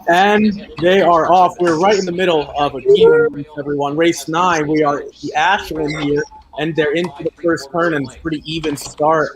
And they are off. We're right in the middle of a game, everyone. Race 9. We are the Ashland here, and they're into the first turn, and it's a pretty even start.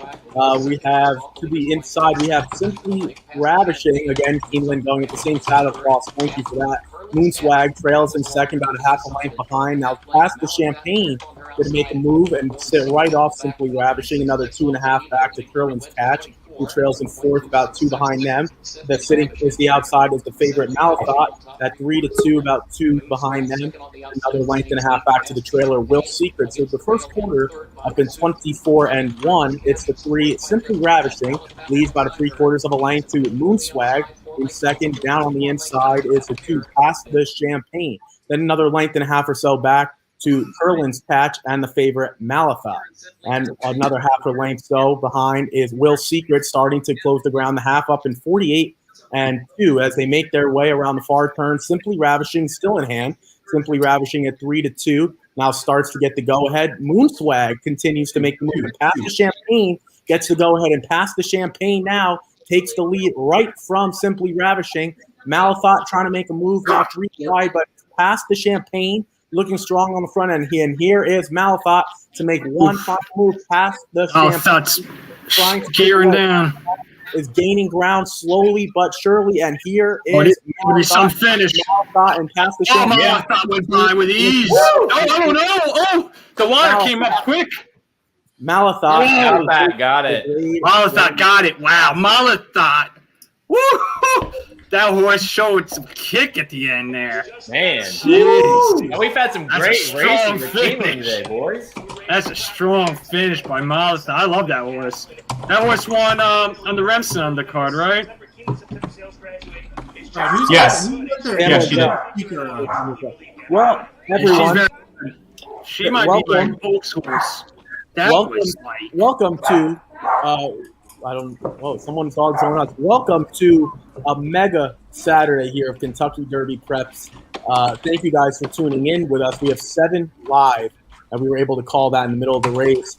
We have to the inside. We have Simply Ravishing again. Keeneland going at the same saddle cross. Thank you for that. Moonswag trails in second, about a half a length behind. Now past the Champagne, going to make a move and sit right off Simply Ravishing. Another 2.5 back to Curlin's Catch, who trails in fourth, about 2 behind them. The sitting is the outside is the favorite Malathot at 3 to 2, about 2 behind them. Another length and a half back to the trailer, Will Secret. So the first quarter up in 24-1. It's the 3 Simply Ravishing, leads by the 3/4 of a length to Moonswag. In second, down on the inside is the 2 Past the Champagne. Then another length and a half or so back to Curlin's Patch and the favorite Malathot. And another half a length so behind is Will Secret, starting to close the ground, the half up in 48-2 as they make their way around the far turn. Simply Ravishing still in hand. Simply Ravishing at 3 to 2. Now starts to get the go-ahead. Moonswag continues to make the move. Past the Champagne gets the go-ahead, and past the Champagne now takes the lead right from Simply Ravishing. Malathot trying to make a move now 3 wide, but past the Champagne, looking strong on the front end. And here is Malathot to make one final move past the Champagne. Trying to gearing down. Is gaining ground slowly but surely, and here is some finish. Malathot and past the Champagne. Malathot went by with ease. Oh, the wire came up quick. Malathot got it. Malathot got it. Wow, Malathot. Woo! That horse showed some kick at the end there. Man. Jeez. We've had some great racing today, boys. That's a strong finish by Malathot. I love that horse. That horse won on the Remsen undercard, right? Yes. Yes, she did. Well, everyone. She might be my Oaks horse. Welcome to someone's dog's going on. Welcome to a mega Saturday here of Kentucky Derby Preps. Thank you guys for tuning in with us. We have 7 live, and we were able to call that in the middle of the race.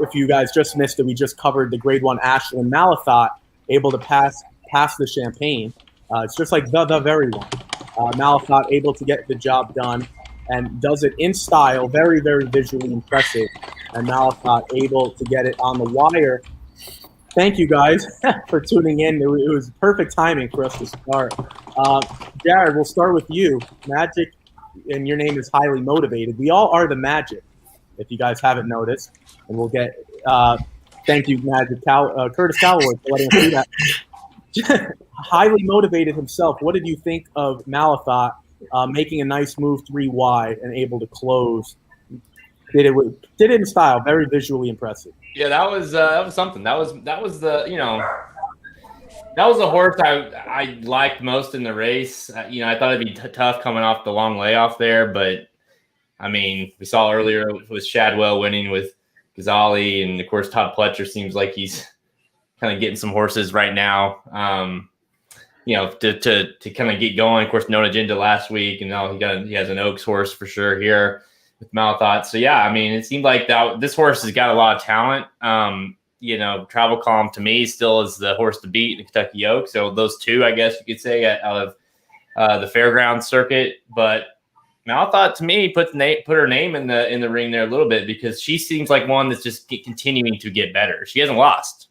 If you guys just missed it, we just covered the Grade 1 Ashland Malathot, able to pass the Champagne. It's just like the very one. Malathot able to get the job done and does it in style, very, very visually impressive. And Malathot able to get it on the wire. Thank you guys for tuning in. It was perfect timing for us to start. Jared, we'll start with you. Magic, and your name is Highly Motivated. We all are the Magic, if you guys haven't noticed. And we'll get thank you, Magic Curtis Calloway, for letting us do that. Highly Motivated himself. What did you think of Malathot making a nice move 3 wide and able to close? Did it in style, very visually impressive. Yeah, that was something. That was the that was the horse I liked most in the race. I thought it'd be tough coming off the long layoff there, but I mean, we saw earlier with Shadwell winning with Ghazali, and of course Todd Fletcher seems like he's kind of getting some horses right now. To kind of get going. Of course, Nona Jinda last week, and now he has an Oaks horse for sure here with Malathot. So yeah, I mean, it seemed like this horse has got a lot of talent. Travel Calm to me still is the horse to beat in the Kentucky Oaks. So those two, I guess you could say, out of the fairground circuit. But Malathot to me put her name in the ring there a little bit, because she seems like one that's just continuing to get better. She hasn't lost.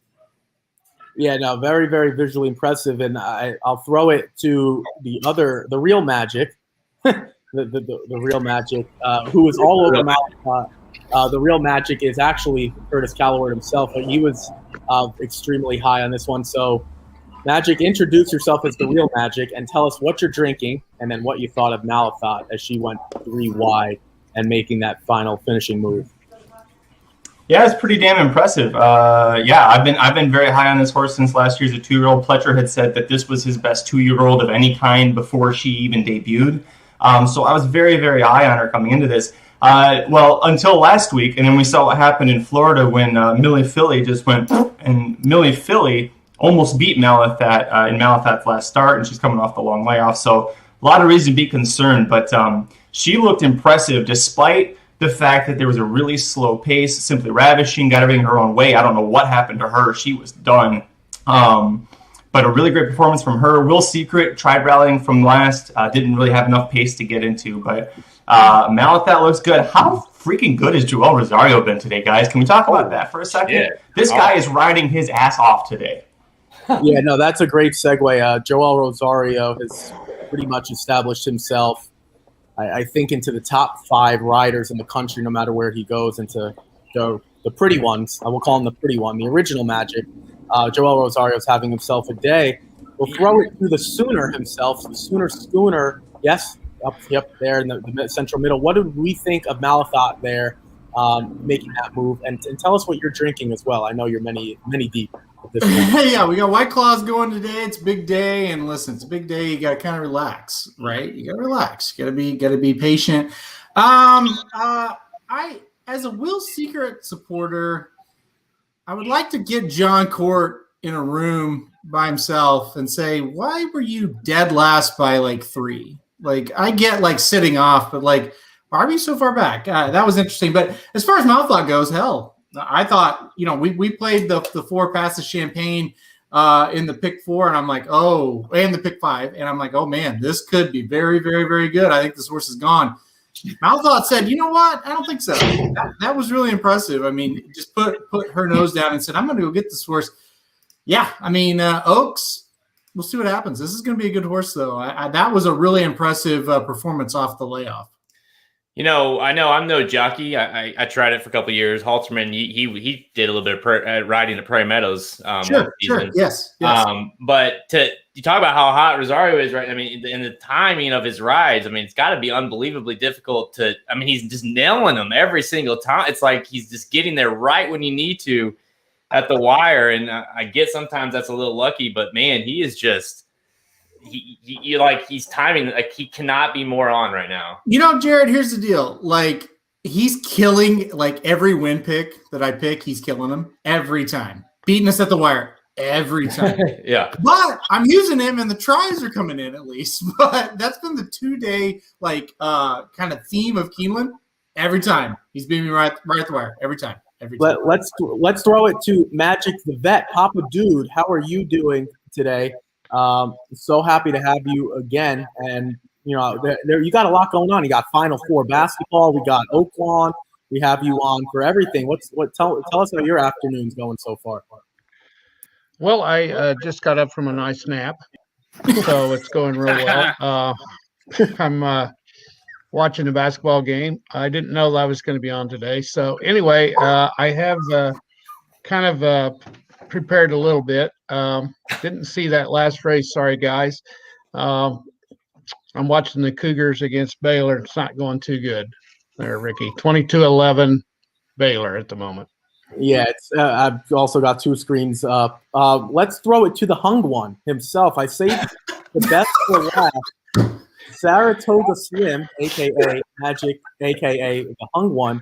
Yeah, no, very, very visually impressive. And I'll throw it to the real Magic, the real Magic, who is all over Malachi. The real Magic is actually Curtis Calloward himself, but he was extremely high on this one. So, Magic, introduce yourself as the real Magic and tell us what you're drinking and then what you thought of Malachi as she went 3 wide and making that final finishing move. Yeah, it's pretty damn impressive. I've been very high on this horse since last year as a 2-year-old. Fletcher had said that this was his best 2-year-old of any kind before she even debuted. So I was very, very high on her coming into this. Until last week, and then we saw what happened in Florida when Millie Philly just went, and Millie Philly almost beat Malathat in Malathat's last start, and she's coming off the long layoff. So a lot of reason to be concerned, but she looked impressive despite the fact that there was a really slow pace, simply ravishing, got everything her own way. I don't know what happened to her. She was done. But a really great performance from her. Will Secret tried rallying from last, didn't really have enough pace to get into, but Malathat looks good. How freaking good has Joel Rosario been today, guys? Can we talk about that for a second? Yeah. This guy is riding his ass off today. Yeah, no, that's a great segue. Joel Rosario has pretty much established himself, I think, into the top 5 riders in the country, no matter where he goes, into the pretty ones. I will call him the pretty one, the original Magic. Joel Rosario is having himself a day. We'll throw it to the Sooner himself, the Sooner Schooner. Yes, up there in the central middle. What did we think of Malathat there making that move? And tell us what you're drinking as well. I know you're many deep at this point. Yeah, we got White Claws going today. It's a big day, and listen, it's a big day. You got to kind of relax, right? You got to relax. You got to be patient. I, as a Will Secret supporter, I would like to get John Court in a room by himself and say, why were you dead last by like 3? Like, I get like sitting off, but like, why are you so far back? That was interesting. But as far as Malathat goes, hell, I thought, we played the 4 passes champagne in the pick 4, and I'm like, and the pick 5. And I'm like, oh man, this could be very, very, very good. I think this horse is gone. Malathat said, you know what? I don't think so. That was really impressive. I mean, just put her nose down and said, I'm going to go get this horse. Yeah, I mean, Oaks, we'll see what happens. This is going to be a good horse, though. That was a really impressive performance off the layoff. I know I'm no jockey. I tried it for a couple of years. Halterman, he did a little bit of riding at Prairie Meadows. Sure. Yes. But you talk about how hot Rosario is, right? I mean, in the timing of his rides, I mean, it's got to be unbelievably difficult he's just nailing them every single time. It's like he's just getting there right when you need to at the wire. And I get sometimes that's a little lucky, but man, he is just, he's timing, like he cannot be more on right now. Jared, here's the deal. Like, he's killing, like, every win pick that I pick, he's killing them every time. Beating us at the wire every time. Yeah. But I'm using him and the tries are coming in at least. But that's been the 2-day, like, kind of theme of Keeneland. Every time. He's beating me right at the wire. Every time. Let's throw it to Magic the Vet. Papa Dude, how are you doing today? So happy to have you again. And, there you got a lot going on. You got Final Four basketball. We got Oaklawn. We have you on for everything. Tell us how your afternoon's going so far. Well, I just got up from a nice nap, so it's going real well. I'm watching the basketball game. I didn't know that I was going to be on today. So anyway, I have kind of prepared a little bit. Didn't see that last race. Sorry, guys. I'm watching the Cougars against Baylor. It's not going too good there, Ricky. 22-11 Baylor at the moment. Yeah, I've also got 2 screens up. Let's throw it to the hung one himself. I saved the best for last. Saratoga Slim, a.k.a. Magic, a.k.a. the hung one.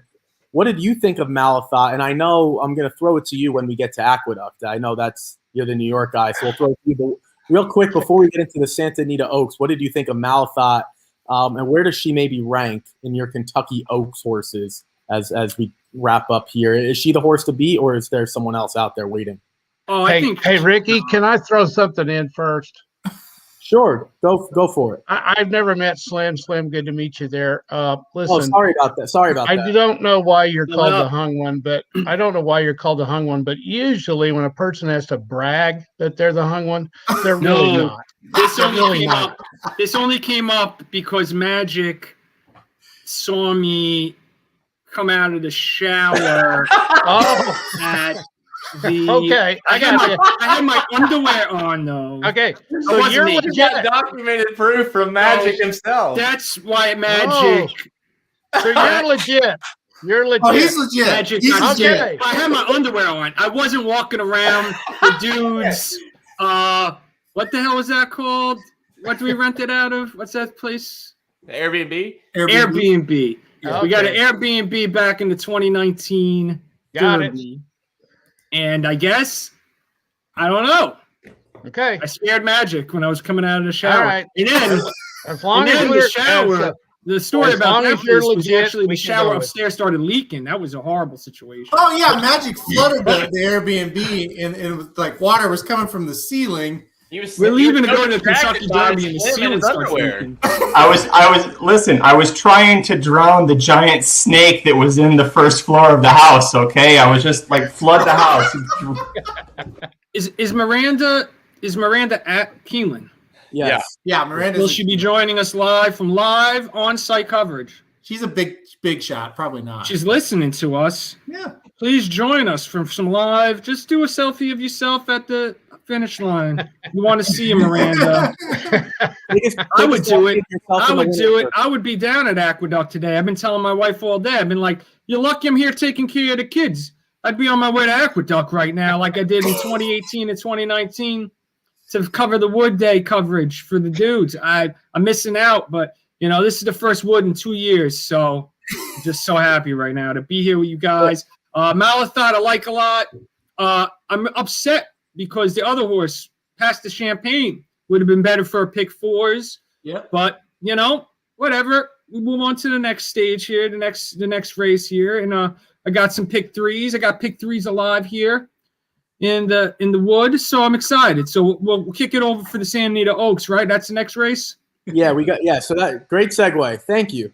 What did you think of Malathat? And I know I'm going to throw it to you when we get to Aqueduct. I know you're the New York guy, so we'll throw it to you. But real quick, before we get into the Santa Anita Oaks, what did you think of Malathat? And where does she maybe rank in your Kentucky Oaks horses as we wrap up here? Is she the horse to beat, or is there someone else out there waiting? Hey, Ricky, can I throw something in first? Sure, go for it. I've never met Slim. Slim, good to meet you there. Listen. Oh, sorry about that. I don't know why you're called the hung one, but I don't know why you're called the hung one. But usually, when a person has to brag that they're the hung one, they're really not. This only came up because Magic saw me come out of the shower at the. Okay, I got you. I had my underwear on though. Okay, I so wasn't you're naked. You got documented proof from Magic himself. That's why Magic. So you're legit. You're legit. Oh, he's legit. Magic. He's legit. Okay. I had my underwear on. I wasn't walking around the dudes. What the hell was that called? What do we rent it out of? What's that place? Airbnb? Airbnb. Okay. We got an Airbnb back in the 2019 Got Derby. And I guess, I don't know. Okay. I scared Magic when I was coming out of the shower. All right. And then, As long and as then we're the shower, the story as about long that as you're place was legit, actually we the can shower go with upstairs started leaking. That was a horrible situation. Oh yeah, Magic flooded the Airbnb, and it was like water was coming from the ceiling. We're leaving to go to the Kentucky Derby and the ceiling starts leaking. I was trying to drown the giant snake that was in the first floor of the house, okay? I was just like, flood the house. Is Miranda at Keeneland? Yes. Yeah, Miranda. Will she be joining us live from live on-site coverage? She's a big shot. Probably not. She's listening to us. Yeah. Please join us for some live. Just do a selfie of yourself at the finish line. We want to see you, Miranda. I would do it. I would be down at Aqueduct today. I've been telling my wife all day. I've been like, you're lucky I'm here taking care of the kids. I'd be on my way to Aqueduct right now like I did in 2018 and 2019 to cover the Wood Day coverage for the dudes. I'm missing out, but, you know, this is the first Wood in 2 years, so I'm just so happy right now to be here with you guys. Malathot I like a lot. I'm upset because the other horse, Past the Champagne, would have been better for a pick fours. Yeah. But, you know, whatever. We move on to the next stage here, the next race here. And I got some pick threes. I got pick threes alive here in the Wood. So I'm excited. So we'll kick it over for the Santa Anita Oaks, right? That's the next race? Yeah, so that great segue. Thank you.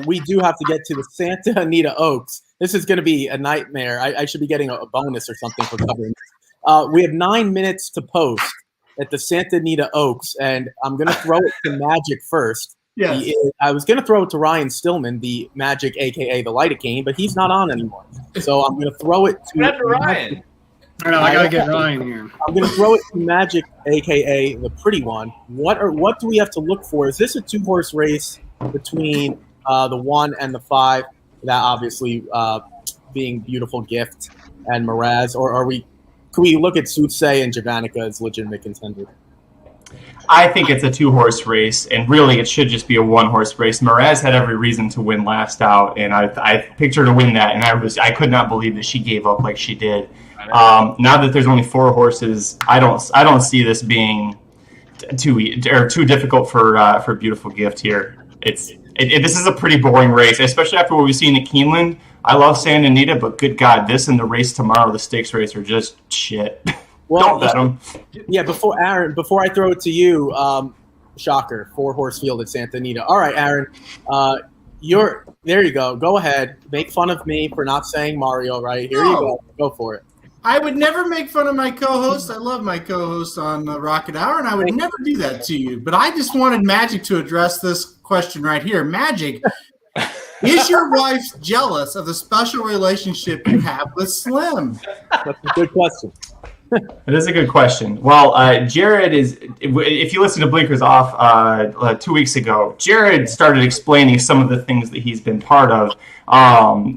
We do have to get to the Santa Anita Oaks. This is going to be a nightmare. I should be getting a bonus or something for covering this. We have 9 minutes to post at the Santa Anita Oaks, and I'm going to throw it to Magic first. Yes. I was going to throw it to Ryan Stillman, the Magic, a.k.a. the Lidocaine, but he's not on anymore. So I'm going to throw it to Ryan. I know, I got to get Ryan here. I'm going to throw it to Magic, a.k.a. the pretty one. What do we have to look for? Is this a two-horse race between the 1 and the 5? That obviously being Beautiful Gift and Mraz, or can we look at Soothsay and Javanica as legitimate contenders? I think it's a two-horse race, and really it should just be a one-horse race. Mraz had every reason to win last out, and I picked her to win that, and I could not believe that she gave up like she did. Now that there's only 4 horses, I don't see this being too difficult for Beautiful Gift here. This is a pretty boring race, especially after what we've seen at Keeneland. I love Santa Anita, but good God, this and the race tomorrow, the stakes race, are just shit. Well, don't bet them. Yeah, before I throw it to you, shocker, 4-horse field at Santa Anita. All right, Aaron, there you go. Go ahead. Make fun of me for not saying Mario, right? Here you go. Go for it. I would never make fun of my co-host. I love my co-host on Rocket Hour, and I would never do that to you. But I just wanted Magic to address this question right here. Magic, is your wife jealous of the special relationship you have with Slim? That's a good question. It is a good question. Well, Jared is, if you listen to Blinkers Off 2 weeks ago, Jared started explaining some of the things that he's been part of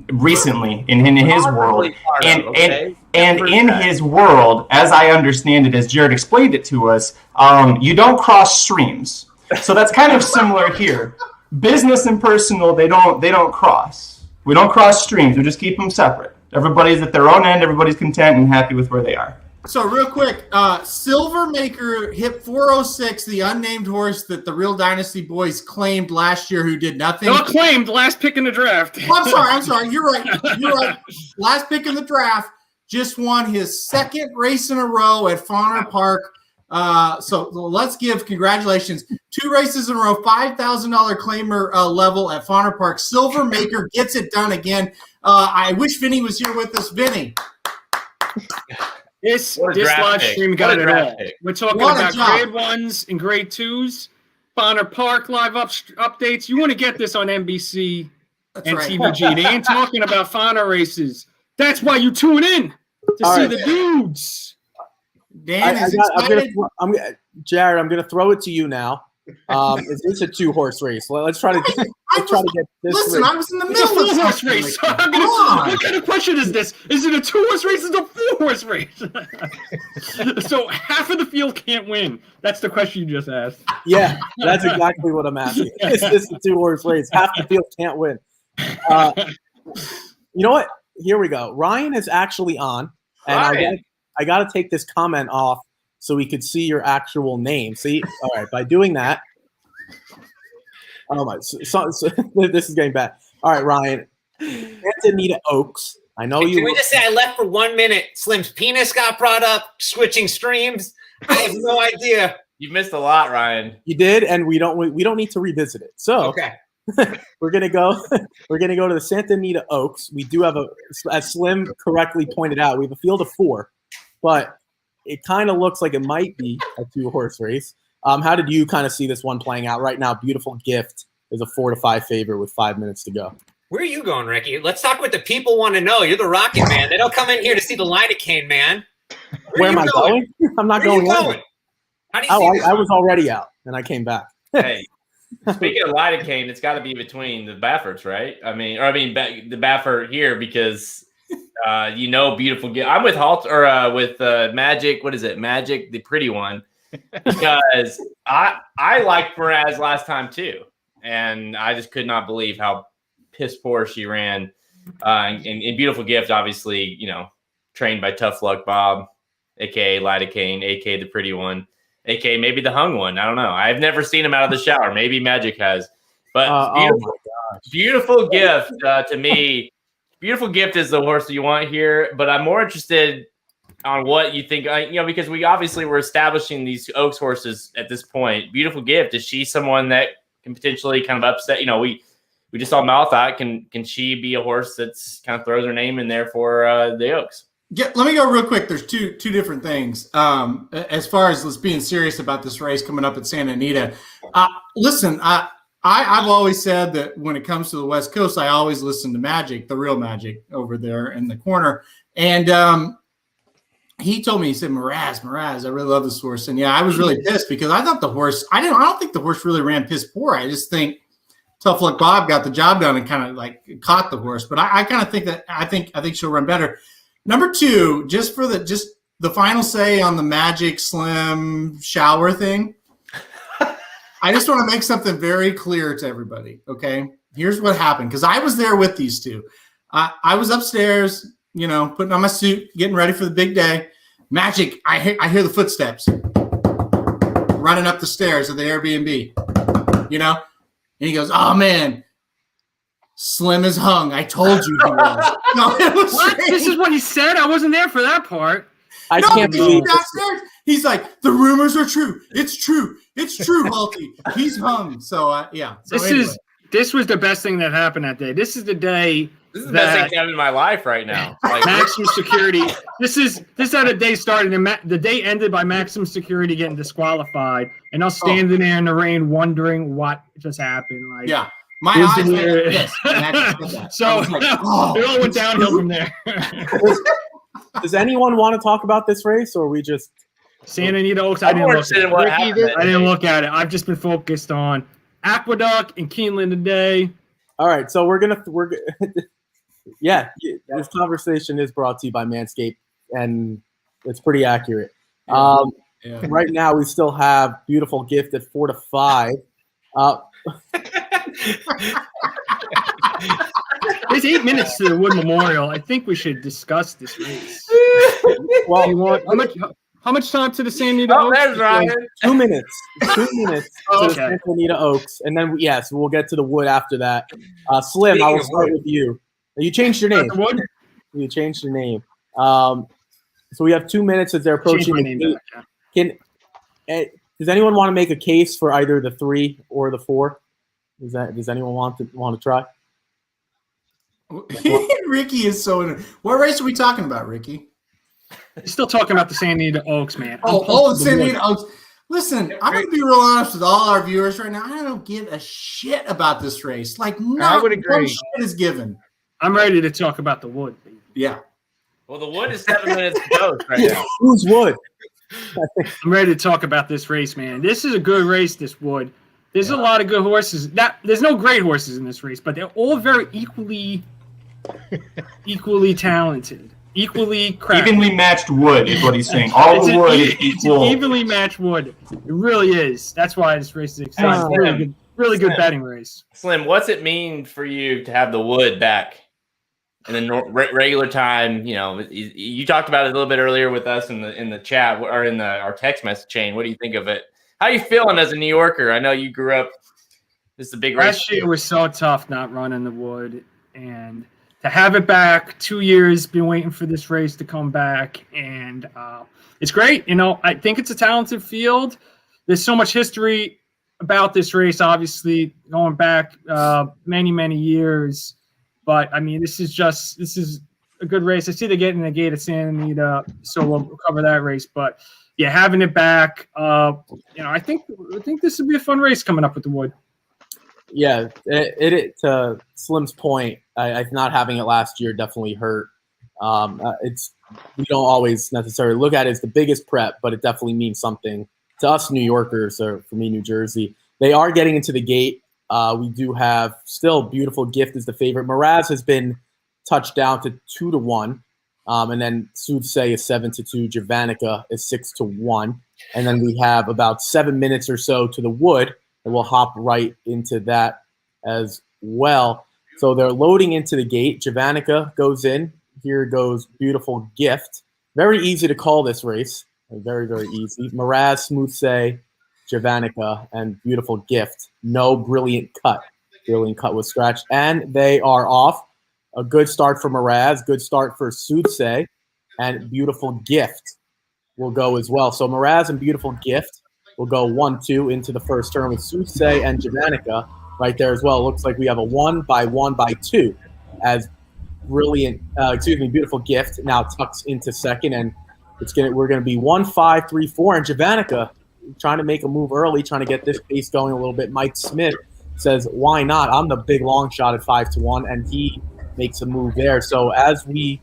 recently in his world. And in his world, as I understand it, as Jared explained it to us, you don't cross streams. So that's kind of similar here. Business and personal, they don't cross. We don't cross streams. We just keep them separate. Everybody's at their own end. Everybody's content and happy with where they are. So real quick, Silvermaker hit 406, the unnamed horse that the Real Dynasty boys claimed last year who did nothing. Not claimed, last pick in the draft. I'm sorry. You're right. Last pick in the draft, just won his second race in a row at Fawner Park. So let's give congratulations. 2 races in a row, $5,000 claimer level at Fawner Park. Silvermaker gets it done again. I wish Vinny was here with us. Vinny. This live stream got it all. We're talking about grade 1s and grade 2s. Bonner Park live updates. You want to get this on NBC and right. TVG. They ain't talking about fauna races. That's why you tune in to see the dudes. Dan is excited. Jared, I'm going to throw it to you now. Is this a 2-horse race? Let's try to get this. Listen, race. I was in the It's a middle of 4-horse race. What kind of question is this? Is it a 2-horse race? Is it a 4-horse race? So half of the field can't win. That's the question you just asked. Yeah, that's exactly what I'm asking. Is this a 2-horse race? Half the field can't win. You know what? Here we go. Ryan is actually on, and I got to take this comment off so we could see your actual name. See? All right, by doing that. Oh my! So this is getting bad. All right, Ryan. Santa Anita Oaks. I know you. Can we just say I left for 1 minute? Slim's penis got brought up. Switching streams. I have no idea. You've missed a lot, Ryan. You did, and we don't need to revisit it. So okay. we're gonna go to the Santa Anita Oaks. We do have as Slim correctly pointed out, we have a field of 4, but it kind of looks like it might be a 2-horse race. How did you kind of see this one playing out right now? Beautiful Gift is a 4-5 favorite with 5 minutes to go. Where are you going, Ricky? Let's talk what the people want to know. You're the Rocket Man. They don't come in here to see the lidocaine, man. Where am I going? I'm not going. How do you see I was already out, and I came back. Hey, speaking of lidocaine, it's got to be between the Bafferts, right? I mean, the Baffert here because Beautiful Gift. I'm with with Magic. What is it? Magic, the pretty one, because I liked Mraz last time too, and I just could not believe how piss poor she ran. And Beautiful Gift, obviously, trained by Tough Luck Bob, aka lidocaine, aka the pretty one, aka maybe the hung one. I don't know. I've never seen him out of the shower. Maybe Magic has, but Beautiful Gift to me. Beautiful Gift is the horse that you want here, but I'm more interested on what you think, because we obviously were establishing these Oaks horses at this point. Beautiful Gift, is she someone that can potentially kind of upset? We just saw Malthot. Can she be a horse that's kind of throws her name in there for the Oaks? Yeah, let me go real quick. There's two different things. As far as let's being serious about this race coming up at Santa Anita. Listen, I've always said that when it comes to the West Coast, I always listen to Magic, the real Magic over there in the corner. And he told me, he said, Mraz, I really love this horse. And yeah, I was really pissed because I thought the horse, I don't think the horse really ran piss poor. I just think Tough Luck Bob got the job done and kind of like caught the horse. But I kind of think that I think she'll run better. Number 2, just the final say on the Magic Slim shower thing. I just want to make something very clear to everybody, okay? Here's what happened, because I was there with these two. I was upstairs, putting on my suit, getting ready for the big day. Magic, I hear the footsteps running up the stairs of the Airbnb, And he goes, oh, man, Slim is hung. I told you he was. No, it was what? This is what he said? I wasn't there for that part. I can't believe downstairs. He's like, the rumors are true. It's true. It's true, Multi. He's hung. So, yeah. So this was the best thing that happened that day. This is the day. This is the best thing happened in my life right now. Like, maximum security. This is how the day started. And the day ended by maximum security getting disqualified, and us standing there in the rain wondering what just happened. Like, yeah. My eyes were yes. So it all went downhill from there. Does anyone want to talk about this race, or we just Santa Anita Oaks? I didn't look at it. I've just been focused on Aqueduct and Keeneland today. All right, so we're this conversation is brought to you by Manscaped, and it's pretty accurate. Right now, we still have Beautiful Gift at 4-5. There's 8 minutes to the Wood Memorial. I think we should discuss this race. Well, you want how much time to the Santa Anita Oaks? There's Ryan. 2 minutes. 2 minutes to the Santa Anita Oaks, and then we'll get to the Wood after that. Slim, I will start with you. You changed your name. You changed your name. So we have 2 minutes as they're approaching. Does anyone want to make a case for either the 3 or the 4? Does anyone want to try? Ricky is so. What race are we talking about, Ricky? You're still talking about the Santa Anita Oaks, man. The Santa Anita Oaks. Listen, I'm going to be real honest with all our viewers right now. I don't give a shit about this race. Like, I would agree. one shit is given. I'm ready to talk about the Wood. Yeah. Well, the Wood is 7 minutes to go right now. Who's Wood? I'm ready to talk about this race, man. This is a good race, this Wood. There's a lot of good horses. There's no great horses in this race, but they're all very equally talented. Equally cracked. Evenly matched wood is what he's saying. All the wood is It's equal. an evenly matched wood. It really is. That's why this race is exciting. Really good betting race. Slim, what's it mean for you to have the Wood back in the regular time? You know, you talked about it a little bit earlier with us in the chat or in our text message chain. What do you think of it? How are you feeling as a New Yorker? I know you grew up. This is a big race. Last year was so tough not running the Wood, and to have it back, 2 years, been waiting for this race to come back, and it's great. You know, I think it's a talented field. There's so much history about this race, obviously, going back many, many years. But, I mean, this is a good race. I see they're getting the gate at Santa Anita, so we'll cover that race. But, yeah, having it back, I think this would be a fun race coming up with the Wood. Yeah, it to Slim's point, I not having it last year definitely hurt. We don't always necessarily look at it as the biggest prep, but it definitely means something to us New Yorkers, or for me, New Jersey. They are getting into the gate. We do have still Beautiful Gift is the favorite. Mraz has been touched down to 2-1, and then Soothsay is 7-2. Javanica is 6-1, and then we have about 7 minutes or so to the Wood. And we'll hop right into that as well. So they're loading into the gate. Javanica goes in. Here goes Beautiful Gift. Very easy to call this race. Very, very easy. Mraz, Smoothsay, Javanica, and Beautiful Gift. No Brilliant Cut. Brilliant Cut was scratched. And they are off. A good start for Mraz. Good start for Soothsay. And Beautiful Gift will go as well. So Mraz and Beautiful Gift will go 1-2 into the first turn with Soothsay and Javanica right there as well. It looks like we have a 1-1-2 as Beautiful Gift now tucks into second, and we're gonna be 1-5-3-4, and Javanica trying to make a move early, trying to get this pace going a little bit. Mike Smith says, "Why not? I'm the big long shot at 5-1," and he makes a move there. So as we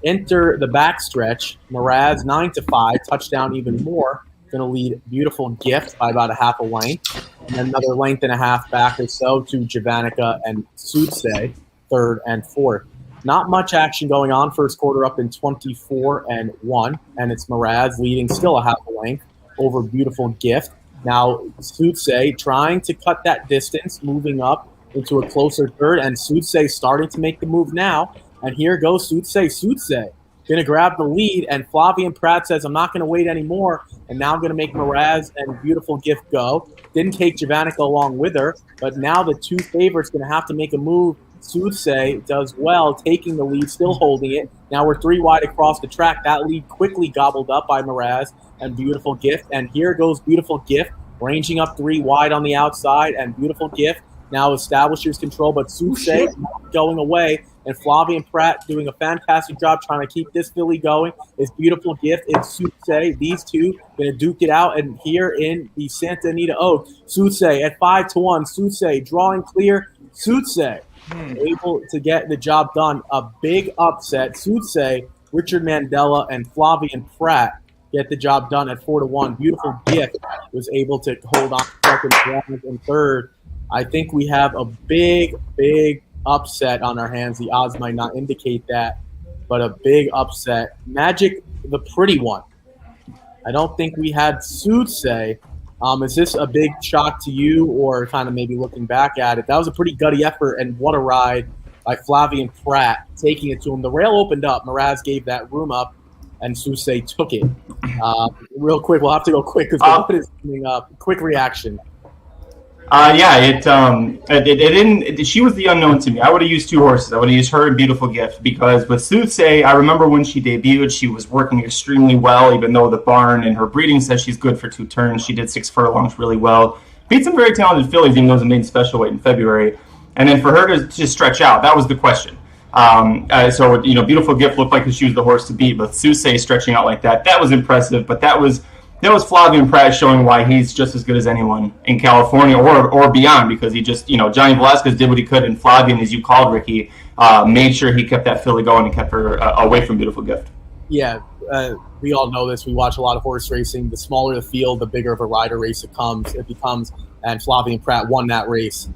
enter the backstretch, Mraz 9-5, touchdown even more. Going to lead Beautiful Gift by about a half a length, and then another length and a half back or so to Javanica and Soothsay, third and fourth. Not much action going on. First quarter up in 24-1, and it's Mraz leading still a half a length over Beautiful Gift. Now Soothsay trying to cut that distance, moving up into a closer third, and Soothsay starting to make the move now. And here goes Soothsay. Soothsay going to grab the lead, and Flavian Pratt says, "I'm not going to wait anymore," and now I'm going to make Mraz and Beautiful Gift go. Didn't take Javanica along with her, but now the two favorites going to have to make a move. Soothsay does well, taking the lead, still holding it. Now we're 3 wide across the track. That lead quickly gobbled up by Mraz and Beautiful Gift, and here goes Beautiful Gift, ranging up 3 wide on the outside, and Beautiful Gift now establishes control, but Soothsay going away. And Flavian Pratt doing a fantastic job trying to keep this filly going. It's Beautiful Gift and Soothsay. These two going to duke it out. And here in the Santa Anita Oak, Soothsay at 5-1. Soothsay drawing clear. Soothsay able to get the job done. A big upset. Soothsay, Richard Mandela, and Flavian Pratt get the job done at 4-1. Beautiful Gift was able to hold on second, and third. I think we have a big upset on our hands. The odds might not indicate that, but a big upset. Magic, the pretty one. I don't think we had Soothsay. Is this a big shock to you, or kind of maybe looking back at it? That was a pretty gutty effort, and what a ride by Flavian Pratt, taking it to him. The rail opened up. Mraz gave that room up, and Soothsay took it. Real quick, we'll have to go quick because the is coming up. Quick reaction. She was the unknown to me. I would have used 2 horses. I would have used her and Beautiful Gift, because with Soothsay, I remember when she debuted, she was working extremely well, even though the barn and her breeding says she's good for 2 turns. She did 6 furlongs really well. Beat some very talented fillies, even though it was a main special weight in February. And then for her to just stretch out, that was the question. Beautiful Gift looked like she was the horse to beat, but Soothsay stretching out like that was impressive. But that was That was Flavian Pratt showing why he's just as good as anyone in California or beyond, because he just, Johnny Velasquez did what he could, and Flavian, as you called, Ricky, made sure he kept that filly going and kept her away from Beautiful Gift. Yeah, we all know this. We watch a lot of horse racing. The smaller the field, the bigger of a rider race it becomes, and Flavian Pratt won that race.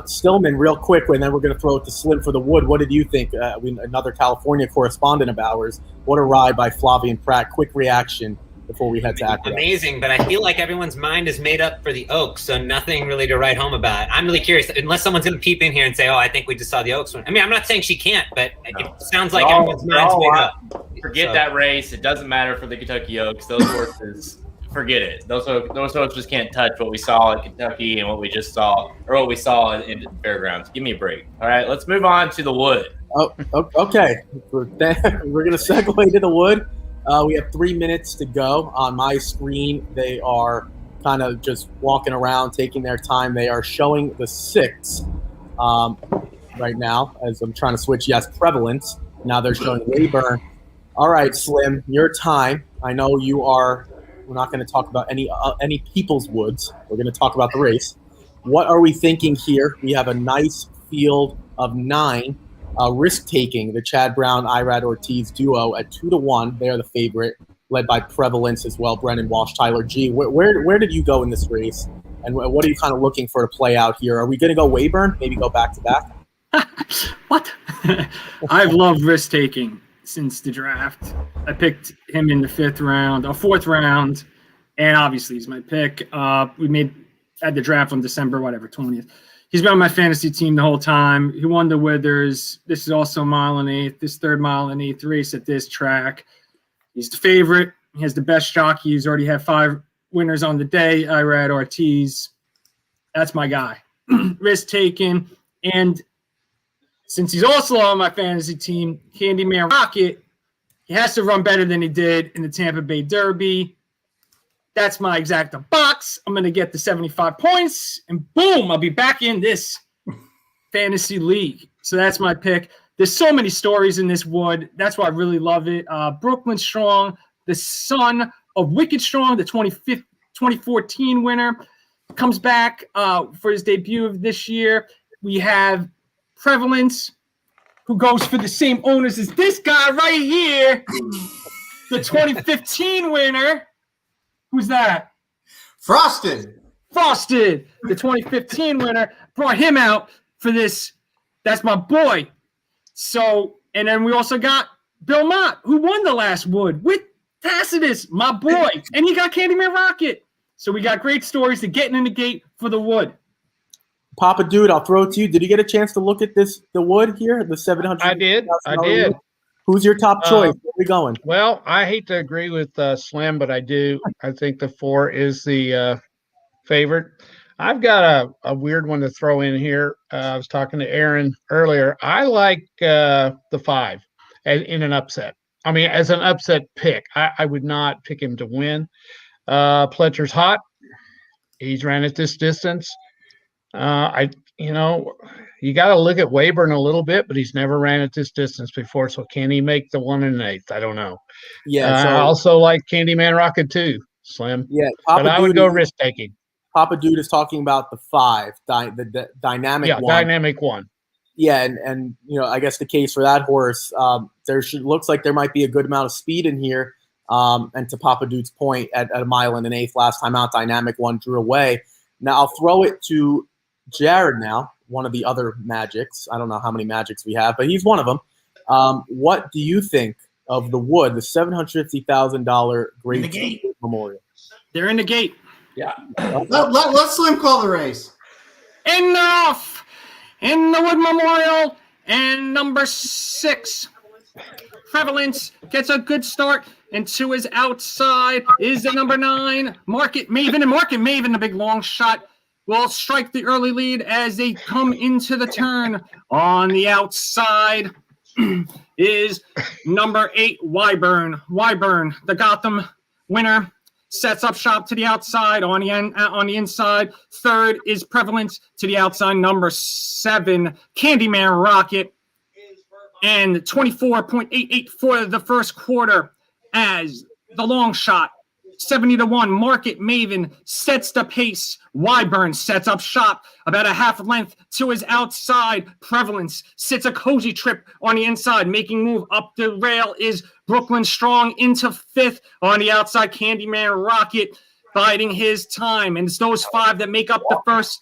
Stillman, real quick, and then we're going to throw it to Slim for the Wood. What did you think? Another California correspondent of ours. What a ride by Flavian Pratt. Quick reaction before we head to Aqueduct. Amazing, but I feel like everyone's mind is made up for the Oaks, so nothing really to write home about. I'm really curious, unless someone's going to peep in here and say, I think we just saw the Oaks one. I mean, I'm not saying she can't, but it sounds like everyone's mind's made up. Forget that race. It doesn't matter for the Kentucky Oaks. Those horses, forget it. Those horses just can't touch what we saw at Kentucky and what we just saw, or what we saw in the fairgrounds. Give me a break. All right, let's move on to the Wood. Oh, okay. We're going to segue to the Wood. We have 3 minutes to go. On my screen, they are kind of just walking around, taking their time. They are showing the 6 right now as I'm trying to switch. Yes, Prevalence. Now they're showing Wayburn. All right, Slim, your time. I know you are – we're not going to talk about any people's woods. We're going to talk about the race. What are we thinking here? We have a nice field of 9. Risk-taking, the Chad Brown, Irad Ortiz duo at 2-1. They are the favorite, led by Prevalence as well, Brennan Walsh, Tyler G. Where did you go in this race? And what are you kind of looking for to play out here? Are we going to go Wayburn? Maybe go back-to-back? What? I've loved risk-taking since the draft. I picked him in the 4th round, and obviously he's my pick. We made at the draft on December 20th. He's been on my fantasy team the whole time. He won the Withers. This is also a mile and 8th. This 3rd mile and 8th race at this track. He's the favorite. He has the best jockey. He's already had 5 winners on the day. Irad Ortiz. That's my guy. Risk taken. And since he's also on my fantasy team, Candyman Rocket, he has to run better than he did in the Tampa Bay Derby. That's my exacta box. I'm going to get the 75 points, and boom, I'll be back in this fantasy league. So that's my pick. There's so many stories in this Wood. That's why I really love it. Brooklyn Strong, the son of Wicked Strong, the 2014 winner, comes back for his debut of this year. We have Prevalence, who goes for the same owners as this guy right here, the 2015 winner. Who's that? Frosted, the 2015 winner. Brought him out for this. That's my boy. So, and then we also got Bill Mott, who won the last Wood with Tacitus, my boy. And he got Candyman Rocket. So we got great stories to getting in the gate for the Wood. Papa Dude, I'll throw it to you. Did you get a chance to look at the Wood here, the 700? I did. Who's your top choice? Where are we going? Well, I hate to agree with Slim, but I do. I think the 4 is the favorite. I've got a weird one to throw in here. I was talking to Aaron earlier. I like the 5 in an upset. I mean, as an upset pick, I would not pick him to win. Fletcher's hot. He's ran at this distance. You got to look at Wayburn a little bit, but he's never ran at this distance before. So can he make the 1 1/8? I don't know. Yeah. I also like Candyman Rocket too, Slim. Yeah, but I would go risk taking. Papa Dude is talking about the 5, the dynamic one. Dynamic one. Yeah, and I guess the case for that horse, looks like there might be a good amount of speed in here. And to Papa Dude's point, at a mile and an 1/8 last time out, dynamic one drew away. Now I'll throw it to Jared now, one of the other Magics. I don't know how many Magics we have, but he's one of them. What do you think of the Wood, the $750,000 Great Memorial? They're in the gate. Yeah. Let Slim call the race. Enough! In the Wood Memorial, and number 6. Prevalence gets a good start, and to his outside is the number 9, Market Maven. And Market Maven, the big long shot, will strike the early lead as they come into the turn. On the outside is number 8, Wayburn. Wayburn, the Gotham winner, sets up shop to the outside. On the inside, 3rd is Prevalence. To the outside, number 7, Candyman Rocket. And 24.88 for the first quarter as the long shot 70-1. Market Maven sets the pace. Wyburn sets up shop about a half length to his outside. Prevalence sits a cozy trip on the inside. Making move up the rail is Brooklyn Strong into 5th. On the outside, Candyman Rocket biding his time. And it's those 5 that make up the first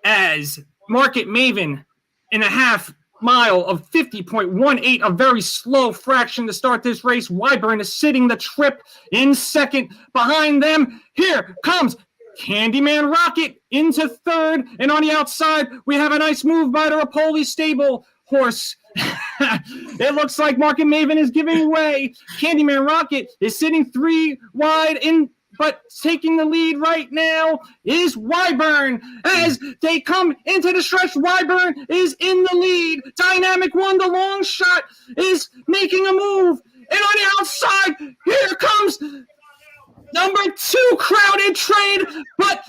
as Market Maven in a half mile of 50.18, a very slow fraction to start this race. Wyburn is sitting the trip in second. Behind them, here comes Candyman Rocket into 3rd. And on the outside, we have a nice move by the Rapoli stable horse. It looks like Market Maven is giving way. Candyman Rocket is sitting 3 wide in, but taking the lead right now is Wyburn. As they come into the stretch, Wyburn is in the lead. Dynamic One, the long shot, is making a move. And on the outside, here comes number 2, Crowded Trade. But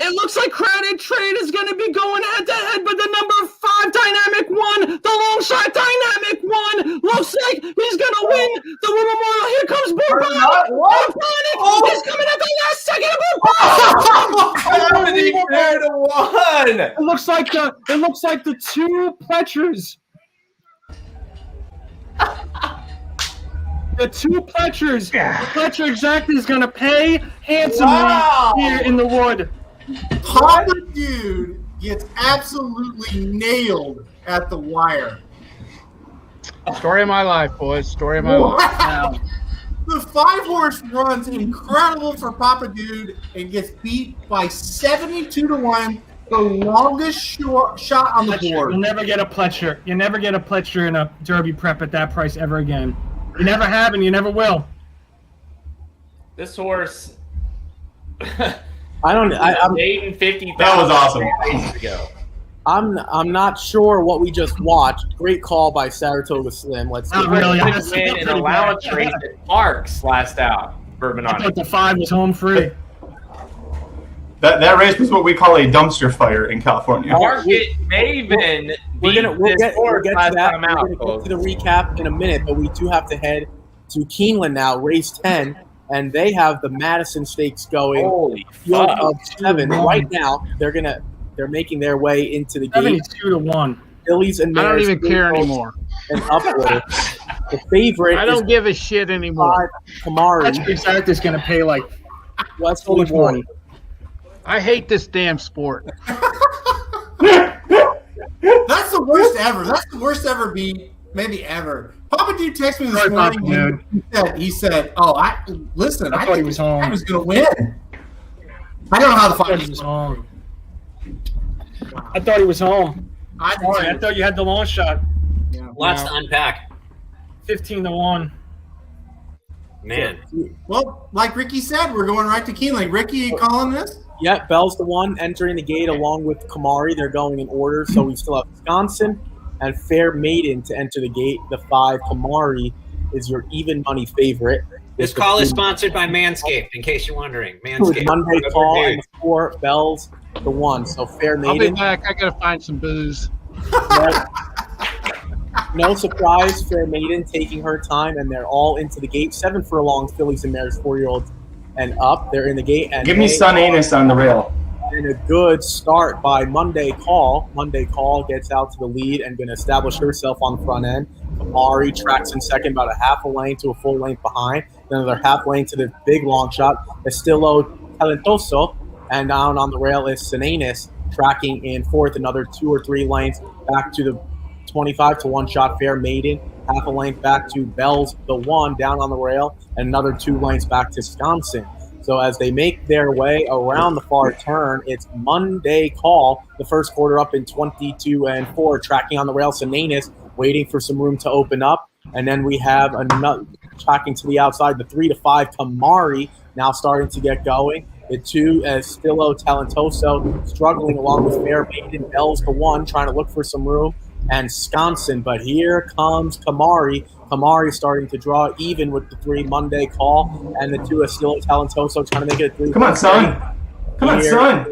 it looks like Crowded Trade is going to be going head-to-head with the number 5, Dynamic One. The long shot, Dynamic One, looks like he's going to win the Wood Memorial. Here comes Bubonic. Bubonic is coming at the last second. Bubonic! It looks like the 2 Fletchers. The 2 Fletchers. The Fletcher exact is going to pay handsomely here in the Wood. Papa Dude gets absolutely nailed at the wire. Story of my life, boys. Story of my life. Wow. The 5-horse runs incredible for Papa Dude and gets beat by 72-1, the longest shot on the board. You'll never get a Fletcher. You never get a Fletcher in a Derby prep at that price ever again. You never have and you never will. This horse. I'm 850,000. That was awesome. Days ago. I'm not sure what we just watched. Great call by Saratoga Slim. Let's Not get really. He did win an allowance race at Parks last out. Bourbon I on thought it. the 5 was home free. That race was what we call a dumpster fire in California. Market Maven. We'll get to that. We're going to Out, get to the recap in a minute, but we do have to head to Keeneland now, race 10, and they have the Madison Stakes going. Holy Field fuck. of 7 right now. They're making their way into the gate. 72-1. Phillies and I don't Mares even care anymore. and upward. The favorite I don't give a shit anymore. 5 Kamari. That's exact is going to pay like West so much money. I hate this damn sport. That's the worst ever. That's the worst ever beat, maybe ever. Papa Dude texted me this Sorry, morning. Papa Dude. He said, I thought he was home. I was going to win. I don't know how the I thought fuck he was home. I thought he was home. I thought you had the long shot. Lots to unpack. 15-1. Man. Well, like Ricky said, we're going right to Keeneland. Ricky, you calling this? Yeah, Bell's the one entering the gate along with Kamari. They're going in order, so we still have Wisconsin and Fair Maiden to enter the gate. The 5 Kamari is your even money favorite. This call is sponsored by Manscaped, in case you're wondering. With Manscaped. Monday call and 4 Bell's the 1. So Fair I'll be Maiden. back. I gotta find some booze. No surprise, Fair Maiden taking her time, and they're all into the gate. 7 furlongs, Phillies and Mares, 4-year-olds and up. They're in the gate. And Give me Sun Anus on the rail. And a good start by Monday Call. Monday Call gets out to the lead and going to establish herself on the front end. Kamari tracks in second, about a half a lane to a full length behind. Then another half lane to the big long shot. Estilo Talentoso. And down on the rail is Sinanis tracking in fourth, another 2 or 3 lanes back to the 25 to 1 shot Fair Maiden. Half a length back to Bell's the 1 down on the rail. And another 2 lanes back to Wisconsin. So as they make their way around the far turn, it's Monday Call, the first quarter up in 22-4, tracking on the rail. Sinanis waiting for some room to open up. And then we have another tracking to the outside, the 3 to 5 Kamari now starting to get going. The 2 Estilo Talentoso struggling along with Fair Maiden. Bell's the 1 trying to look for some room. And Wisconsin, but here comes Kamari. Kamari starting to draw even with the 3 Monday Call, and the 2 Estilo Talentoso trying to make it a 3. Come on, son. Come on, son.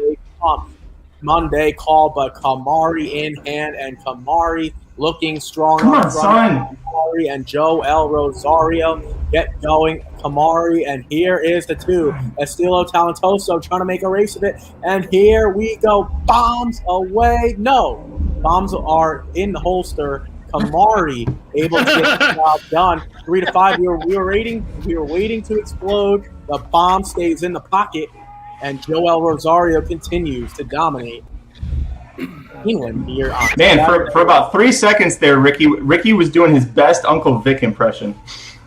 Monday Call, but Kamari in hand, and Kamari looking strong. Come on, front. son. Kamari and Joe El Rosario get going. Kamari, and here is the 2. Estilo Talentoso trying to make a race of it, and here we go. Bombs away. No, bombs are in the holster. Kamari able to get the job done. 3-5. We were waiting to explode. The bomb stays in the pocket, and Joel Rosario continues to dominate England here on Man, for about 3 seconds there, Ricky was doing his best Uncle Vic impression.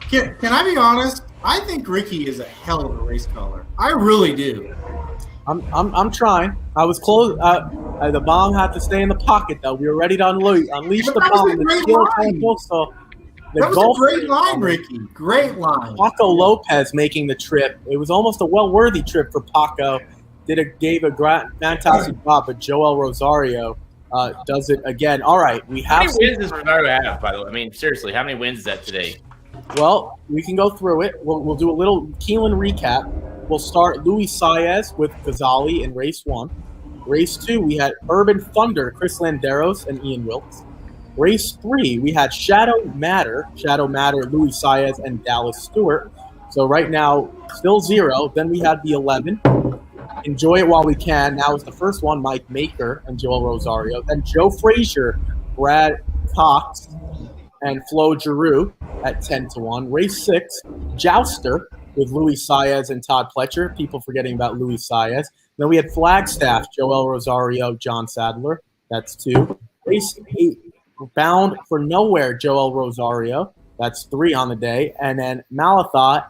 Can I be honest? I think Ricky is a hell of a race caller. I really do. I'm trying. I was close. The bomb had to stay in the pocket, though. We were ready to unleash the bomb. That was a great line, Ricky. Great line. Paco Lopez making the trip. It was almost a well-worthy trip for Paco. Gave a fantastic job, but Joel Rosario does it again. All right, we have. How many wins does Rosario have, by the way? I mean, seriously, how many wins is that today? Well, we can go through it. We'll do a little Keelan recap. We'll start Luis Saez with Ghazali in race 1. Race 2, we had Urban Thunder, Chris Landeros, and Ian Wilkes. Race 3, we had Shadow Matter, Luis Saez, and Dallas Stewart. So right now, still 0. Then we had the 11. Enjoy It While We Can. That was the first one, Mike Maker and Joel Rosario. Then Joe Frazier, Brad Cox, and Flo Giroux at 10-1. Race 6, Jouster with Luis Saez and Todd Fletcher. People forgetting about Luis Saez. Then we had Flagstaff, Joel Rosario, John Sadler. That's 2. Race 8, Bound for Nowhere, Joel Rosario. That's 3 on the day. And then Malathot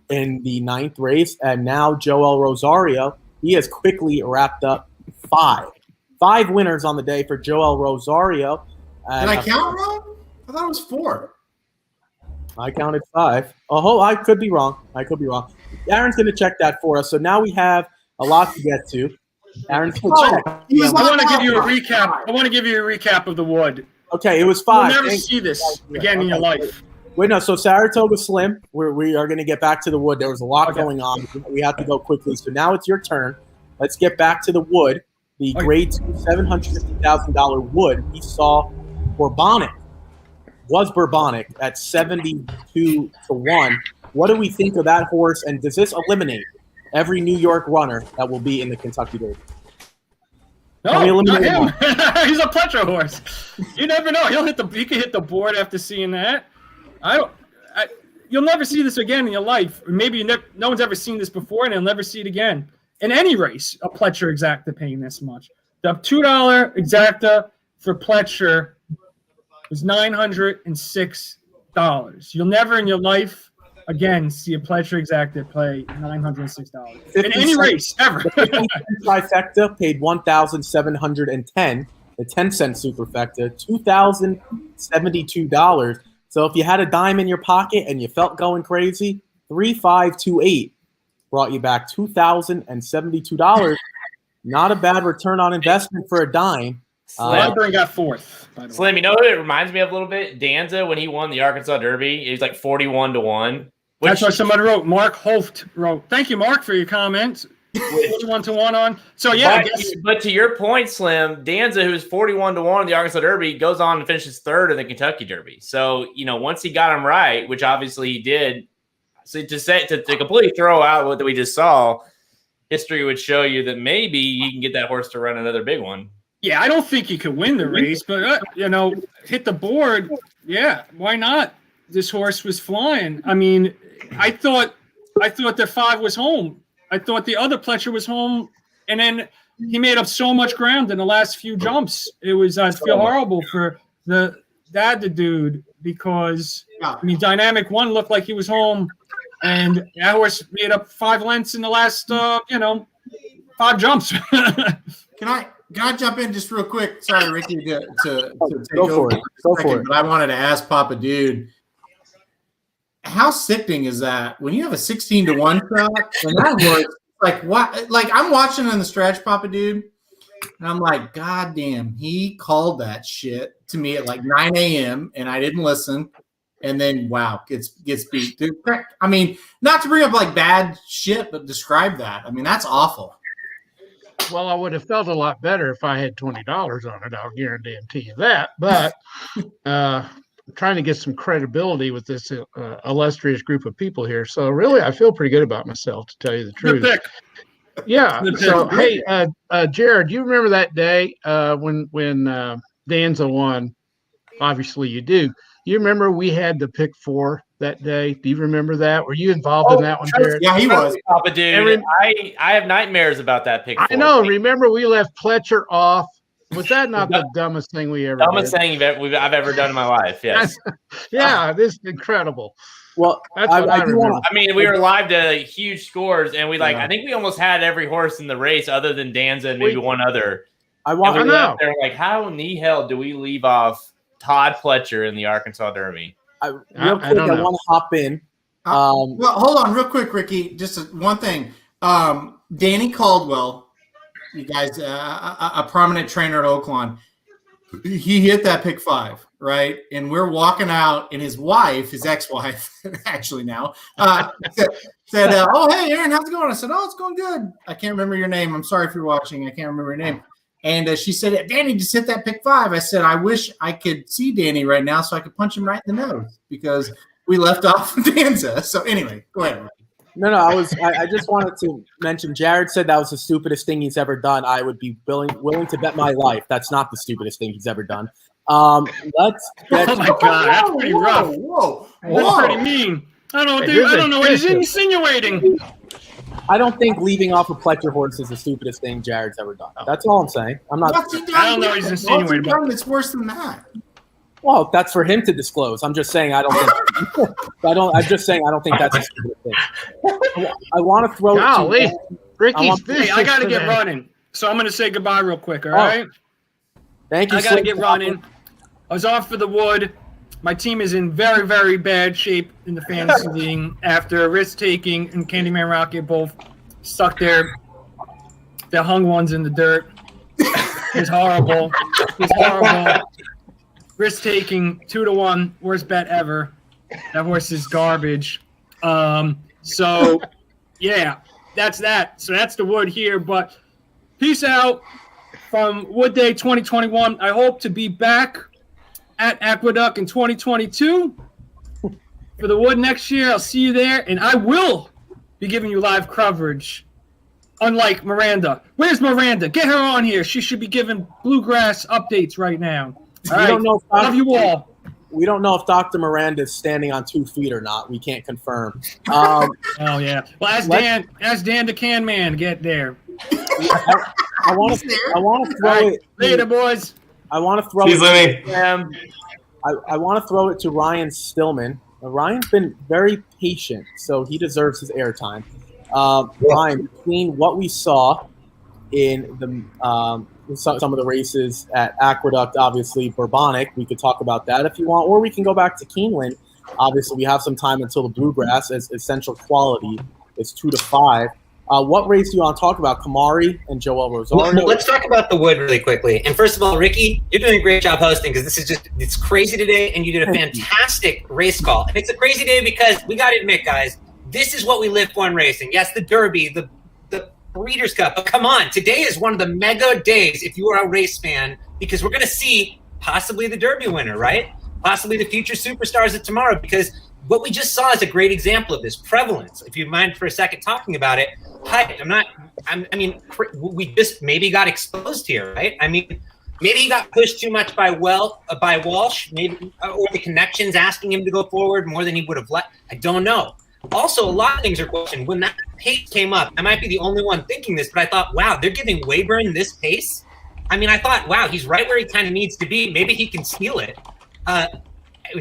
in the 9th race. And now Joel Rosario, he has quickly wrapped up 5. 5 winners on the day for Joel Rosario. Did I count wrong? I thought it was 4. I counted 5. Oh, I could be wrong. Aaron's going to check that for us. So now we have a lot to get to. Aaron's going to check. I want to give you a recap of the Wood. Okay, it was 5. You'll never see this again in your life. Wait, no. So Saratoga Slim, we are going to get back to the Wood. There was a lot going on. We have to go quickly. So now it's your turn. Let's get back to the Wood. The grade 2 $750,000 Wood we saw Bourbonic. Was Bourbonic at 72-1. What do we think of that horse, and does this eliminate every New York runner that will be in the Kentucky Derby? No, not him. He's a Fletcher horse. You never know. He can hit the board after seeing that. You'll never see this again in your life. Maybe no one's ever seen this before, and they'll never see it again in any race. A Fletcher exacta paying this much. The $2 exacta for Fletcher was $906. You'll never in your life again see a Fletcher exacta pay $906 in any race ever. The 50-cent trifecta paid $1,710. The 10-cent superfecta $2,072. So if you had a dime in your pocket and you felt going crazy, 3,528 brought you back $2,072. Not a bad return on investment for a dime. Slim got 4th. Slim, you know who it reminds me of a little bit? Danza when he won the Arkansas Derby. It was like 41-1. That's what somebody wrote. Mark Holt wrote. Thank you, Mark, for your comments. 41-1 on. So yeah, but to your point, Slim, Danza, who's 41-1 in the Arkansas Derby, goes on and finishes 3rd in the Kentucky Derby. So once he got him right, which obviously he did, so to completely throw out what we just saw, history would show you that maybe you can get that horse to run another big one. Yeah, I don't think he could win the race, but hit the board. Yeah, why not? This horse was flying. I mean, I thought the 5 was home. I thought the other Fletcher was home, and then he made up so much ground in the last few jumps. It was I feel horrible for the dude because Dynamic One looked like he was home, and that horse made up 5 lengths in the last 5 jumps. Can I jump in just real quick? Sorry, Ricky, to take Go over for it. Go for it. but I wanted to ask Papa Dude, how sickening is that when you have a 16-1 shot and that horse, like what? Like I'm watching on the stretch, Papa Dude, and I'm like, God damn, he called that shit to me at like 9 a.m. and I didn't listen, and then gets beat. Dude, I mean, not to bring up like bad shit, but describe that. I mean, that's awful. Well, I would have felt a lot better if I had $20 on it. I'll guarantee you that. But trying to get some credibility with this illustrious group of people here. So really, I feel pretty good about myself, to tell you the truth. Good pick. Yeah. Good So pick. hey, Jared, do you remember that day when Danza won? Obviously, you do. You remember we had the pick 4 that day? Do you remember that? Were you involved in that one, Jared? Yeah, he was. Papa dude, I have nightmares about that pick. I know. Remember, we left Fletcher off. Was that not the dumbest thing we ever dumbest did? thing I've ever done in my life? Yes. Yeah, this is incredible. Well, that's what I remember. I mean, we were live to huge scores, and I think we almost had every horse in the race other than Danza and maybe one other. I know. They're like, how in the hell do we leave off Todd Fletcher in the Arkansas Derby? I want to hop in. Well, hold on real quick, Ricky. Just one thing. Danny Caldwell, you guys, a prominent trainer at Oaklawn, he hit that pick 5, right? And we're walking out, and his wife, his ex-wife, actually now, said, oh, hey, Aaron, how's it going? I said, oh, it's going good. I can't remember your name. I'm sorry if you're watching. I can't remember your name. And she said, Danny just hit that pick 5. I said, I wish I could see Danny right now so I could punch him right in the nose because we left off Danza. So anyway, go ahead. No, I just wanted to mention, Jared said that was the stupidest thing he's ever done. I would be willing to bet my life that's not the stupidest thing he's ever done. Oh my God, that's pretty rough. Whoa. That's pretty mean. I don't know what he's insinuating. I don't think leaving off a Fletcher horse is the stupidest thing Jared's ever done. That's all I'm saying. I'm not. I don't know what he's insinuating. It's worse than that. Well, that's for him to disclose. I'm just saying I don't think. I'm just saying I don't think that's a stupid thing. I want to throw it to Ricky's. I got to get running, so I'm going to say goodbye real quick. All right. Thank you. I got to get running. I was off for the wood. My team is in very, very bad shape in the fantasy league after risk taking and Candyman Rocket both stuck their hung ones in the dirt. It's horrible. Risk taking 2-1, worst bet ever. That horse is garbage. So yeah, that's that. So that's the wood here. But peace out from Wood Day 2021. I hope to be back at Aqueduct in 2022 for the Wood next year. I'll see you there, and I will be giving you live coverage. Unlike Miranda. Where's Miranda? Get her on here. She should be giving bluegrass updates right now. All right. Love you all. We don't know if Dr. Miranda is standing on 2 feet or not. We can't confirm. Oh yeah. Well, ask Dan the Can Man. Get there. I want to throw it. Later, boys. I want to throw it. I want to throw it to Ryan Stillman. Ryan's been very patient, so he deserves his airtime. Ryan, between what we saw in some of the races at Aqueduct, obviously Bourbonic, we could talk about that if you want, or we can go back to Keeneland. Obviously, we have some time until the Bluegrass as essential quality is 2 to 5. What race do you want to talk about? Kamari and Joel Rosario? Let's talk about the Wood really quickly. And first of all, Ricky, you're doing a great job hosting because this is it's crazy today, and you did a fantastic race call. And it's a crazy day because we got to admit, guys, this is what we live for in racing. Yes, the Derby, the Breeders' Cup, but come on, today is one of the mega days if you are a race fan because we're going to see possibly the Derby winner, right? Possibly the future superstars of tomorrow because what we just saw is a great example of this prevalence. If you mind for a second talking about it, we just maybe got exposed here, right? I mean, maybe he got pushed too much by Walsh, maybe, or the connections asking him to go forward more than he would have let. I don't know. Also, a lot of things are questioned. When that pace came up, I might be the only one thinking this, but I thought, wow, they're giving Wayburn this pace? I mean, I thought, wow, he's right where he kind of needs to be. Maybe he can steal it.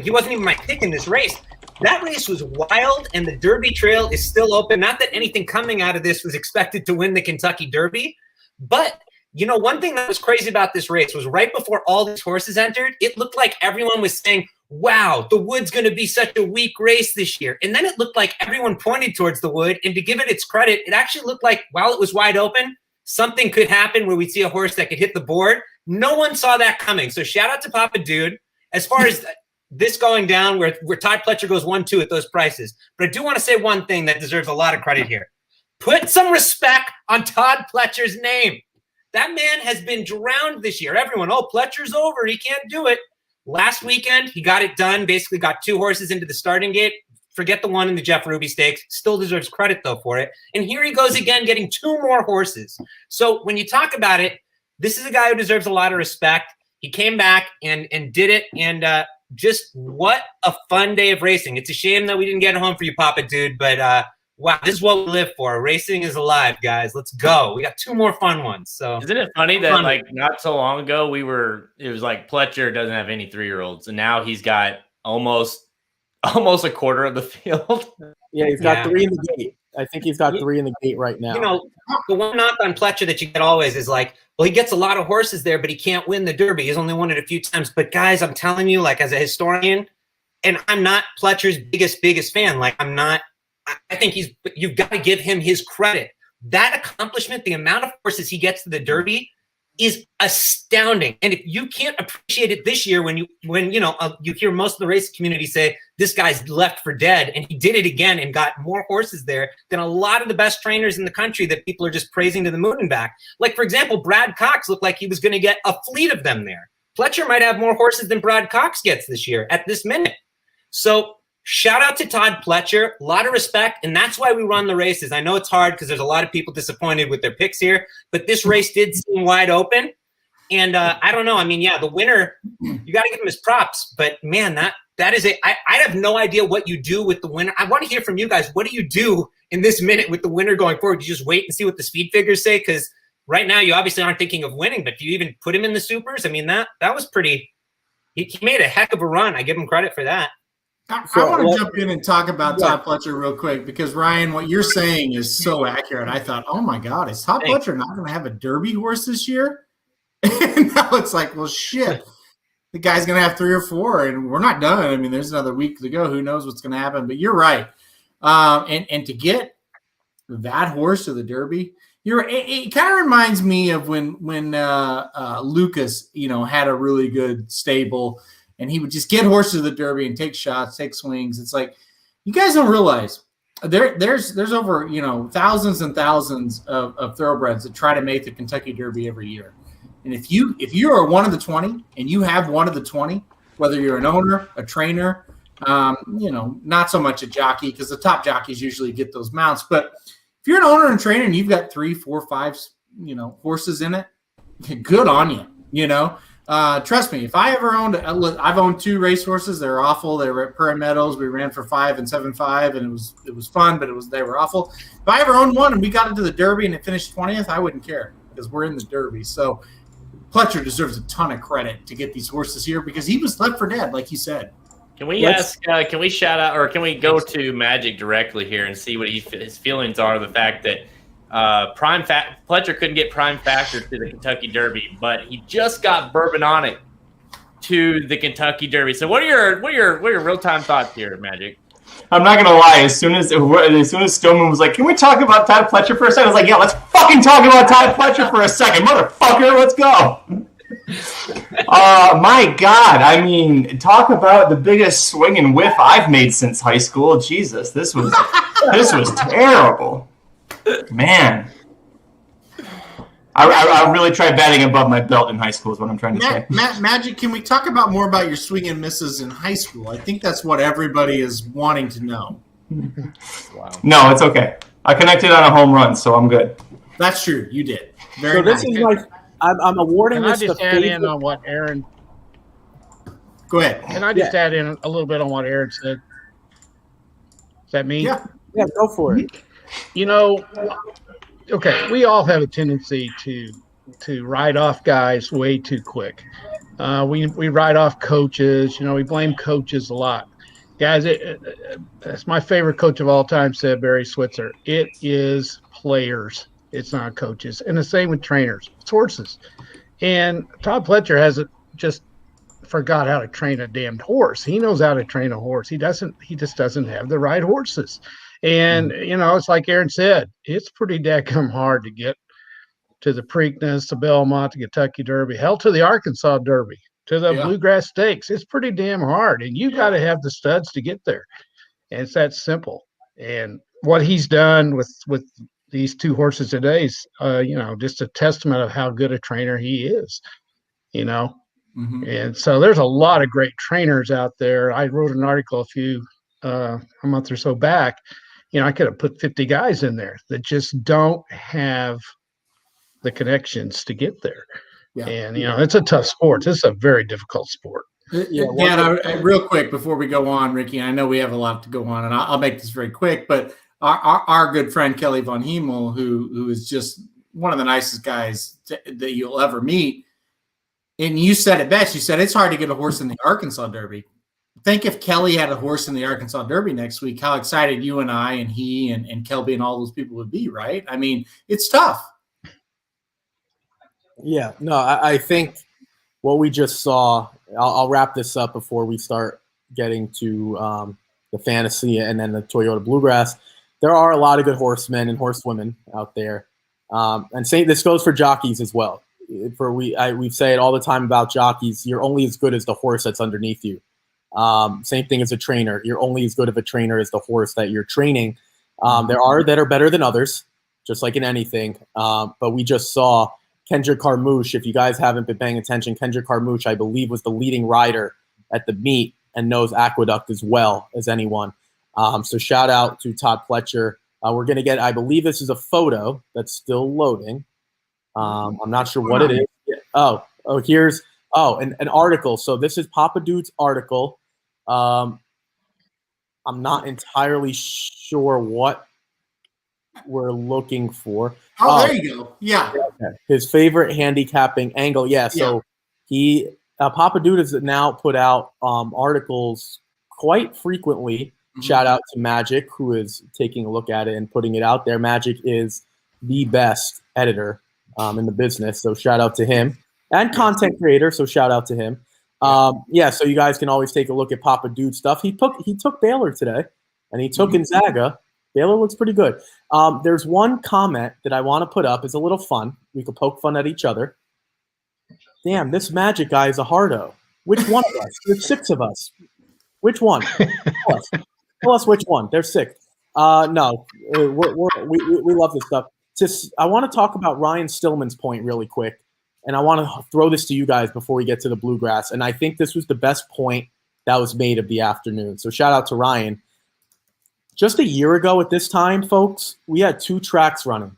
He wasn't even my pick in this race. That race was wild, and the Derby trail is still open. Not that anything coming out of this was expected to win the Kentucky Derby, but you know, one thing that was crazy about this race was right before all these horses entered, it looked like everyone was saying, wow, the Wood's going to be such a weak race this year. And then it looked like everyone pointed towards the Wood. And to give it its credit, it actually looked like while it was wide open, something could happen where we'd see a horse that could hit the board. No one saw that coming. So shout out to Papa Dude. As far as this going down where Todd Fletcher goes 1-2 at those prices. But I do want to say one thing that deserves a lot of credit here. Put some respect on Todd Fletcher's name. That man has been drowned this year. Everyone, Fletcher's over. He can't do it. Last weekend, he got it done, basically got 2 horses into the starting gate. Forget the one in the Jeff Ruby Stakes. Still deserves credit, though, for it. And here he goes again, getting 2 more horses. So when you talk about it, this is a guy who deserves a lot of respect. He came back and did it, and just what a fun day of racing. It's a shame that we didn't get home for you, Papa Dude, but wow, this is what we live for. Racing is alive, guys. Let's go. We got 2 more fun ones. So isn't it funny that like not so long ago it was like Fletcher doesn't have any 3-year-olds, and now he's got almost a quarter of the field. Yeah, he's got 3 in the gate. I think he's got 3 in the gate right now. You know, the one knock on Fletcher that you get always is like, well, he gets a lot of horses there, but he can't win the Derby. He's only won it a few times. But guys, I'm telling you, like as a historian, and I'm not Fletcher's biggest fan. Like I think you've got to give him his credit. That accomplishment, the amount of horses he gets to the Derby is astounding. And if you can't appreciate it this year, when you hear most of the race community say this guy's left for dead, and he did it again and got more horses there than a lot of the best trainers in the country that people are just praising to the moon and back. Like, for example, Brad Cox looked like he was going to get a fleet of them there. Fletcher might have more horses than Brad Cox gets this year at this minute. So shout out to Todd Fletcher, a lot of respect, and that's why we run the races. I know it's hard because there's a lot of people disappointed with their picks here, but this race did seem wide open. And I don't know. I mean, yeah, the winner, you got to give him his props. But man, that is I have no idea what you do with the winner. I want to hear from you guys. What do you do in this minute with the winner going forward? Do you just wait and see what the speed figures say? Because right now you obviously aren't thinking of winning, but do you even put him in the supers? I mean, that was pretty. He made a heck of a run. I give him credit for that. I want to jump in and talk about Todd Fletcher real quick because, Ryan, what you're saying is so accurate. I thought, oh, my God, is Todd Fletcher not going to have a Derby horse this year? And now it's like, well, shit, the guy's going to have 3 or 4, and we're not done. I mean, there's another week to go. Who knows what's going to happen? But you're right. And to get that horse to the Derby, it kind of reminds me of when Lucas, had a really good stable, and he would just get horses to the Derby and take shots, take swings. It's like, you guys don't realize there's over, thousands and thousands of thoroughbreds that try to make the Kentucky Derby every year. And if you are one of the 20 and you have one of the 20, whether you're an owner, a trainer, not so much a jockey, because the top jockeys usually get those mounts. But if you're an owner and trainer and you've got 3, 4, 5, horses in it, good on you, Trust me, if I ever owned, I've owned 2 race horses. They're awful. They were at Prairie Meadows. We ran for 5 and 7.5, and it was fun, but they were awful. If I ever owned one and we got into the Derby and it finished 20th, I wouldn't care because we're in the Derby. So Fletcher deserves a ton of credit to get these horses here because he was left for dead, like you said. Can we can we shout out, or can we go to Magic directly here and see what his feelings are? The fact that Fletcher couldn't get Prime Factor to the Kentucky Derby, but he just got Bourbon on it to the Kentucky Derby. So what are your real time thoughts here, Magic? I'm not gonna lie. As soon as Stoneman was like, "Can we talk about Todd Fletcher for a second?" I was like, "Yeah, let's fucking talk about Todd Fletcher for a second, motherfucker. Let's go." My God, I mean, talk about the biggest swing and whiff I've made since high school. Jesus, this was terrible, man. I really tried batting above my belt in high school is what I'm trying to say. Magic, can we talk about more about your swing and misses in high school? I think that's what everybody is wanting to know. Wow. No, it's okay. I connected on a home run, so I'm good. That's true. You did. Very nice. This is like I'm awarding this. Can I just add in on what Aaron? Go ahead. Can I just add in a little bit on what Aaron said? Is that me? Yeah, go for it. Okay, we all have a tendency to write off guys way too quick. We write off coaches. We blame coaches a lot. Guys, that's my favorite coach of all time, said Barry Switzer. It is players. It's not coaches. And the same with trainers. It's horses. And Todd Fletcher hasn't just forgot how to train a damned horse. He knows how to train a horse. He just doesn't have the right horses. And, it's like Aaron said, it's pretty dadgum hard to get to the Preakness, the Belmont, the Kentucky Derby, hell, to the Arkansas Derby, to the Bluegrass Stakes. It's pretty damn hard. And you got to have the studs to get there. And it's that simple. And what he's done with these 2 horses today is, just a testament of how good a trainer he is. Mm-hmm. And so there's a lot of great trainers out there. I wrote an article a month or so back. I could have put 50 guys in there that just don't have the connections to get there. Yeah. And, it's a tough sport. This is a very difficult sport. Yeah, Dan, real quick before we go on, Ricky, I know we have a lot to go on, and I'll make this very quick, but our good friend Kelly Von Hemel, who is just one of the nicest guys that you'll ever meet, and you said it best. You said it's hard to get a horse in the Arkansas Derby. Think if Kelly had a horse in the Arkansas Derby next week, how excited you and I and he and Kelby and all those people would be, right? I mean, it's tough. Yeah, no, I think what we just saw, I'll wrap this up before we start getting to the fantasy and then the Toyota Bluegrass. There are a lot of good horsemen and horsewomen out there. And this goes for jockeys as well. We say it all the time about jockeys. You're only as good as the horse that's underneath you. Same thing as a trainer. You're only as good of a trainer as the horse that you're training. There are that are better than others, just like in anything. But we just saw Kendrick Carmouche. If you guys haven't been paying attention, Kendrick Carmouche, I believe, was the leading rider at the meet and knows Aqueduct as well as anyone. So shout out to Todd Fletcher. We're going to get, I believe this is a photo that's still loading. I'm not sure what it is. Here's an article. So this is Papa Dude's article. I'm not entirely sure what we're looking for. There you go. Yeah. Okay. His favorite handicapping angle. Yeah. So he Papa Dude has now put out articles quite frequently. Mm-hmm. Shout out to Magic, who is taking a look at it and putting it out there. Magic is the best editor in the business, so shout out to him, and content creator, so shout out to him. So you guys can always take a look at Papa Dude stuff. He took Baylor today, and he took Gonzaga. Baylor looks pretty good. There's one comment that I want to put up. It's a little fun. We could poke fun at each other. Damn, this Magic guy is a hardo. Which one of us? There's 6 of us. Which one? Tell us which one. There's 6. No, we love this stuff. I want to talk about Ryan Stillman's point really quick, and I want to throw this to you guys before we get to the Bluegrass. And I think this was the best point that was made of the afternoon. So shout out to Ryan. Just a year ago at this time, folks, we had 2 tracks running.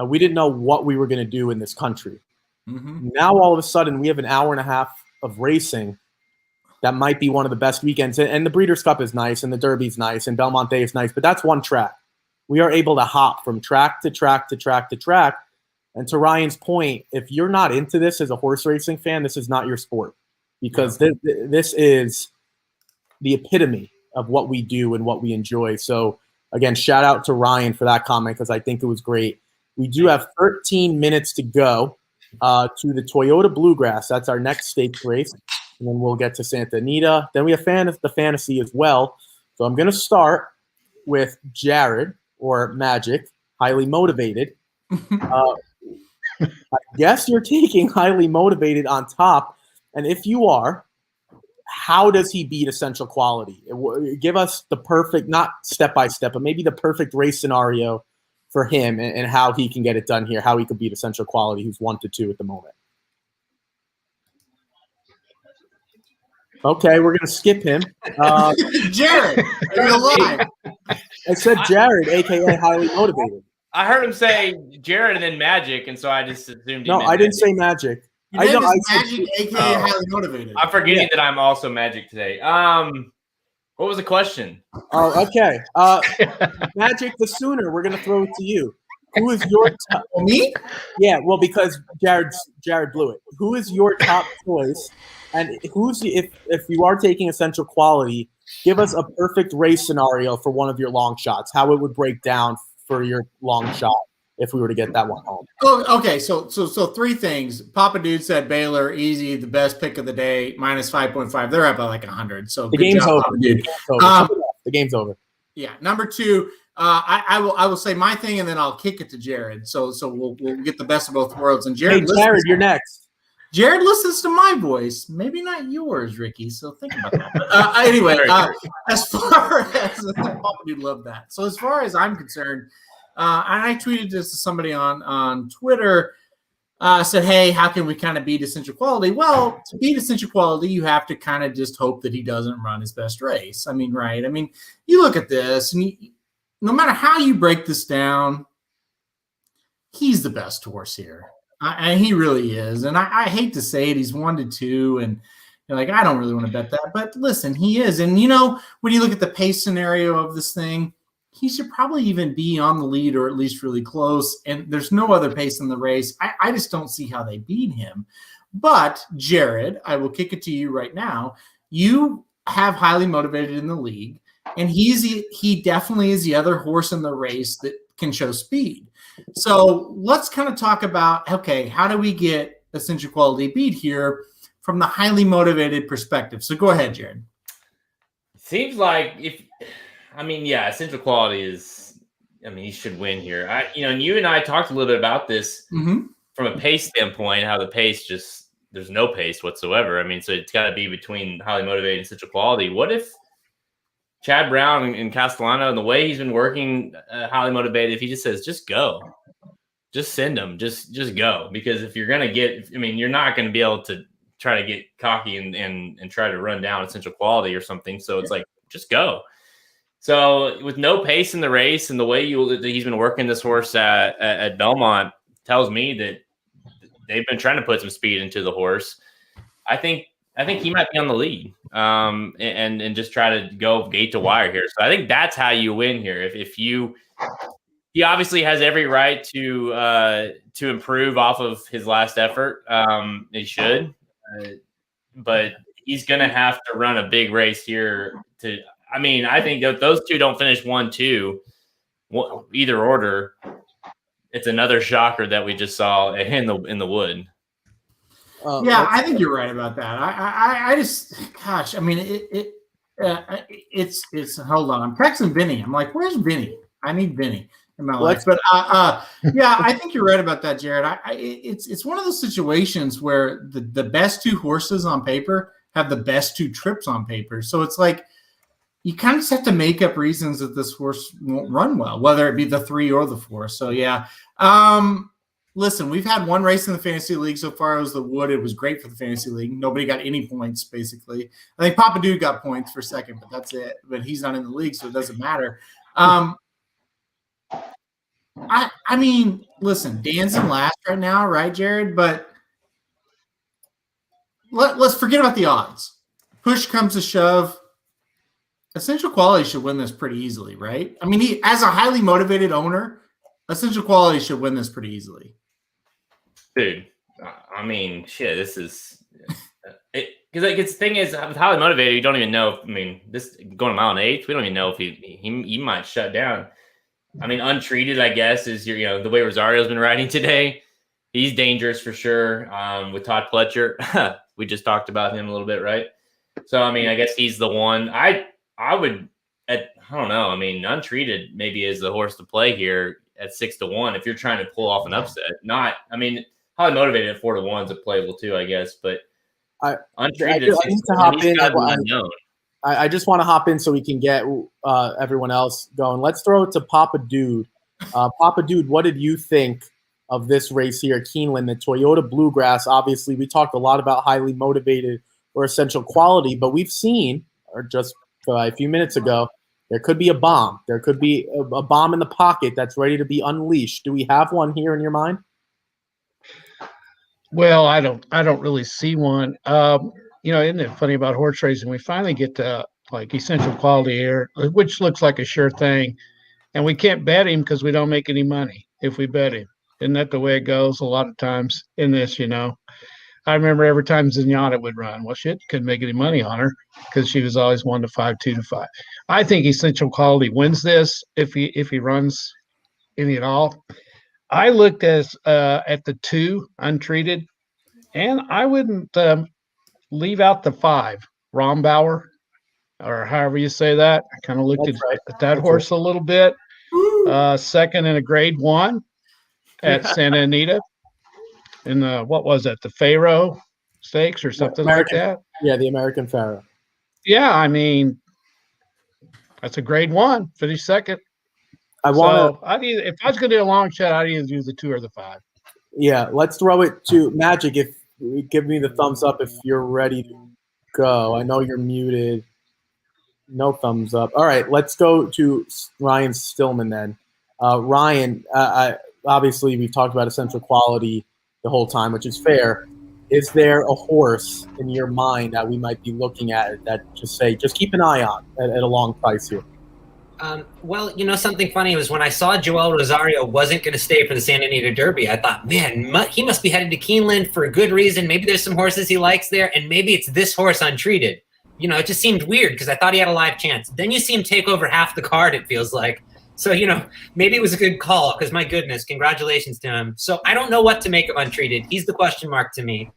We didn't know what we were going to do in this country. Mm-hmm. Now, all of a sudden, we have an hour and a half of racing that might be one of the best weekends. And the Breeders' Cup is nice, and the Derby's nice, and Belmont Day is nice, but that's one track. We are able to hop from track to track to track to track. And to Ryan's point, if you're not into this as a horse racing fan, this is not your sport, because this is the epitome of what we do and what we enjoy. So, again, shout out to Ryan for that comment, because I think it was great. We do have 13 minutes to go to the Toyota Bluegrass. That's our next stakes race. And then we'll get to Santa Anita. Then we have the fantasy as well. So I'm going to start with Jared, or Magic, highly motivated. I guess you're taking highly motivated on top. And if you are, how does he beat Essential Quality? Give us the perfect, not step-by-step, but maybe the perfect race scenario for him and how he can get it done here, how he could beat Essential Quality, who's 1-2 at the moment. Okay, we're going to skip him. Jared, you're alive. I said Jared, a.k.a. highly motivated. I heard him say Jared and then Magic, and so I just assumed I didn't say Magic. Your name is Magic, a.k.a. highly motivated. I'm forgetting that I'm also Magic today. What was the question? Oh, okay. Magic the Sooner, we're going to throw it to you. Who is your top? Me? Yeah, well, because Jared blew it. Who is your top choice? And if you are taking Essential Quality, give us a perfect race scenario for one of your long shots, how it would break down for your long shot if we were to get that one home. Oh, okay. So 3 things. Papa Dude said Baylor, easy, the best pick of the day, minus 5.5. They're up by like 100. So the game's over. The game's over. Yeah. Number 2, I will say my thing, and then I'll kick it to Jared. So we'll get the best of both worlds. And Jared, you're next. Jared listens to my voice, maybe not yours, Ricky. So think about that. But, anyway, as far as Papa Dude loved that. So as far as I'm concerned, and I tweeted this to somebody on Twitter. said, hey, how can we kind of beat Essential Quality? Well, to beat Essential Quality, you have to kind of just hope that he doesn't run his best race. I mean, right? I mean, you look at this, and no matter how you break this down, he's the best horse here. And he really is. And I hate to say it, he's 1-2, and you're like, I don't really want to bet that. But listen, he is. And, when you look at the pace scenario of this thing, he should probably even be on the lead or at least really close. And there's no other pace in the race. I just don't see how they beat him. But, Jared, I will kick it to you right now. You have Highly Motivated in the league, and he definitely is the other horse in the race that can show speed. So let's kind of talk about, okay, how do we get Essential Quality beat here from the Highly Motivated perspective? So go ahead, Jared. Seems like Essential Quality is, he should win here. And you and I talked a little bit about this from a pace standpoint, how the pace there's no pace whatsoever. So it's got to be between Highly Motivated and Essential Quality. What if Chad Brown and Castellano, and the way he's been working Highly Motivated, if he just says, just go, just send them, just go. Because if you're going to you're not going to be able to try to get cocky and try to run down Essential Quality or something. So it's like, just go. So with no pace in the race, and the way he's been working this horse at Belmont tells me that they've been trying to put some speed into the horse. I think he might be on the lead, and just try to go gate to wire here. So I think that's how you win here. He obviously has every right to improve off of his last effort. He should, but he's going to have to run a big race here I think if those two don't finish 1-2, either order, it's another shocker that we just saw in the wood. I think you're right about that. I just, gosh, it's hold on. I'm texting Vinny. I'm like, where's Vinny? I need Vinny in my life. But I think you're right about that, Jared. It's one of those situations where the best two horses on paper have the best two trips on paper. So it's like, you kind of just have to make up reasons that this horse won't run well, whether it be the 3 or the 4. So, yeah. Listen, we've had one race in the Fantasy League so far. It was the Wood. It was great for the Fantasy League. Nobody got any points, basically. I think Papa Dude got points for second, but that's it. But he's not in the league, so it doesn't matter. Listen, Dan's in last right now, right, Jared? But let's forget about the odds. Push comes to shove. Essential Quality should win this pretty easily, right? He, as a highly motivated owner, Essential Quality should win this pretty easily. Dude, this is it. Because the thing is, with Highly Motivated, you don't even know. This going a mile and 8th, we don't even know if he might shut down. Untreated, I guess, is the way Rosario's been riding today. He's dangerous for sure. With Todd Fletcher, we just talked about him a little bit, right? So I guess he's the one. I don't know. Untreated maybe is the horse to play here at 6-1 if you're trying to pull off an upset. Highly Motivated at 4-1 is a playable too, I guess. But Untreated, I need to hop in. I just want to hop in so we can get everyone else going. Let's throw it to Papa Dude. Papa Dude, what did you think of this race here at Keeneland, the Toyota Bluegrass? Obviously, we talked a lot about Highly Motivated or Essential Quality, but we've seen, or just a few minutes ago, there could be a bomb. There could be a bomb in the pocket that's ready to be unleashed. Do we have one here in your mind? Well, I don't really see one. Isn't it funny about horse racing? We finally get to like Essential Quality here, which looks like a sure thing, and we can't bet him because we don't make any money if we bet him. Isn't that the way it goes a lot of times in this? I remember every time Zenyatta would run. Well, shit, couldn't make any money on her because she was always 1-5, 2-5. I think Essential Quality wins this if he runs any at all. I looked at the 2 Untreated, and I wouldn't leave out the 5 Rombauer, or however you say that. I kind of looked at that horse a little bit. Second in a Grade 1 at Santa Anita. In the, what was that, the Pharaoh Stakes or something like that? Yeah, the American Pharaoh. Yeah, that's a Grade 1. Finished second. If I was going to do a long shot, I'd either do the 2 or the 5. Yeah, let's throw it to Magic. If give me the thumbs up if you're ready to go. I know you're muted. No thumbs up. All right, let's go to Ryan Stillman then. Ryan, obviously we've talked about essential quality the whole time, which is fair. Is there a horse in your mind that we might be looking at that just keep an eye on at a long price here? Well, something funny was when I saw Joel Rosario wasn't going to stay for the Santa Anita Derby, I thought, man, he must be headed to Keeneland for a good reason. Maybe there's some horses he likes there, and maybe it's this horse Untreated. It just seemed weird because I thought he had a live chance. Then you see him take over half the card, it feels like. So, maybe it was a good call because, my goodness, congratulations to him. So I don't know what to make of Untreated. He's the question mark to me.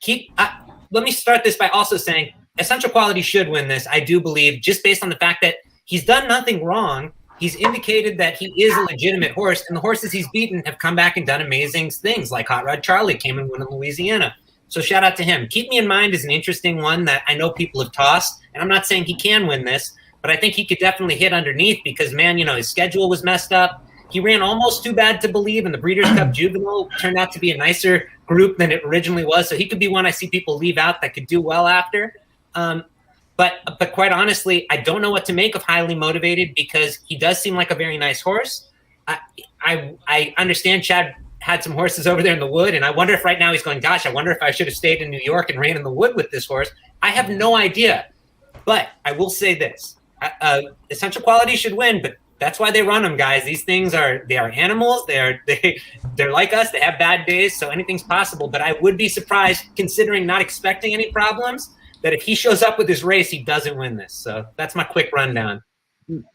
Let me start this by also saying Essential Quality should win this, I do believe, just based on the fact that he's done nothing wrong. He's indicated that he is a legitimate horse, and the horses he's beaten have come back and done amazing things, like Hot Rod Charlie came and won in Louisiana. So shout out to him. Keep Me in Mind is an interesting one that I know people have tossed, and I'm not saying he can win this, but I think he could definitely hit underneath because, man, his schedule was messed up. He ran almost Too Bad to Believe, and the Breeders' Cup Juvenile turned out to be a nicer group than it originally was. So he could be one I see people leave out that could do well after. But quite honestly, I don't know what to make of Highly Motivated because he does seem like a very nice horse. I understand Chad had some horses over there in the wood, and I wonder if right now he's going, gosh, I wonder if I should have stayed in New York and ran in the wood with this horse. I have no idea. But I will say this. Essential Quality should win, but that's why they run them, guys. These things are animals. They're like us. They have bad days, so anything's possible. But I would be surprised, considering not expecting any problems, that if he shows up with his race, he doesn't win this. So that's my quick rundown.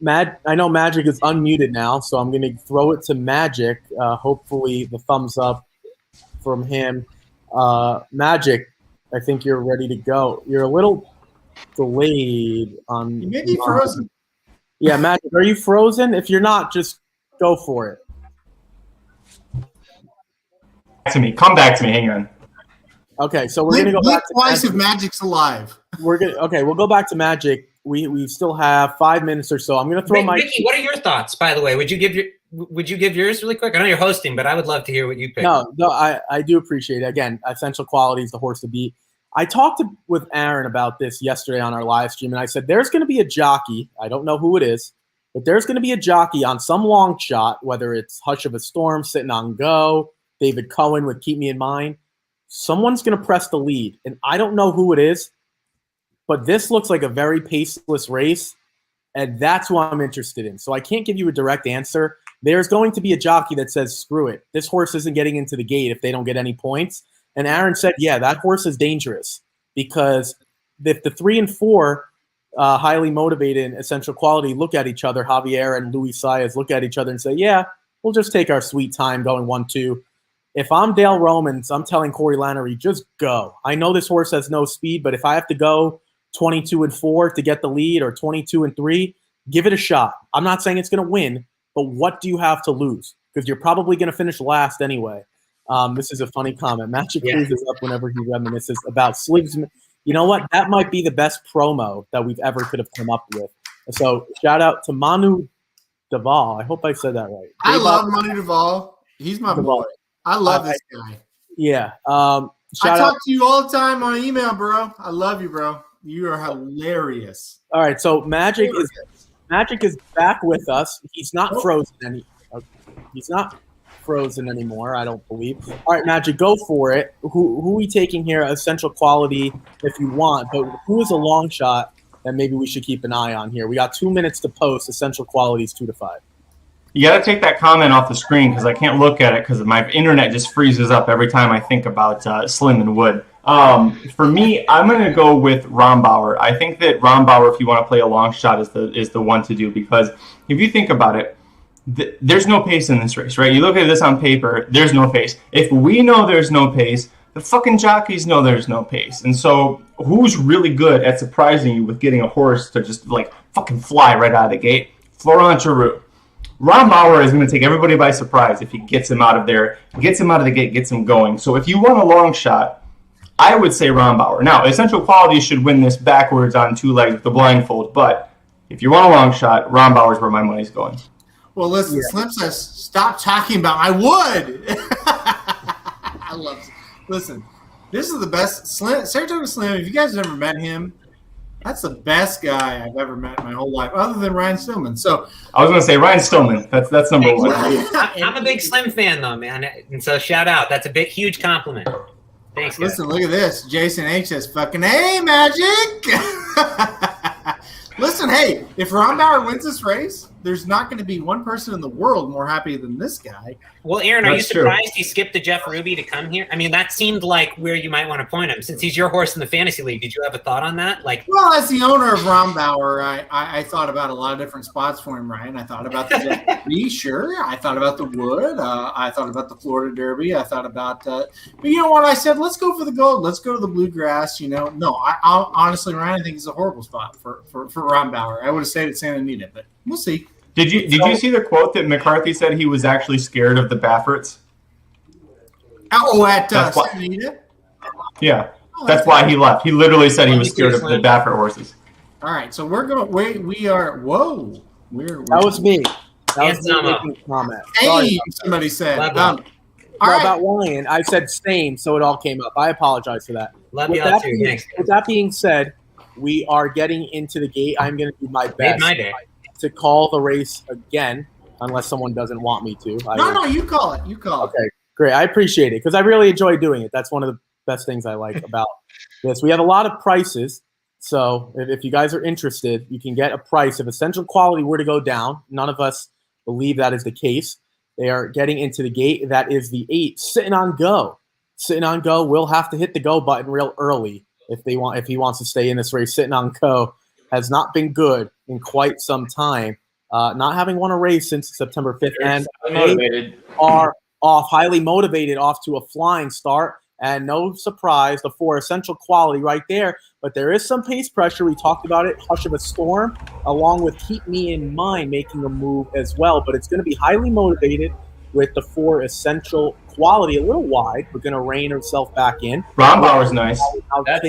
I know Magic is unmuted now, so I'm going to throw it to Magic. Hopefully the thumbs up from him. Magic, I think you're ready to go. You're a little delayed on. You may be frozen. Yeah, Magic, are you frozen? If you're not, just go for it. Come back to me. Hang on. Okay, so we're gonna go back to twice if Magic's alive. We'll go back to Magic. We still have 5 minutes or so. I'm gonna throw Mickey, what are your thoughts, by the way? Would you give yours really quick? I know you're hosting, but I would love to hear what you pick. No, I do appreciate it. Again, Essential Quality is the horse to beat. I talked with Aaron about this yesterday on our live stream, and I said there's going to be a jockey. I don't know who it is, but there's going to be a jockey on some long shot, whether it's Hush of a Storm, Sitting on Go, David Cohen with Keep Me in Mind. Someone's going to press the lead, and I don't know who it is, but this looks like a very paceless race, and that's what I'm interested in. So I can't give you a direct answer. There's going to be a jockey that says, screw it. This horse isn't getting into the gate if they don't get any points. And Aaron said, yeah, that horse is dangerous because if the 3 and 4 Highly Motivated and Essential Quality look at each other, Javier and Luis Saez look at each other and say, yeah, we'll just take our sweet time going 1-2. If I'm Dale Romans, I'm telling Corey Lannery, just go. I know this horse has no speed, but if I have to go 22 and 4 to get the lead or 22 and 3, give it a shot. I'm not saying it's going to win, but what do you have to lose? Because you're probably going to finish last anyway. This is a funny comment. Magic freezes up whenever he reminisces about Sligs. You know what? That might be the best promo that we've ever could have come up with. So shout out to Manu Duvall. I hope I said that right. I love Manu Duvall. He's my boy. I love this guy. Yeah. I talk to you all the time on email, bro. I love you, bro. You are hilarious. All right. So Magic is back with us. He's not frozen He's not frozen anymore, I don't believe. All right, Magic, go for it. Who are we taking here? Essential Quality if you want, but who is a long shot that maybe we should keep an eye on here? We got 2 minutes to post. Essential Quality is 2 to 5. You got to take that comment off the screen because I can't look at it because my internet just freezes up every time I think about Slim and Wood. For me, I'm going to go with Rombauer. I think that Rombauer, if you want to play a long shot, is the one to do because if you think about it, there's no pace in this race, right? You look at this on paper, there's no pace. If we know there's no pace, the fucking jockeys know there's no pace. And so who's really good at surprising you with getting a horse to just like fucking fly right out of the gate? Florent Geroux. Rombauer is going to take everybody by surprise if he gets him out of there, gets him out of the gate, gets him going. So if you want a long shot, I would say Rombauer. Now, Essential Quality should win this backwards on 2 legs with the blindfold, but if you want a long shot, Rombauer is where my money's going. Well, listen, Slim says, stop talking about my wood. I love it. Listen, this is the best. Saratoga Slim, if you guys have never met him, that's the best guy I've ever met in my whole life, other than Ryan Stillman. So I was going to say Ryan Stillman. That's number one. I'm a big Slim fan, though, man. And so shout out. That's a huge compliment. Thanks, guys. Listen, look at this. Jason H says, fucking hey, Magic. Listen, hey, if Ron Bauer wins this race, there's not going to be one person in the world more happy than this guy. Well, Aaron, are you surprised he skipped to Jeff Ruby to come here? I mean, that seemed like where you might want to point him. Since he's your horse in the fantasy league, did you have a thought on that? Well, as the owner of Ron Bauer, I thought about a lot of different spots for him, Ryan. I thought about the Jeff Ruby, sure. I thought about the Wood. I thought about the Florida Derby. I thought about but you know what? I said, let's go for the gold. Let's go to the Bluegrass. No, I honestly, Ryan, I think it's a horrible spot for Ron Bauer. I would have stayed at Santa Anita, but we'll see. Did you see the quote that McCarthy said he was actually scared of the Bafferts? At Santa Anita? Yeah, that's why he left. He literally said he was scared of the Baffert horses. All right, so we're going to we are. Whoa, that was me. That was me making a comment. Hey, somebody said. About Ryan, I said same, so it all came up. I apologize for that. Love you all too. Thanks. With that being said, we are getting into the gate. I'm going to do my best to call the race again, unless someone doesn't want me to. No, you call it. Okay, great. I appreciate it because I really enjoy doing it. That's one of the best things I like about this. We have a lot of prices, so if you guys are interested, you can get a price. If Essential Quality were to go down, none of us believe that is the case. They are getting into the gate. That is the 8, Sitting on Go. Sitting on Go will have to hit the go button real early if he wants to stay in this race. Sitting on Go has not been good in quite some time, not having won a race since September 5th. And they are off, highly motivated, off to a flying start. And no surprise, the 4 Essential Quality right there. But there is some pace pressure. We talked about it. Hush of a Storm, along with Keep Me in Mind, making a move as well. But it's going to be highly motivated with the 4 Essential Quality. A little wide. We're going to rein herself back in. Ron Bauer's nice. That's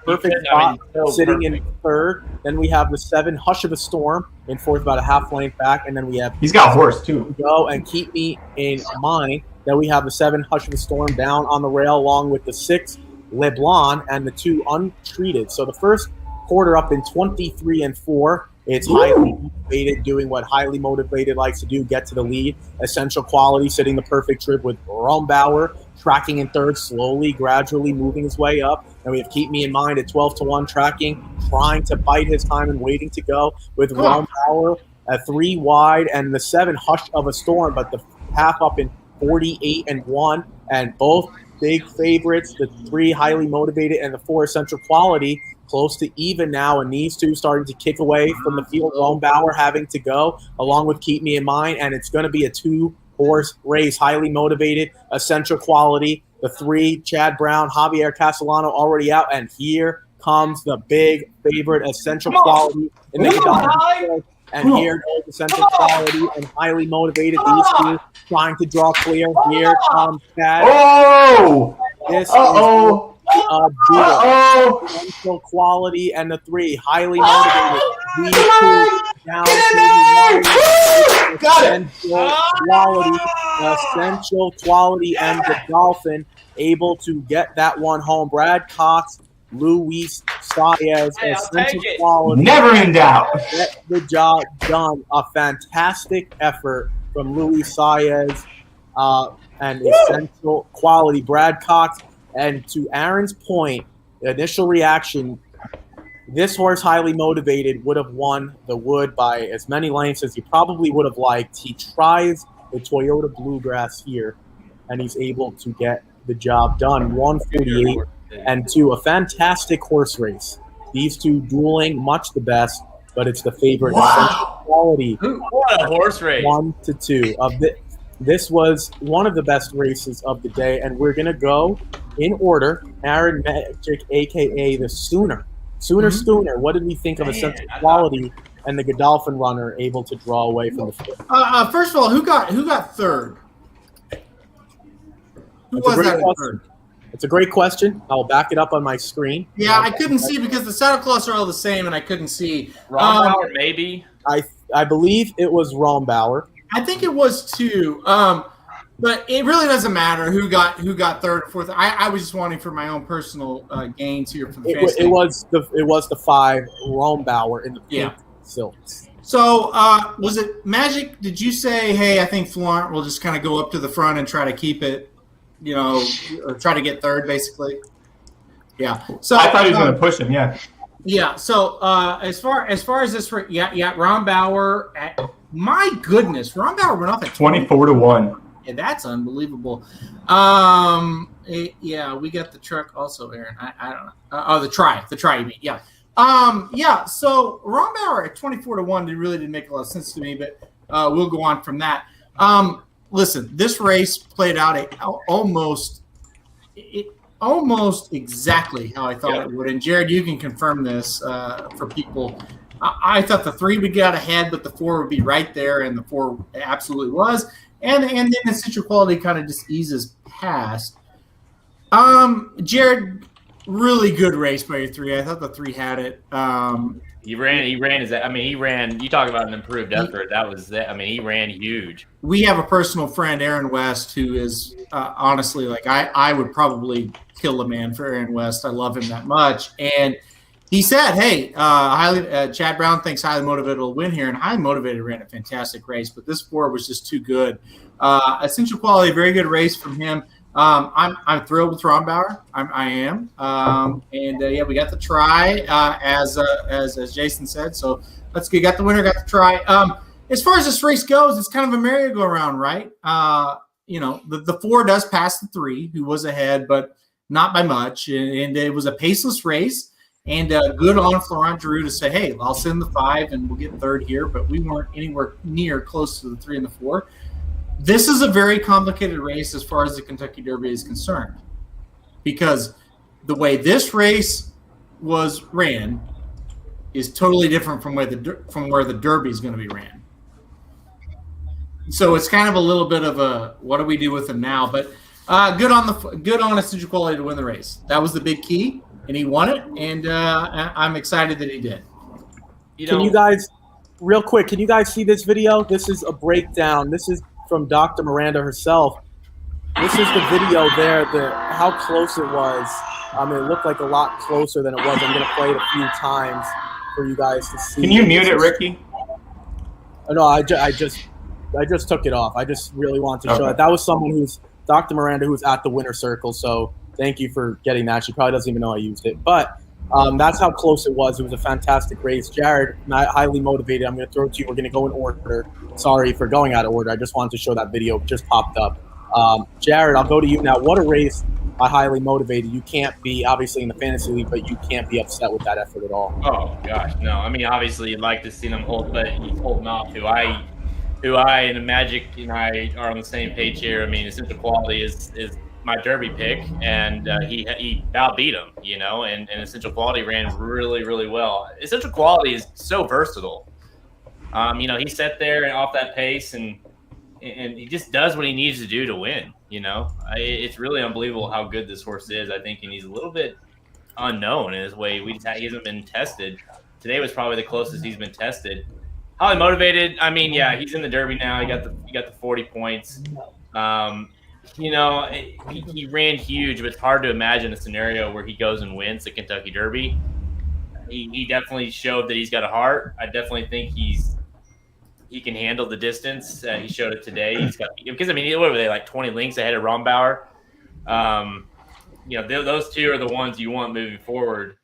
perfect spot, sitting in 3rd. Then we have the 7 Hush of a Storm in 4th, about a half length back. And then we have he's got a horse too. Go and Keep Me in Mind. Then we have the 7 Hush of a Storm down on the rail, along with the 6 LeBlanc and the 2 Untreated. So the first quarter up in 23-4. It's highly motivated, doing what highly motivated likes to do, get to the lead. Essential Quality sitting the perfect trip with Ron Bauer tracking in 3rd, slowly, gradually moving his way up. And we have Keep Me in Mind at 12-1 tracking, trying to bide his time and waiting to go with Ron Bauer at 3 wide and the 7 Hush of a Storm, but the half up in 48-1, and both big favorites, the 3 highly motivated and the 4 Essential Quality, close to even now, and these 2 starting to kick away from the field. Ron Bauer having to go, along with Keep Me in Mind, and it's going to be a 2-horse race. Highly motivated, Essential Quality, the 3 Chad Brown, Javier Castellano already out, and here comes the big favorite, Essential Quality in the and here goes Essential Quality and highly motivated. These 2 trying to draw clear. Here comes Chad. Oh! This Essential Quality and the 3 highly motivated. These 2 down to the Essential Quality and the Dolphin able to get that one home. Brad Cox, Luis Saez, Essential Quality. Never in doubt. Get the job done. A fantastic effort from Luis Saez and Essential Quality. Brad Cox. And to Aaron's point, the initial reaction, this horse highly motivated would have won the Wood by as many lengths as he probably would have liked. He tries the Toyota Bluegrass here, and he's able to get the job done. 148 and 2, a fantastic horse race. These 2 dueling, much the best, but it's the favorite. Essential Quality. What a horse race. 1-2 of the. This was one of the best races of the day, and we're going to go in order. Aaron Magic, a.k.a. the Sooner. Sooner. What did we think of Essential Quality and the Godolphin runner able to draw away from the field? First of all, who got 3rd? Who was that in 3rd? It's a great question. I'll back it up on my screen. Yeah, I couldn't see because the saddle cloths are all the same, and I couldn't see. Ron Bauer, maybe? I believe it was Ron Bauer. I think it was 2. But it really doesn't matter who got third or fourth. I was just wanting for my own personal gains here for the fantasy. It was the 5 Rombauer in the pink silks. So was it Magic? Did you say, hey, I think Florent will just kind of go up to the front and try to keep it, or try to get third, basically? Yeah. So I thought he was going to push him. Yeah. Yeah. So as far as this, Rombauer. My goodness, Rombauer went off at 24-1. Yeah, that's unbelievable. Yeah, we got the truck also, Aaron. I don't know. The try you mean? Yeah. So Rombauer at 24-1 really didn't make a lot of sense to me, but we'll go on from that. Listen, this race played out almost exactly how I thought it would. And Jared, you can confirm this for people. I thought the 3 would get ahead, but the 4 would be right there, and the 4 absolutely was. And then the essential quality kind of just eases past. Jared, really good race by your 3. I thought the 3 had it. He ran. He ran. You talk about an improved effort. That was that. I mean, he ran huge. We have a personal friend, Aaron West, who is honestly like I would probably kill a man for Aaron West. I love him that much, and he said, "Hey, Chad Brown thinks Highly Motivated will win here," and Highly Motivated ran a fantastic race, but this 4 was just too good. Essential quality, very good race from him. I'm thrilled with Rombauer. I am, we got the try as Jason said. So let's get got the winner, got the try. As far as this race goes, it's kind of a merry-go-round, right? The 4 does pass the 3, who was ahead, but not by much, and it was a paceless race. And good on Florent Giroux to say, hey, I'll send the 5 and we'll get third here, but we weren't anywhere near close to the 3 and the 4. This is a very complicated race as far as the Kentucky Derby is concerned, because the way this race was ran is totally different from where the Derby is going to be ran. So it's kind of a little bit of a what do we do with him now? But good on Essential Quality to win the race. That was the big key, and he won it. And I'm excited that he did. Can you guys, real quick, can you guys see this video? This is a breakdown. This is from Dr. Miranda herself. This is the video there, how close it was. It looked like a lot closer than it was. I'm going to play it a few times for you guys to see. Can you mute it, Ricky? No, I just took it off. I just really wanted to show it. That was someone who's Dr. Miranda, who's at the winner circle. So thank you for getting that. She probably doesn't even know I used it. But that's how close it was. It was a fantastic race. Jared, Highly Motivated. I'm going to throw it to you. We're going to go in order. Sorry for going out of order. I just wanted to show that video. It just popped up. Jared, I'll go to you now. What a race by Highly Motivated. You can't be, obviously, in the fantasy league, but you can't be upset with that effort at all. Oh, gosh, no. I mean, obviously, you'd like to see them hold, but he's holding off who I and the Magic and I are on the same page here. I mean, Essential Quality is my Derby pick, and he outbeat him, and Essential Quality ran really, really well. Essential Quality is so versatile. He sat there and off that pace, and he just does what he needs to do to win. It's really unbelievable how good this horse is, I think, and he's a little bit unknown in his way. He hasn't been tested. Today was probably the closest he's been tested. Highly Motivated. I mean, yeah, he's in the Derby now. He got the 40 points. He ran huge, but it's hard to imagine a scenario where he goes and wins the Kentucky Derby. He definitely showed that he's got a heart. I definitely think he can handle the distance. He showed it today. What were they, like 20 lengths ahead of Rombauer? Those 2 are the ones you want moving forward.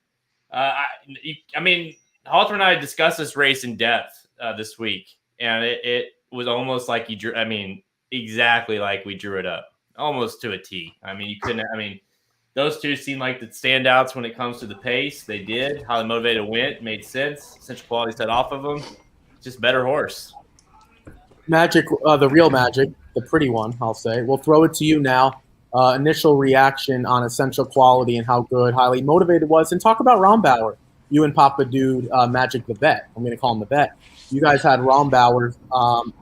Halter and I discussed this race in depth this week, and it was almost like he drew. Exactly like we drew it up, almost to a T. You couldn't. Those 2 seem like the standouts when it comes to the pace. They did. Highly Motivated went, made sense. Essential Quality set off of them. Just better horse. Magic, the real Magic, the pretty one, I'll say. We'll throw it to you now. Initial reaction on Essential Quality and how good Highly Motivated was, and talk about Rombauer. You and Papa Dude, Magic the Vet. I'm going to call him the Vet. You guys had Rombauer.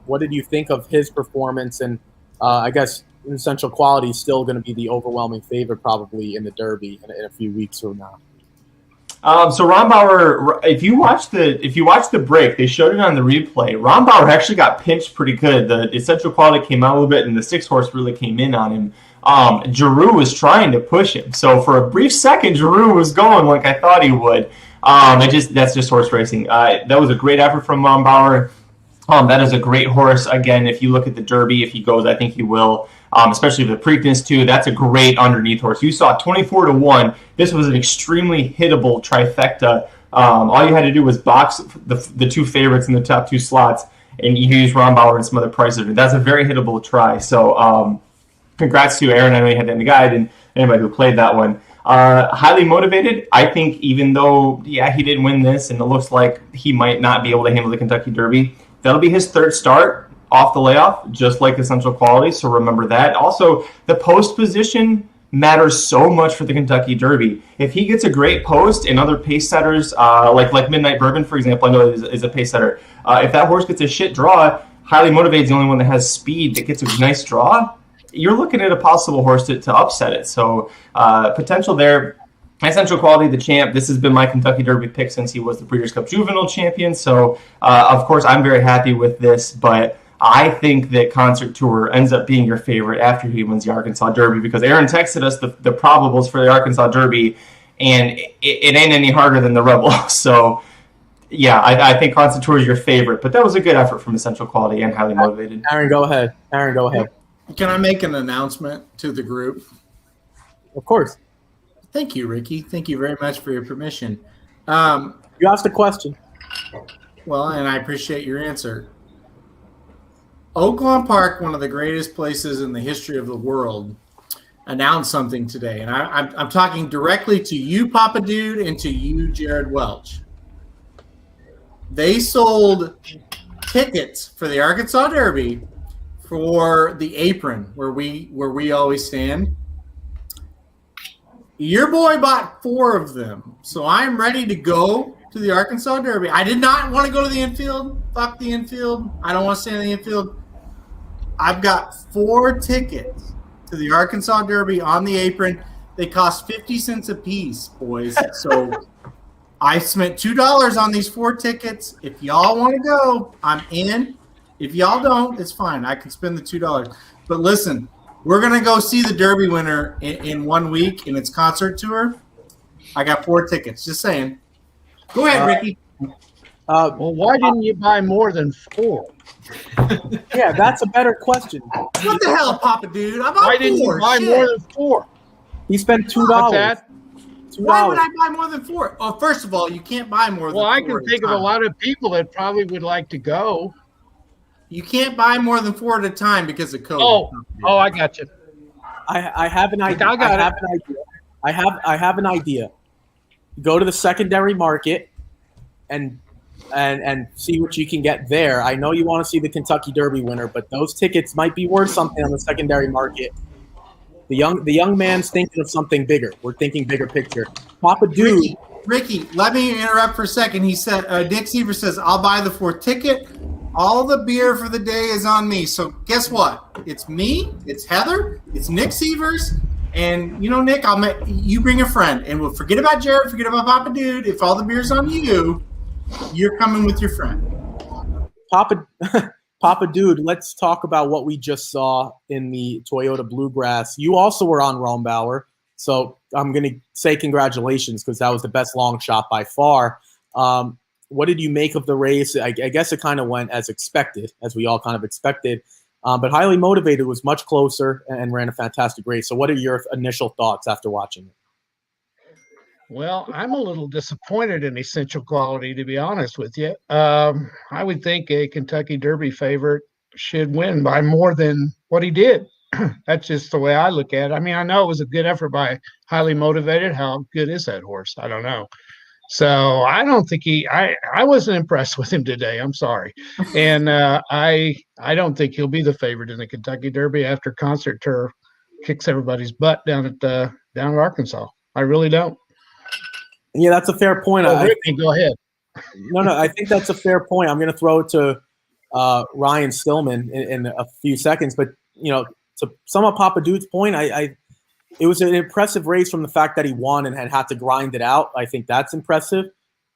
What did you think of his performance? And I guess Essential Quality is still going to be the overwhelming favorite probably in the Derby in a few weeks from now. So Rombauer, if you watch the break, they showed it on the replay. Rombauer actually got pinched pretty good. The Essential Quality came out a little bit, and the 6-horse really came in on him. Giroux was trying to push him. So for a brief second, Giroux was going like I thought he would. That's just horse racing. That was a great effort from Rombauer. That is a great horse. Again, if you look at the Derby, if he goes, I think he will. Especially the Preakness too. That's a great underneath horse. You saw 24-1. This was an extremely hittable trifecta. All you had to do was box the two favorites in the top 2 slots, and you use Rombauer and some other prices. That's a very hittable try. So congrats to Aaron. I know you had that in the guide, and anybody who played that one. Highly motivated. I think even though, he didn't win this, and it looks like he might not be able to handle the Kentucky Derby, that'll be his 3rd start off the layoff, just like Essential Quality, so remember that. Also, the post position matters so much for the Kentucky Derby. If he gets a great post and other pace setters, like Midnight Bourbon, for example, I know is a pace setter. If that horse gets a shit draw, Highly Motivated is the only one that has speed that gets a nice draw. You're looking at a possible horse to upset it. So potential there. Essential Quality, the champ. This has been my Kentucky Derby pick since he was the Breeders' Cup Juvenile champion. So, of course, I'm very happy with this, but I think that Concert Tour ends up being your favorite after he wins the Arkansas Derby, because Aaron texted us the probables for the Arkansas Derby, and it ain't any harder than the Rebel. So, yeah, I think Concert Tour is your favorite, but that was a good effort from Essential Quality and Highly Motivated. Aaron, go ahead. Can I make an announcement to the group? Of course. Thank you, Ricky. Thank you very much for your permission. You asked a question. Well, and I appreciate your answer. Oaklawn Park, one of the greatest places in the history of the world, announced something today. And I'm talking directly to you, Papa Dude, and to you, Jared Welch. They sold tickets for the Arkansas Derby for the Apron, where we always stand. Your boy bought 4 of them, so I'm ready to go to the Arkansas Derby. I did not want to go to the infield. Fuck the infield. I don't want to stand in the infield. I've got 4 tickets to the Arkansas Derby on the Apron. They cost 50 cents a piece, boys. So I spent $2 on these 4 tickets. If y'all want to go, I'm in. If y'all don't, it's fine. I can spend the $2. But listen, we're going to go see the Derby winner in 1 week in its concert tour. I got 4 tickets. Just saying. Go ahead, Ricky. Well, why didn't you buy more than 4? Yeah, that's a better question. What the hell, Papa Dude? I bought Why didn't you buy more than 4? He spent $2. What's Why would I buy more than 4? Oh, first of all, you can't buy more than 4. Well, I can think of a lot of people that probably would like to go. You can't buy more than 4 at a time because of COVID. Oh, I got you. I have an idea. I have an idea. Go to the secondary market and see what you can get there. I know you want to see the Kentucky Derby winner, but those tickets might be worth something on the secondary market. The young man's thinking of something bigger. We're thinking bigger picture. Papa Dude. Ricky, let me interrupt for a second. He said, Nick Seaver says, I'll buy the 4th ticket. All the beer for the day is on me. So guess what? It's me, it's Heather, it's Nick Seavers, and you know, Nick, you bring a friend, and we'll forget about Jared, forget about Papa Dude. If all the beer's on you, you're coming with your friend. Papa Dude, let's talk about what we just saw in the Toyota Bluegrass. You also were on Rombauer, so I'm going to say congratulations because that was the best long shot by far. What did you make of the race? I guess it kind of went as expected, as we all kind of expected. But Highly Motivated was much closer and ran a fantastic race. So what are your initial thoughts after watching it? Well, I'm a little disappointed in Essential Quality, to be honest with you. I would think a Kentucky Derby favorite should win by more than what he did. That's just the way I look at it. I mean, I know it was a good effort by Highly Motivated. How good is that horse? I don't know. So I don't think I wasn't impressed with him today. I'm sorry. And I don't think he'll be the favorite in the Kentucky Derby after Concert Tour kicks everybody's butt down at Arkansas. I really don't. Yeah, that's a fair point. Go ahead. No, I think that's a fair point. I'm going to throw it to Ryan Stillman in a few seconds. But, you know, to sum up Papa Dude's point, it was an impressive race from the fact that he won and had to grind it out. I think that's impressive.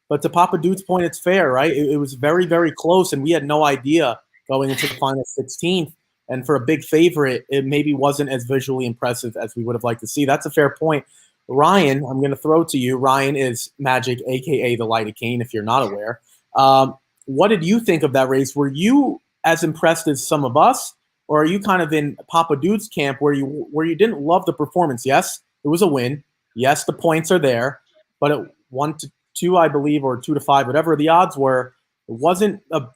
But to Papa Dude's point, it's fair, right? It was very, very close, and we had no idea going into the final 16th. And for a big favorite, it maybe wasn't as visually impressive as we would have liked to see. That's a fair point. Ryan, I'm going to throw to you. Ryan is Magic, a.k.a. the Light of Cain, if you're not aware. What did you think of that race? Were you as impressed as some of us, or are you kind of in Papa Dude's camp where you didn't love the performance? Yes, it was a win. Yes, the points are there, but at 1-2, I believe, or 2-5, whatever the odds were, it wasn't a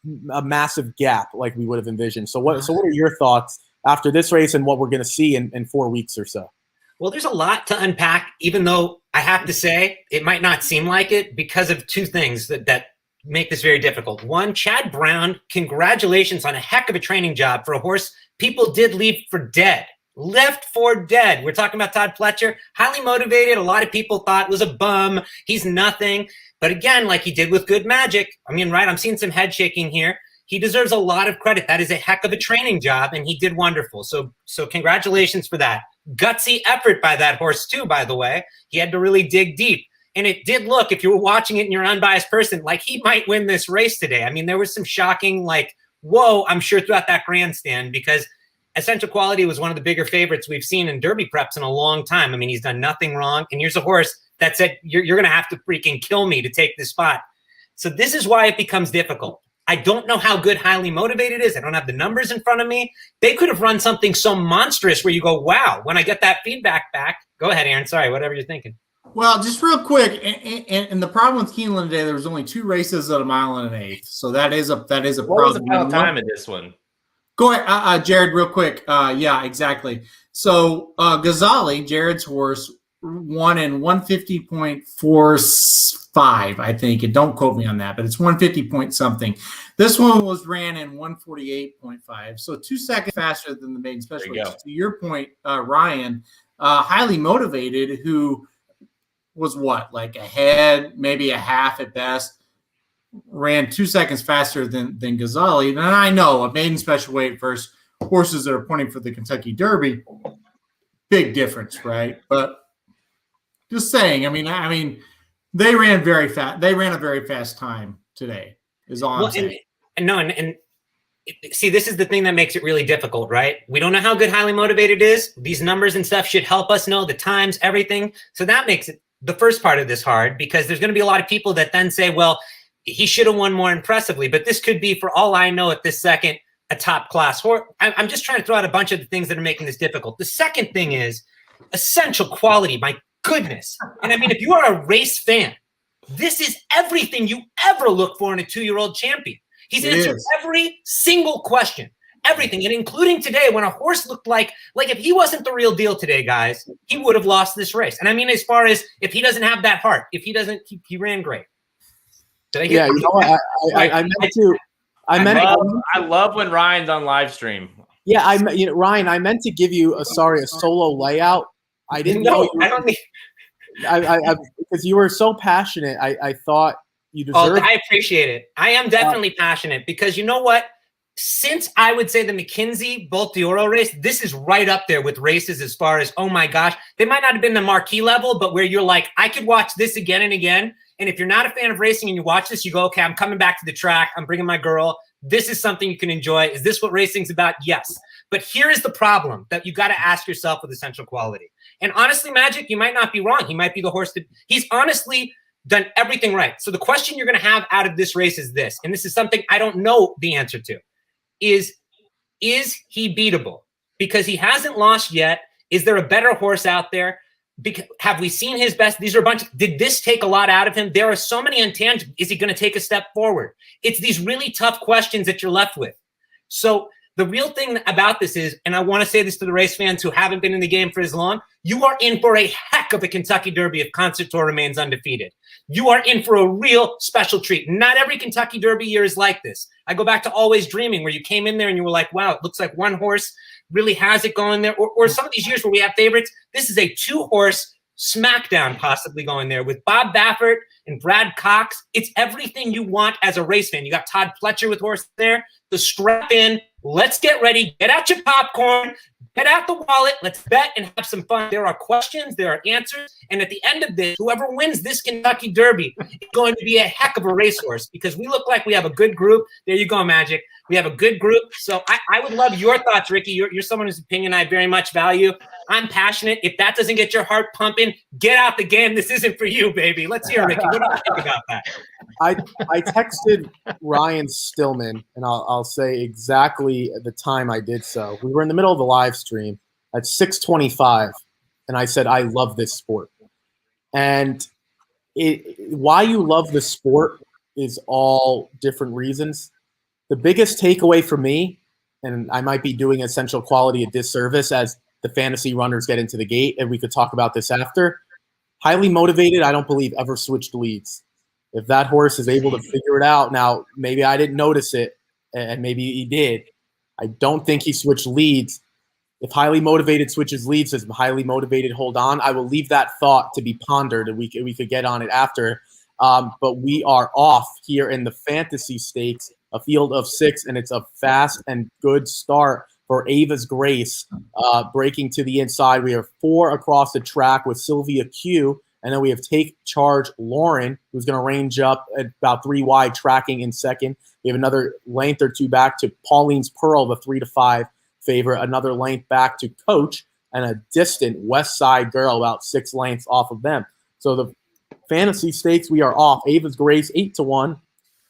massive gap like we would have envisioned. So what are your thoughts after this race and what we're going to see in 4 weeks or so? Well, there's a lot to unpack, even though I have to say it might not seem like it because of two things that make this very difficult. One, Chad Brown, congratulations on a heck of a training job for a horse people did leave for dead. Left for dead. We're talking about Todd Fletcher, highly motivated. A lot of people thought was a bum. He's nothing. But again, like he did with Good Magic, I mean, right, I'm seeing some head shaking here. He deserves a lot of credit. That is a heck of a training job, and he did wonderful. So congratulations for that. Gutsy effort by that horse too, by the way. He had to really dig deep. And it did look, if you were watching it and you're an unbiased person, like he might win this race today. I mean, there was some shocking, like, whoa, I'm sure throughout that grandstand, because Essential Quality was one of the bigger favorites we've seen in Derby preps in a long time. I mean, he's done nothing wrong. And here's a horse that said, you're going to have to freaking kill me to take this spot. So this is why it becomes difficult. I don't know how good Highly Motivated is. I don't have the numbers in front of me. They could have run something so monstrous where you go, wow, when I get that feedback back. Go ahead, Aaron. Sorry, whatever you're thinking. Well, just real quick, and the problem with Keeneland today, there was only 2 races at 1 1/8. So that is a problem. What was the final time of this one? Go ahead, Jared, real quick. Yeah, exactly. So Ghazali, Jared's horse, won in 150.45, I think. And don't quote me on that, but it's 150 point something. This one was ran in 148.5, so 2 seconds faster than the maiden special. To your point, Ryan, Highly Motivated, who was what, like a head, maybe a half at best, ran 2 seconds faster than Ghazali. And I know a maiden special weight versus horses that are pointing for the Kentucky Derby, big difference, right? But just saying, I mean, they ran very fast. They ran a very fast time today. Is all I'm saying. And see, this is the thing that makes it really difficult, right? We don't know how good Highly Motivated is. These numbers and stuff should help us know the times, everything. So that makes it the first part of this hard, because there's going to be a lot of people that then say, well, he should have won more impressively. But this could be, for all I know at this second, a top class horse. I'm just trying to throw out a bunch of the things that are making this difficult. The second thing is Essential Quality. My goodness. And I mean, if you are a race fan, this is everything you ever look for in a 2-year-old champion. He's answered every single question, everything, and including today when a horse looked like if he wasn't the real deal today, guys, he would have lost this race. And I mean, as far as if he doesn't have that heart, if he doesn't, he ran great. Did I get you know what? I meant to. I love when Ryan's on live stream. Yeah, Ryan, I meant to give you a solo layout. I didn't know you. Because you were so passionate. I thought you deserved. Oh, I appreciate it. I am definitely passionate, because you know what? Since I would say the McKinsey Bolt d'Oro race, this is right up there with races as far as, oh my gosh, they might not have been the marquee level, but where you're like, I could watch this again and again. And if you're not a fan of racing and you watch this, you go, okay, I'm coming back to the track. I'm bringing my girl. This is something you can enjoy. Is this what racing's about? Yes. But here is the problem that you got to ask yourself with Essential Quality. And honestly, Magic, you might not be wrong. He might be the horse that he's honestly done everything right. So the question you're going to have out of this race is this, and this is something I don't know the answer to, is he beatable? Because he hasn't lost yet. Is there a better horse out there? Have we seen his best? These are a bunch. Did this take a lot out of him? There are so many intangibles. Is he going to take a step forward? It's these really tough questions that you're left with. So the real thing about this is, and I want to say this to the race fans who haven't been in the game for as long, you are in for a heck of a Kentucky Derby if Concert Tour remains undefeated. You are in for a real special treat. Not every Kentucky Derby year is like this. I go back to Always Dreaming, where you came in there and you were like, wow, it looks like one horse really has it going there. Or some of these years where we have favorites, this is a 2-horse smackdown possibly going there with Bob Baffert and Brad Cox. It's everything you want as a race fan. You got Todd Fletcher with horse there, the strap in, Let's get ready. Get out your popcorn. Get out the wallet. Let's bet and have some fun. There are questions. There are answers. And at the end of this, whoever wins this Kentucky Derby is going to be a heck of a racehorse because we look like we have a good group. There you go, Magic. We have a good group. So I would love your thoughts, Ricky. You're someone whose opinion I very much value. I'm passionate. If that doesn't get your heart pumping, get out the game. This isn't for you, baby. Let's hear, Ricky. What do you think about that? I texted Ryan Stillman, and I'll say exactly the time I did so. We were in the middle of the live stream at 6:25, and I said, I love this sport. And why you love the sport is all different reasons. The biggest takeaway for me, and I might be doing Essential Quality a disservice as the fantasy runners get into the gate, and we could talk about this after. Highly motivated, I don't believe ever switched leads. If that horse is able to figure it out, now maybe I didn't notice it, and maybe he did. I don't think he switched leads. If highly motivated switches leads, as highly motivated hold on, I will leave that thought to be pondered, and we could get on it after. But we are off here in the fantasy stakes, a field of 6, and it's a fast and good start for Ava's Grace, breaking to the inside. We have 4 across the track with Sylvia Q, and then we have Take Charge Lauren, who's going to range up at about 3 wide, tracking in second. We have another length or 2 back to Pauline's Pearl, the 3-5 favorite, another length back to Coach, and a distant West Side Girl, about 6 lengths off of them. So the fantasy stakes, we are off. Ava's Grace, 8-1,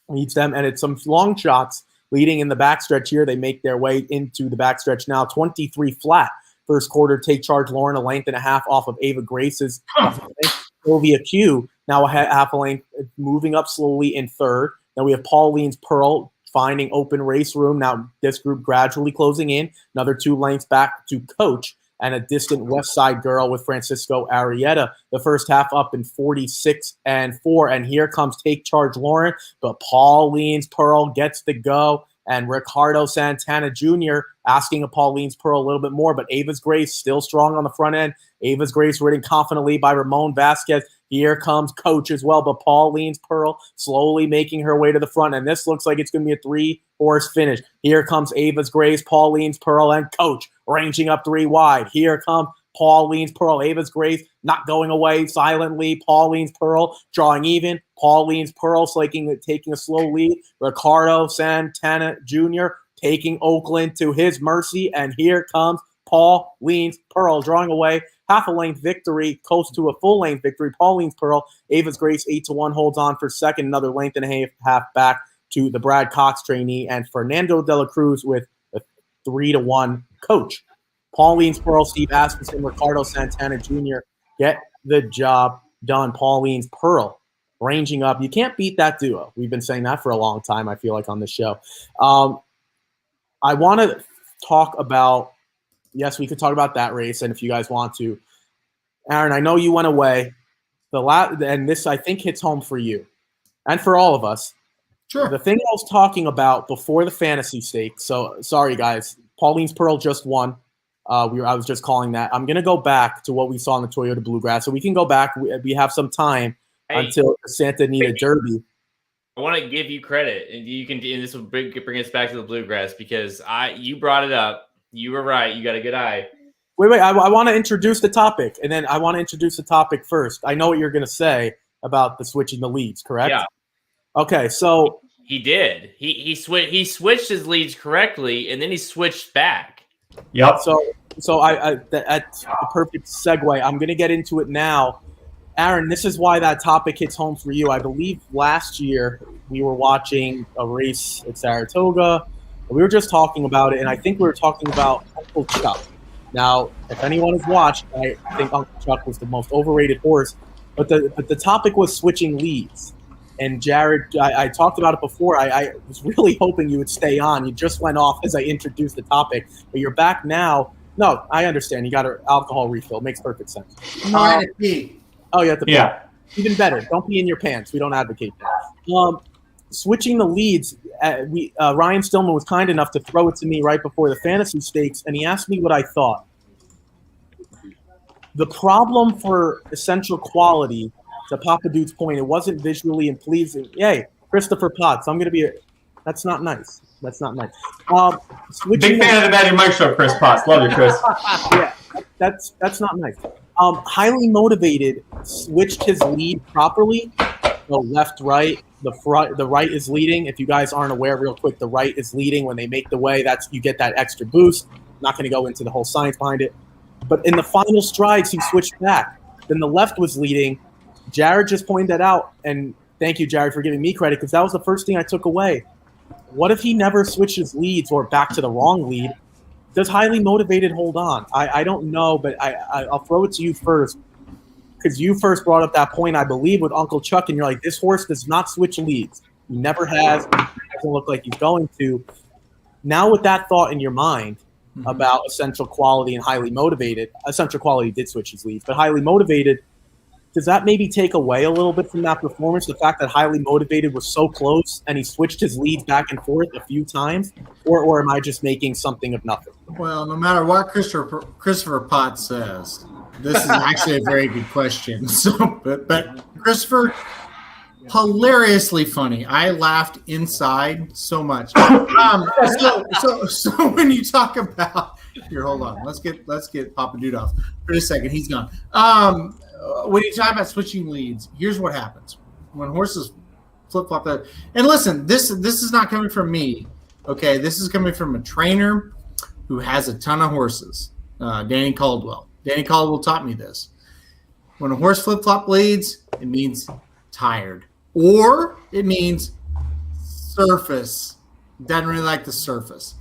leads them, and it's some long shots leading in the backstretch here. They make their way into the backstretch now. 23 flat. First quarter, Take Charge Lauren, a length and a half off of Ava Grace's. Sylvia Q, now a half a length, moving up slowly in third. Then we have Pauline's Pearl finding open race room. Now this group gradually closing in. Another 2 lengths back to Coach, and a distant West Side Girl with Francisco Arrieta. The first half up in 46-4. And here comes Take Charge Lauren, but Pauline's Pearl gets the go. And Ricardo Santana Jr. asking of Pauline's Pearl a little bit more, but Ava's Grace still strong on the front end. Ava's Grace ridden confidently by Ramon Vasquez. Here comes Coach as well, but Pauline's Pearl slowly making her way to the front, and this looks like it's going to be a 3-horse finish. Here comes Ava's Grace, Pauline's Pearl, and Coach ranging up 3 wide. Here comes Pauline's Pearl, Ava's Grace not going away silently. Pauline's Pearl drawing even. Pauline's Pearl taking a slow lead. Ricardo Santana Jr. taking Oakland to his mercy. And here comes Pauline's Pearl drawing away. Half a length victory, close to a full length victory. Pauline's Pearl, Ava's Grace 8-1 holds on for second. Another length and a half back to the Brad Cox trainee, and Fernando de la Cruz with a 3-1 Coach. Pauline's Pearl, Steve Asmussen, Ricardo Santana Jr. get the job done. Pauline's Pearl ranging up. You can't beat that duo. We've been saying that for a long time, I feel like, on this show. I want to talk about, yes, we could talk about that race, and if you guys want to. Aaron, I know you went away. And this, I think, hits home for you and for all of us. Sure. The thing I was talking about before the fantasy stake, so sorry, guys, Pauline's Pearl just won. I was just calling that. I'm going to go back to what we saw in the Toyota Bluegrass. So we can go back. We have some time until the Santa Anita Derby. I want to give you credit, and you can. And this will bring us back to the Bluegrass because you brought it up. You were right. You got a good eye. Wait. I want to introduce the topic, and then I want to introduce the topic first. I know what you're going to say about the switching the leads, correct? Yeah. Okay, so he did. He switched his leads correctly, and then he switched back. Yep. So that's a perfect segue. I'm going to get into it now. Aaron, this is why that topic hits home for you. I believe last year we were watching a race at Saratoga. We were just talking about it, and I think we were talking about Uncle Chuck. Now, if anyone has watched, I think Uncle Chuck was the most overrated horse. But the topic was switching leads. And Jared, I talked about it before. I was really hoping you would stay on. You just went off as I introduced the topic, but you're back now. No, I understand. You got an alcohol refill. Makes perfect sense. No, I had to pee. Oh, you have to pee. Yeah. Even better. Don't pee in your pants. We don't advocate that. Switching the leads, Ryan Stillman was kind enough to throw it to me right before the fantasy stakes, and he asked me what I thought. The problem for Essential Quality, to Papa Dude's point, it wasn't visually and pleasing. Yay, Christopher Potts. I'm going to be – that's not nice. That's not nice. Big fan of the Magic Mike show, Chris Potts. Love you, Chris. Yeah, that's not nice. Highly motivated switched his lead properly. So left, right. The right is leading. If you guys aren't aware, real quick, the right is leading when they make the way. You get that extra boost. I'm not going to go into the whole science behind it. But in the final strides, he switched back. Then the left was leading. Jared just pointed that out, and thank you, Jared, for giving me credit, because that was the first thing I took away. What if he never switches leads or back to the wrong lead? Does highly motivated hold on? I don't know, but I'll throw it to you first, because you first brought up that point, I believe, with Uncle Chuck, and you're like, this horse does not switch leads. He never has. It doesn't look like he's going to. Now with that thought in your mind about Essential Quality and highly motivated, Essential Quality did switch his leads, but highly motivated, does that maybe take away a little bit from that performance? The fact that highly motivated was so close and he switched his leads back and forth a few times, or am I just making something of nothing? Well, no matter what Christopher Potts says, this is actually a very good question. So, but Christopher, hilariously funny. I laughed inside so much. So when you talk about here, hold on. Let's get Papa Dude off for a second. He's gone. When you talk about switching leads, here's what happens when horses flip-flop that. And listen, this is not coming from me. Okay, this is coming from a trainer who has a ton of horses. Danny Caldwell. Danny Caldwell taught me this. When a horse flip-flop leads, it means tired, or it means surface. Doesn't really like the surface.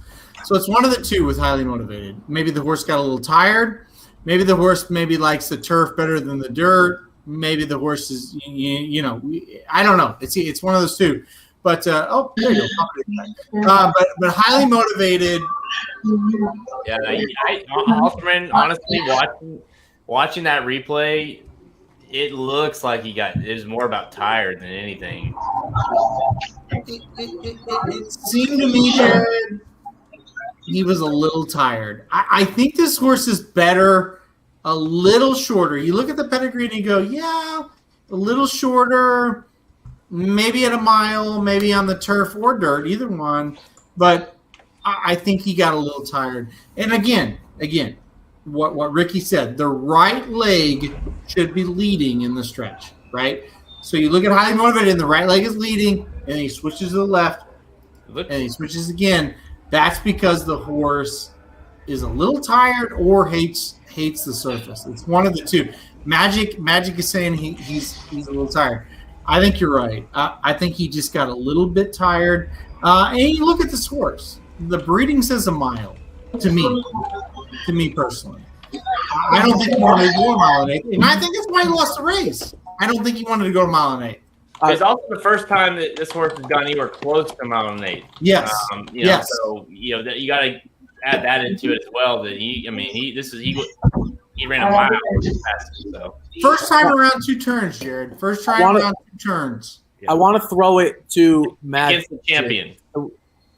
So it's one of the two with highly motivated. Maybe the horse got a little tired. Maybe the horse likes the turf better than the dirt. Maybe the horse is, I don't know. It's one of those two. But there you go. But highly motivated. Yeah, Halterman, honestly, watching that replay, it looks like it was more about tired than anything. It seemed to me, Jared, he was a little tired. I think this horse is better, a little shorter. You look at the pedigree and you go, yeah, a little shorter, maybe at a mile, maybe on the turf or dirt, either one. But I think he got a little tired. And again, what Ricky said, the right leg should be leading in the stretch, right? So you look at highly motivated and the right leg is leading, and he switches to the left, and he switches again. That's because the horse is a little tired or hates the surface. It's one of the two. Magic is saying he's a little tired. I think you're right. I think he just got a little bit tired. And you look at this horse. The breeding says a mile to me personally. I don't think he wanted to go a mile and 8. And I think that's why he lost the race. I don't think he wanted to go a mile and 8. It's also the first time that this horse has gone anywhere close to a mile and 8. Yes. Yes. So you got to add that into it as well. That he ran a mile. So first time around 2 turns, Jared. First time around 2 turns. I want to throw it to Matt against the champion.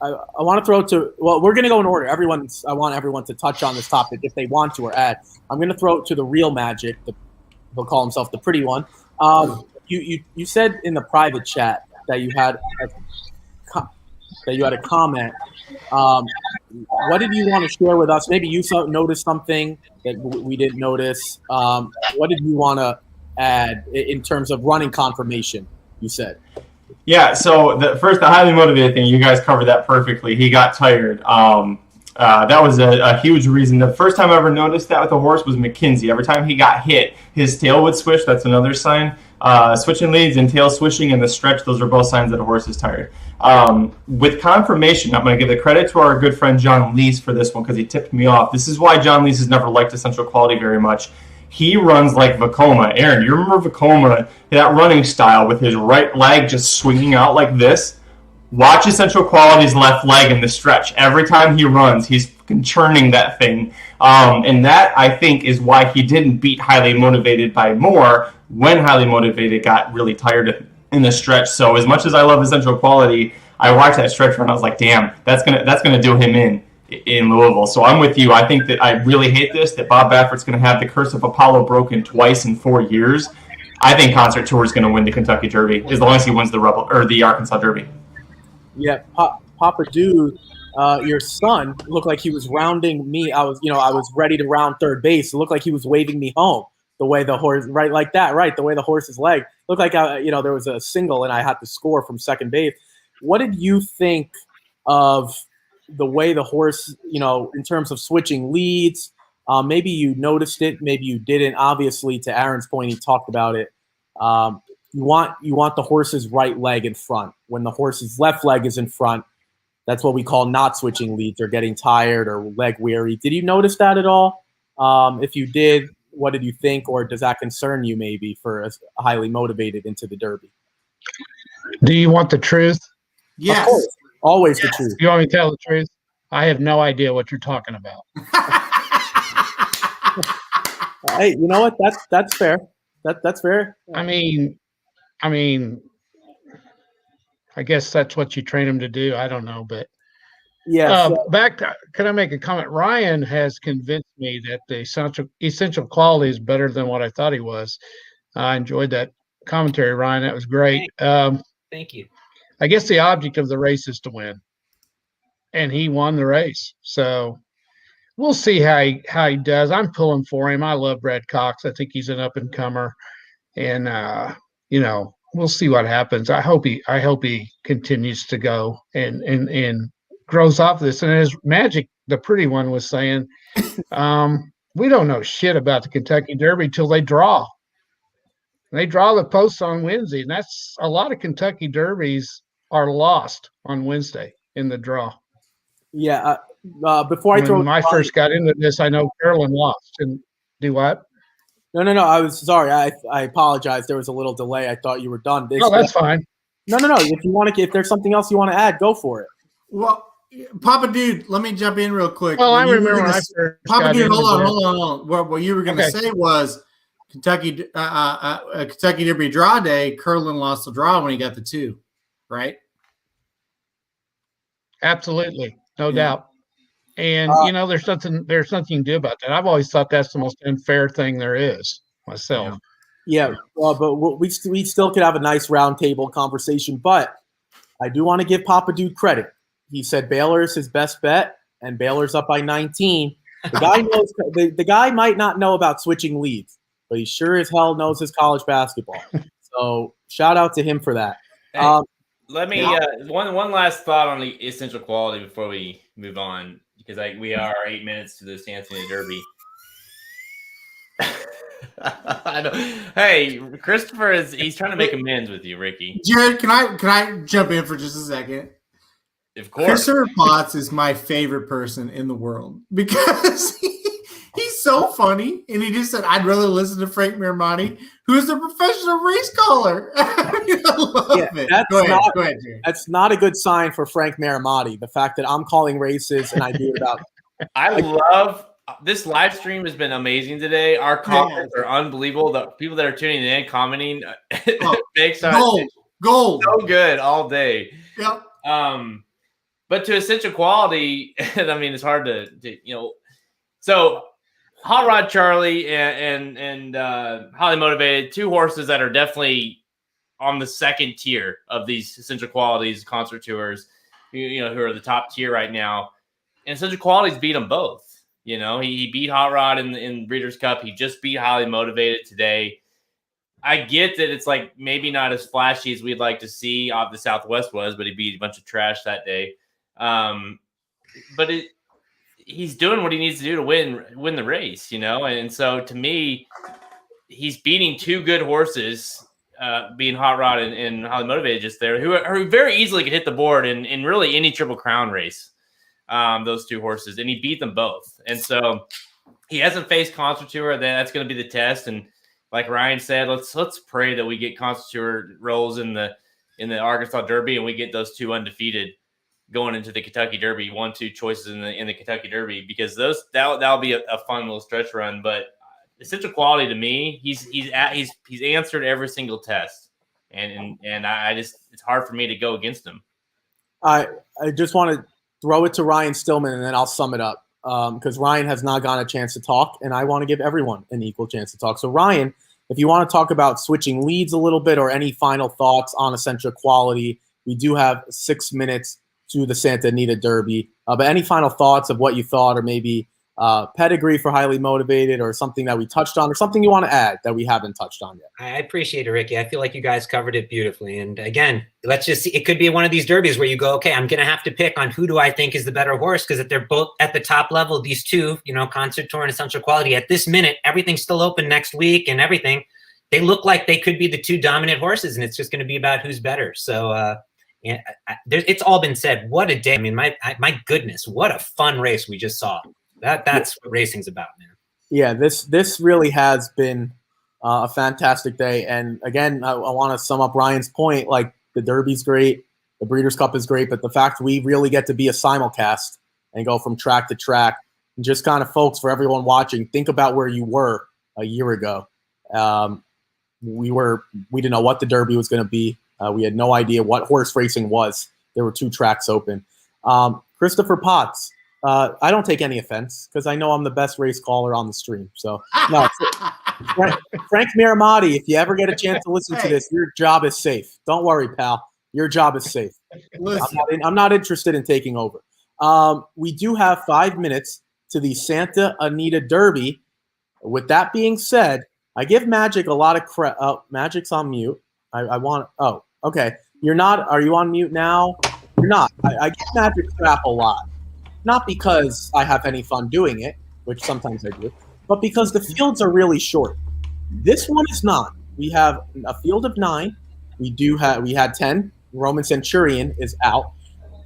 I want to throw it to. Well, we're going to go in order. I want everyone to touch on this topic if they want to or add. I'm going to throw it to the real Magic. He'll call himself the pretty one. You said in the private chat that you had a comment. What did you want to share with us? Maybe you noticed something that we didn't notice. What did you want to add in terms of running confirmation? You said. Yeah. So the highly motivated thing, you guys covered that perfectly. He got tired. That was a huge reason. The first time I ever noticed that with a horse was McKinsey. Every time he got hit, his tail would switch. That's another sign. Switching leads and tail swishing and the stretch, those are both signs that a horse is tired. With confirmation, I'm going to give the credit to our good friend John Leese for this one because he tipped me off. This is why John Leese has never liked Essential Quality very much. He runs like Vekoma. Aaron, you remember Vekoma, that running style with his right leg just swinging out like this? Watch Essential Quality's left leg in the stretch. Every time he runs, he's churning that thing. And that, I think, is why he didn't beat Highly Motivated by more when Highly Motivated got really tired in the stretch. So as much as I love Essential Quality, I watched that stretch run. I was like, damn, that's gonna do him in Louisville. So I'm with you. I think that I really hate this, that Bob Baffert's going to have the curse of Apollo broken twice in 4 years. I think Concert Tour is going to win the Kentucky Derby as long as he wins the Arkansas Derby. Yeah, Papa Dude, your son looked like he was rounding me. I was ready to round third base. It looked like he was waving me home. The way the horse, right, like that, right? The way the horse's leg looked like, there was a single and I had to score from second base. What did you think of the way the horse, in terms of switching leads? Maybe you noticed it, maybe you didn't. Obviously, to Aaron's point, he talked about it. You want the horse's right leg in front. When the horse's left leg is in front, that's what we call not switching leads or getting tired or leg weary. Did you notice that at all? If you did, what did you think, or does that concern you maybe for a highly motivated into the Derby? Do you want the truth? Yes. Of course. Always the truth. You want me to tell the truth? I have no idea what you're talking about. Hey, you know what? That's fair. That's fair. I mean, I guess that's what you train them to do. I don't know, but yeah. Can I make a comment? Ryan has convinced me that the essential quality is better than what I thought he was. I enjoyed that commentary, Ryan. That was great. Thank you. I guess the object of the race is to win, and he won the race. So we'll see how he does. I'm pulling for him. I love Brad Cox. I think he's an up and comer, and we'll see what happens. I hope he continues to go and grows off this. And as Magic, the pretty one, was saying, we don't know shit about the Kentucky Derby till they draw. They draw the posts on Wednesday, and that's a lot of Kentucky Derbies are lost on Wednesday in the draw. Yeah. Before I when I first got into this, I know Carolyn lost. And do what? No. I was sorry. I apologize. There was a little delay. I thought you were done. That's fine. No. If there's something else you want to add, go for it. Well, Papa Dude, let me jump in real quick. Well, I remember when I first Papa Dude, hold on. What you were going to say was Kentucky Derby draw day. Curlin lost the draw when he got the 2, right? Absolutely, no doubt. And there's nothing you can do about that. I've always thought that's the most unfair thing there is myself. Yeah. But we still could have a nice roundtable conversation. But I do want to give Papa Dude credit. He said Baylor is his best bet, and Baylor's up by 19. The guy knows. The guy might not know about switching leads, but he sure as hell knows his college basketball. So shout out to him for that. Hey, let me one last thought on the essential quality before we move on, because we are 8 minutes to the Santa Anita Derby. I know. Hey, Christopher he's trying to make amends with you, Ricky. Jared, can I jump in for just a second? Of course. Christopher Potts is my favorite person in the world because he's so funny, and he just said, "I'd rather listen to Frank Miramonte, who's a professional race caller." I love it. Go ahead, Jared. That's not a good sign for Frank Miramonte. The fact that I'm calling races and I do it about. I love this live stream has been amazing today. Our comments are unbelievable. The people that are tuning in, commenting, makes gold, so good all day. Yep. But to essential quality, I mean, it's hard to So, Hot Rod Charlie and highly motivated, 2 horses that are definitely on the second tier of these essential qualities concert tours, who are the top tier right now. And essential qualities beat them both. He beat Hot Rod in Breeders' Cup. He just beat highly motivated today. I get that it's like maybe not as flashy as we'd like to see off the Southwest was, but he beat a bunch of trash that day. But he's doing what he needs to do to win the race, And so to me, he's beating 2 good horses, being Hot Rod and highly motivated just there, who very easily could hit the board in really any Triple Crown race. Those 2 horses, and he beat them both. And so he hasn't faced concert tour. That's going to be the test. And like Ryan said, let's pray that we get concert tour rolls in the Arkansas Derby, and we get those 2 undefeated going into the Kentucky Derby, 1-2 choices in the Kentucky Derby, because that'll be a fun little stretch run. But essential quality to me, he's answered every single test, and I just, it's hard for me to go against him. I just want to throw it to Ryan Stillman, and then I'll sum it up, because Ryan has not gotten a chance to talk, and I want to give everyone an equal chance to talk. So, Ryan, if you want to talk about switching leads a little bit or any final thoughts on essential quality, we do have 6 minutes to the Santa Anita Derby. But any final thoughts of what you thought, or maybe pedigree for Highly Motivated, or something that we touched on, or something you want to add that we haven't touched on yet? I appreciate it, Ricky. I feel like you guys covered it beautifully. And again, let's just see. It could be one of these derbies where you go, okay, I'm going to have to pick on who do I think is the better horse, because if they're both at the top level, these two, Concert Tour and Essential Quality, at this minute, everything's still open next week and everything. They look like they could be the two dominant horses, and it's just going to be about who's better. So it's all been said. What a day. I mean, my goodness, what a fun race we just saw. That's what racing's about, man. Yeah, this really has been a fantastic day. And again, I want to sum up Ryan's point. Like, the Derby's great, the Breeders' Cup is great, but the fact we really get to be a simulcast and go from track to track, and just kind of, folks, for everyone watching, think about where you were a year ago. We didn't know what the Derby was going to be. We had no idea what horse racing was. There were 2 tracks open. Christopher Potts. I don't take any offense, because I know I'm the best race caller on the stream. So, no, Frank Miramati, if you ever get a chance to listen to this, your job is safe. Don't worry, pal. Your job is safe. I'm not interested in taking over. We do have 5 minutes to the Santa Anita Derby. With that being said, I give Magic a lot of credit. Oh, Magic's on mute. Oh, okay. You're not. Are you on mute now? You're not. I give Magic crap a lot. Not because I have any fun doing it, which sometimes I do, but because the fields are really short. This one is not. We have a field of 9. We had 10. Roman Centurion is out.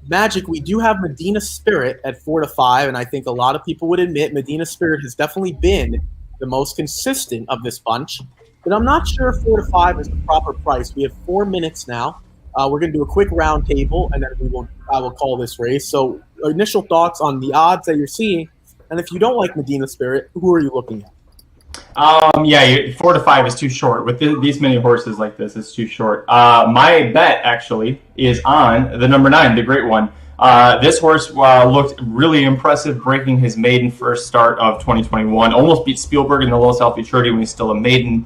Magic, we do have Medina Spirit at 4 to 5, and I think a lot of people would admit Medina Spirit has definitely been the most consistent of this bunch. But I'm not sure if 4 to 5 is the proper price. We have 4 minutes now. We're going to do a quick round table, and then I will call this race. So, initial thoughts on the odds that you're seeing, and if you don't like Medina Spirit, who are you looking at? 4 to 5 is too short. With these many horses like this, it's too short. My bet actually is on the number 9, the Great One. This horse looked really impressive, breaking his maiden first start of 2021. Almost beat Spielberg in the Low South Futurity when he's still a maiden.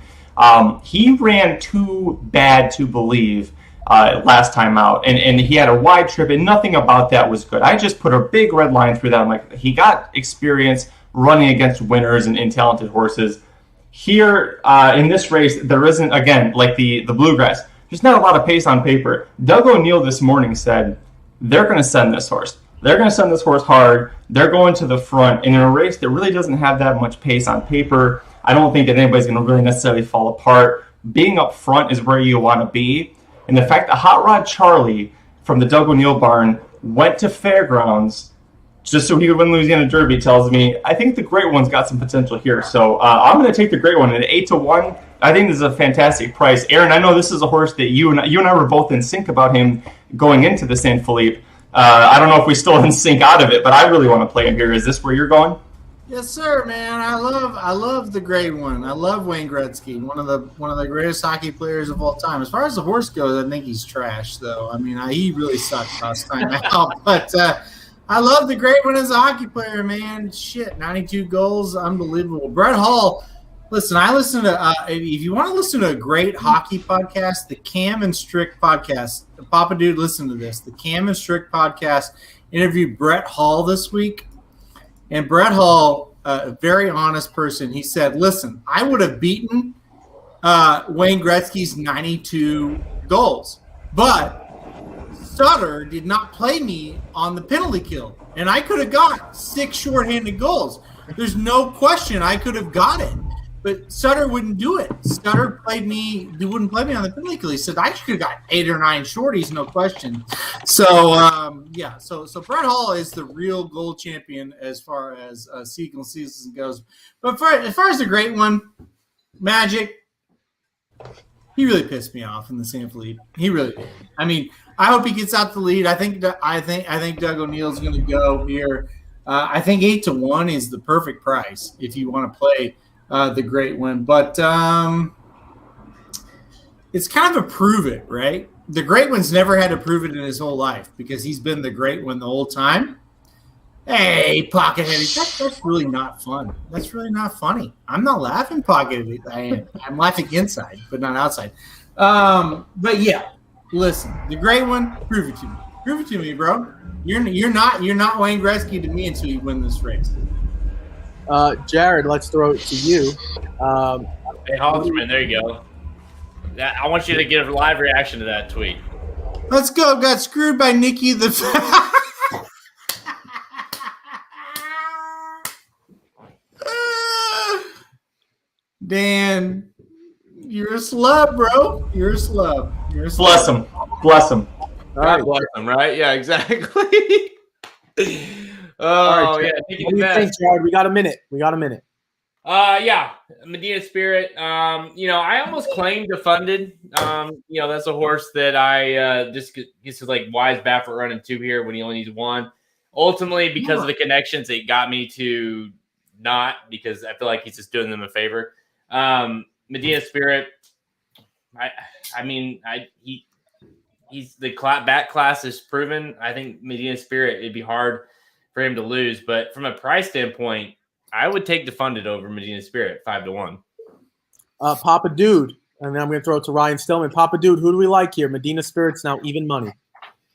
He ran too bad to believe last time out, and he had a wide trip, and nothing about that was good. I just put a big red line through that. I'm like, he got experience running against winners and talented horses. Here in this race, there isn't, again, like the Bluegrass, there's not a lot of pace on paper. Doug O'Neill this morning said they're going to send this horse. They're going to send this horse hard. They're going to the front. And in a race that really doesn't have that much pace on paper, I don't think that anybody's going to really necessarily fall apart. Being up front is where you want to be. And the fact that Hot Rod Charlie from the Doug O'Neill barn went to Fairgrounds just so he could win Louisiana Derby tells me I think the Great One's got some potential here. So I'm going to take the Great One at 8 to 1. I think this is a fantastic price. Aaron, I know this is a horse that you and I were both in sync about him going into the Saint Philippe. I don't know if we still in sync out of it, but I really want to play him here. Is this where you're going? Yes, sir, man. I love the Great One. I love Wayne Gretzky, one of the greatest hockey players of all time. As far as the horse goes, I think he's trash, though. I mean, he really sucked last time out. But I love the Great One as a hockey player, man. Shit, 92 goals, unbelievable. Brett Hall. Listen, I listen to if you want to listen to a great hockey podcast, the Cam and Strick podcast. Papa Dude, listen to this. The Cam and Strick podcast interviewed Brett Hall this week. And Brett Hall, a very honest person, he said, listen, I would have beaten Wayne Gretzky's 92 goals, but Sutter did not play me on the penalty kill, and I could have got 6 shorthanded goals. There's no question I could have got it, but Sutter wouldn't do it. Sutter wouldn't play me on the penalty kill. He said I could have got 8 or 9 shorties, no question. So, So Brett Hall is the real gold champion as far as single season goes. But as far as the Great One, Magic, he really pissed me off in the Saint Philippe. He really did. I mean, I hope he gets out the lead. I think Doug O'Neill's going to go here. I think 8 to 1 is the perfect price if you want to play the Great One. But it's kind of a prove it, right? The Great One's never had to prove it in his whole life because he's been the Great One the whole time. Hey, pocket heavy. That's really not fun. That's really not funny. I'm not laughing pocket heavy. I'm laughing inside, but not outside. But yeah, listen, the Great One, prove it to me. Prove it to me, bro. You're not Wayne Gretzky to me until you win this race. Jared, let's throw it to you. Hey, Halterman, there you go. I want you to give a live reaction to that tweet. Let's go. Got screwed by Nikki the. Dan, you're a slub, bro. You're a slub. Bless him. Bless him. God bless him, right? Yeah, exactly. All right, yeah. what do you think, Jared? We got a minute. Yeah, Medina Spirit. I almost claimed Defunded. That's a horse that I just gets like Wise Baffert running 2 here when he only needs 1. Ultimately, because of the connections, it got me to not, because I feel like he's just doing them a favor. Medina Spirit. He's the back class is proven. I think Medina Spirit, it'd be hard for him to lose, but from a price standpoint, I would take Defunded over Medina Spirit 5-1. Papa Dude, and then I'm going to throw it to Ryan Stillman. Papa Dude, who do we like here? Medina Spirit's now even money.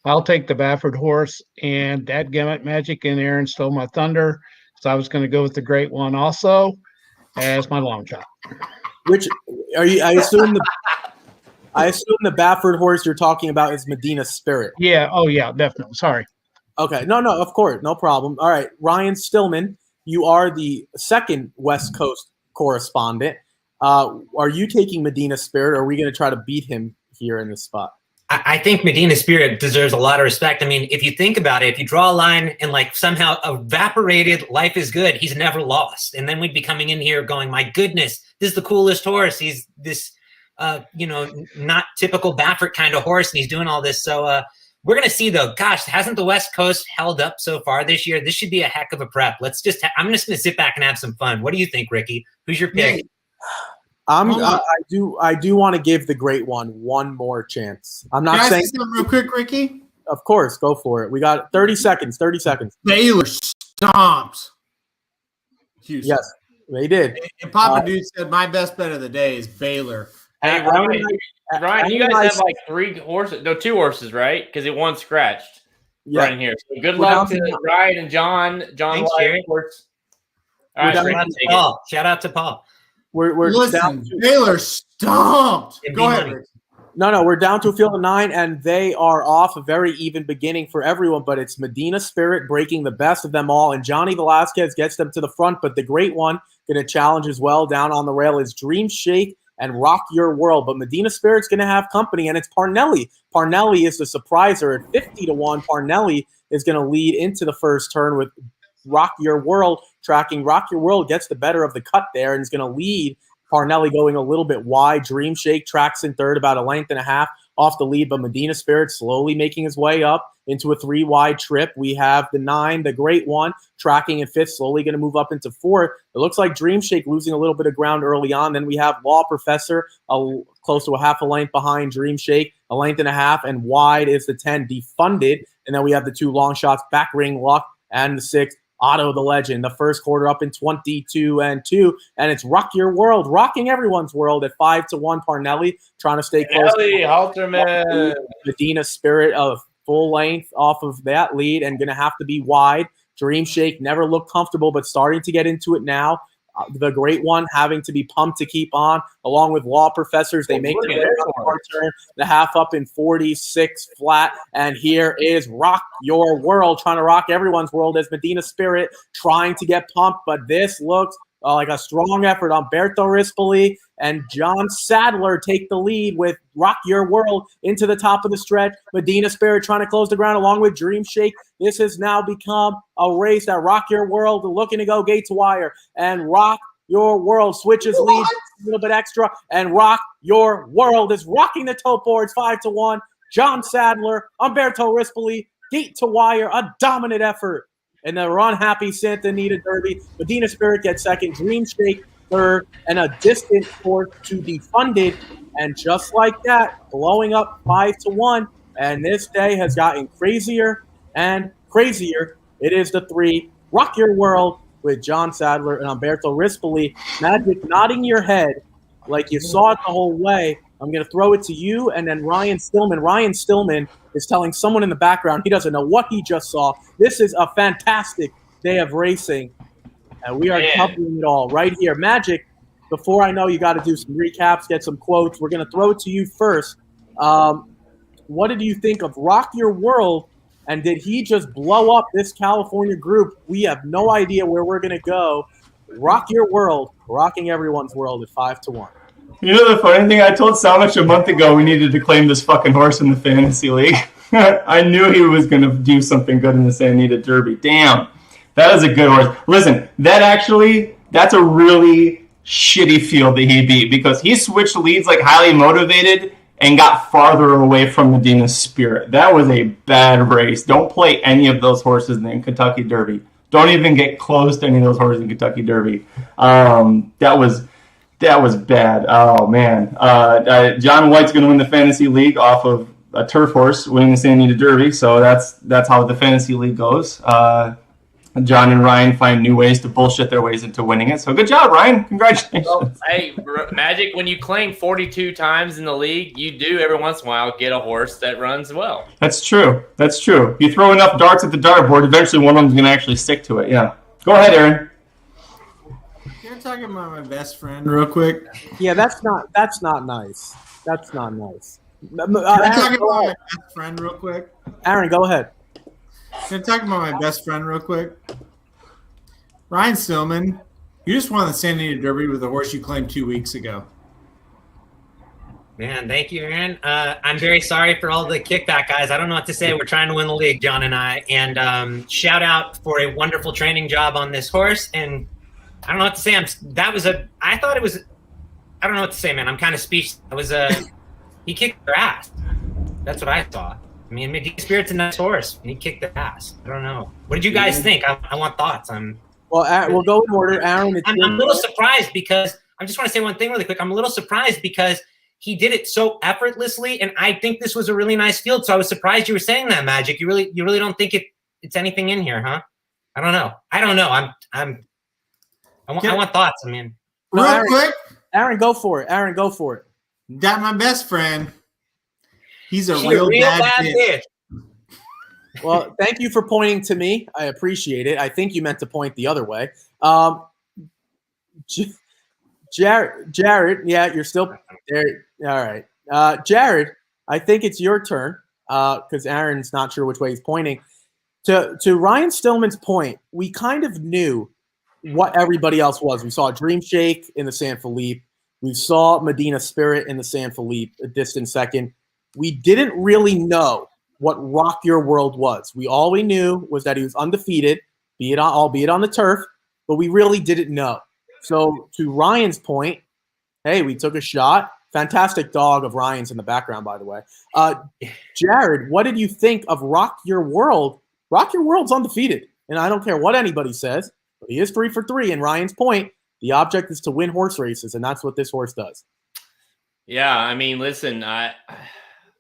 I'll take the Baffert horse, and Dadgummit Magic and Aaron stole my thunder, so I was going to go with the Great One also as my long shot. Which are you? I assume the Baffert horse you're talking about is Medina Spirit. Yeah. Oh, yeah, definitely. Sorry. Okay. No, of course. No problem. All right. Ryan Stillman, you are the second West Coast correspondent. Are you taking Medina Spirit, or are we going to try to beat him here in this spot? I think Medina Spirit deserves a lot of respect. I mean, if you think about it, if you draw a line and like somehow evaporated Life is Good, he's never lost. And then we'd be coming in here going, my goodness, this is the coolest horse. He's this, not typical Baffert kind of horse, and he's doing all this. So we're going to see, though. Gosh, hasn't the West Coast held up so far this year? This should be a heck of a prep. I'm just going to sit back and have some fun. What do you think, Ricky? Who's your pick? I do want to give the Great one more chance. I'm not saying something real quick, Ricky. Of course, go for it. We got 30 seconds. Baylor stomped Houston. Yes, they did. And Papa Dude said my best bet of the day is Baylor. Hey, Ryan, you guys have like 2 horses, right? Because it one scratched right in here. So good luck to Ryan and John. Thanks, Jerry. All right, shout out to Paul. We're Listen, Baylor stomped. Go ahead, Rick. No, we're down to a field of 9, and they are off a very even beginning for everyone, but it's Medina Spirit breaking the best of them all, and Johnny Velasquez gets them to the front, but the Great One going to challenge as well. Down on the rail is Dream Shake and Rock Your World, but Medina Spirit's going to have company, and it's Parnelli. Parnelli is the surpriser at 50-1. Parnelli is going to lead into the first turn with Rock Your World tracking. Rock Your World gets the better of the cut there and is going to lead. Parnelli going a little bit wide. Dream Shake tracks in third, about 1.5 lengths off the lead, but Medina Spirit slowly making his way up into a 3-wide trip. We have the 9, the Great One, tracking in 5th, slowly going to move up into 4th. It looks like Dream Shake losing a little bit of ground early on. Then we have Law Professor close to 0.5 length behind Dream Shake, 1.5 lengths, and wide is the 10, Defunded. And then we have the 2 long shots, Back Ring Luck, and the 6, Otto the Legend. The first quarter up in 22-2, and it's Rock Your World, rocking everyone's world at 5-1. Parnelli trying to stay close. Halterman. Medina Spirit of full length off of that lead and going to have to be wide. Dream Shake never looked comfortable, but starting to get into it now. The Great One having to be pumped to keep on, along with Law Professors. They make the turn, the half up in 46 flat, and here is Rock Your World, trying to rock everyone's world as Medina Spirit trying to get pumped, but this looks like a strong effort. Umberto Rispoli and John Sadler take the lead with Rock Your World into the top of the stretch. Medina Spirit trying to close the ground along with Dream Shake. This has now become a race that Rock Your World looking to go gate to wire. And Rock Your World switches lead a little bit extra. And Rock Your World is rocking the tote boards 5-1. John Sadler, Umberto Rispoli, gate to wire, a dominant effort. And the unhappy Santa Anita Derby. Medina Spirit gets second, Dream Shake third, and a distant fourth to Defunded. And just like that, blowing up 5-1. And this day has gotten crazier and crazier. It is the 3, Rock Your World with John Sadler and Umberto Rispoli. Magic nodding your head like you saw it the whole way. I'm going to throw it to you and then Ryan Stillman. Ryan Stillman is telling someone in the background he doesn't know what he just saw. This is a fantastic day of racing. And we are covering it all right here. Magic, before I know you got to do some recaps, get some quotes. We're going to throw it to you first. What did you think of Rock Your World? And did he just blow up this California group? We have no idea where we're going to go. Rock Your World, rocking everyone's world at 5-1. You know the funny thing? I told Samich a month ago we needed to claim this fucking horse in the fantasy league. I knew he was going to do something good in the Santa Anita Derby. Damn. That is a good horse. Listen, that's a really shitty field that he beat because he switched leads like highly motivated and got farther away from Medina's Spirit. That was a bad race. Don't play any of those horses in the Kentucky Derby. Don't even get close to any of those horses in Kentucky Derby. That was bad. Oh, man. John White's going to win the fantasy league off of a turf horse winning the Santa Anita Derby, so that's how the fantasy league goes. John and Ryan find new ways to bullshit their ways into winning it. So good job, Ryan. Congratulations. Well, hey, Magic, when you claim 42 times in the league, you do every once in a while get a horse that runs well. That's true. You throw enough darts at the dartboard, eventually one of them's going to actually stick to it. Yeah. Go ahead, Aaron. You're talking about my best friend real quick. Yeah, that's not nice. That's not nice. Can I talk about my best friend real quick? Aaron, go ahead. Can I talk about my best friend real quick? Ryan Stillman, you just won the Santa Anita Derby with a horse you claimed 2 weeks ago. Man, thank you, Aaron. I'm very sorry for all the kickback, guys. I don't know what to say. We're trying to win the league, John and I. And shout out for a wonderful training job on this horse. And I don't know what to say. I don't know what to say, man. I'm kind of speechless. He kicked their ass. That's what I saw. I mean, Medina Spirit's a nice horse, and he kicked the ass. I don't know. What did you guys think? I want thoughts. We'll go in order. Aaron, I'm a little surprised because I just want to say one thing really quick. I'm a little surprised because he did it so effortlessly, and I think this was a really nice field. So I was surprised you were saying that, Magic. You really don't think it's anything in here, huh? I don't know. I want thoughts. I mean, real quick, Aaron, go for it. Got my best friend. He's a real bad bitch. Well, thank you for pointing to me. I appreciate it. I think you meant to point the other way. Jared, yeah, you're still there. All right. Jared, I think it's your turn because Aaron's not sure which way he's pointing. To Ryan Stillman's point, we kind of knew what everybody else was. We saw Dream Shake in the San Felipe. We saw Medina Spirit in the San Felipe, a distant second. We didn't really know what Rock Your World was. All we knew was that he was undefeated, albeit on the turf, but we really didn't know. So to Ryan's point, hey, we took a shot. Fantastic dog of Ryan's in the background, by the way. Jared, what did you think of Rock Your World? Rock Your World's undefeated, and I don't care what anybody says, but he is 3 for 3. And Ryan's point, the object is to win horse races, and that's what this horse does. Yeah, I mean, listen,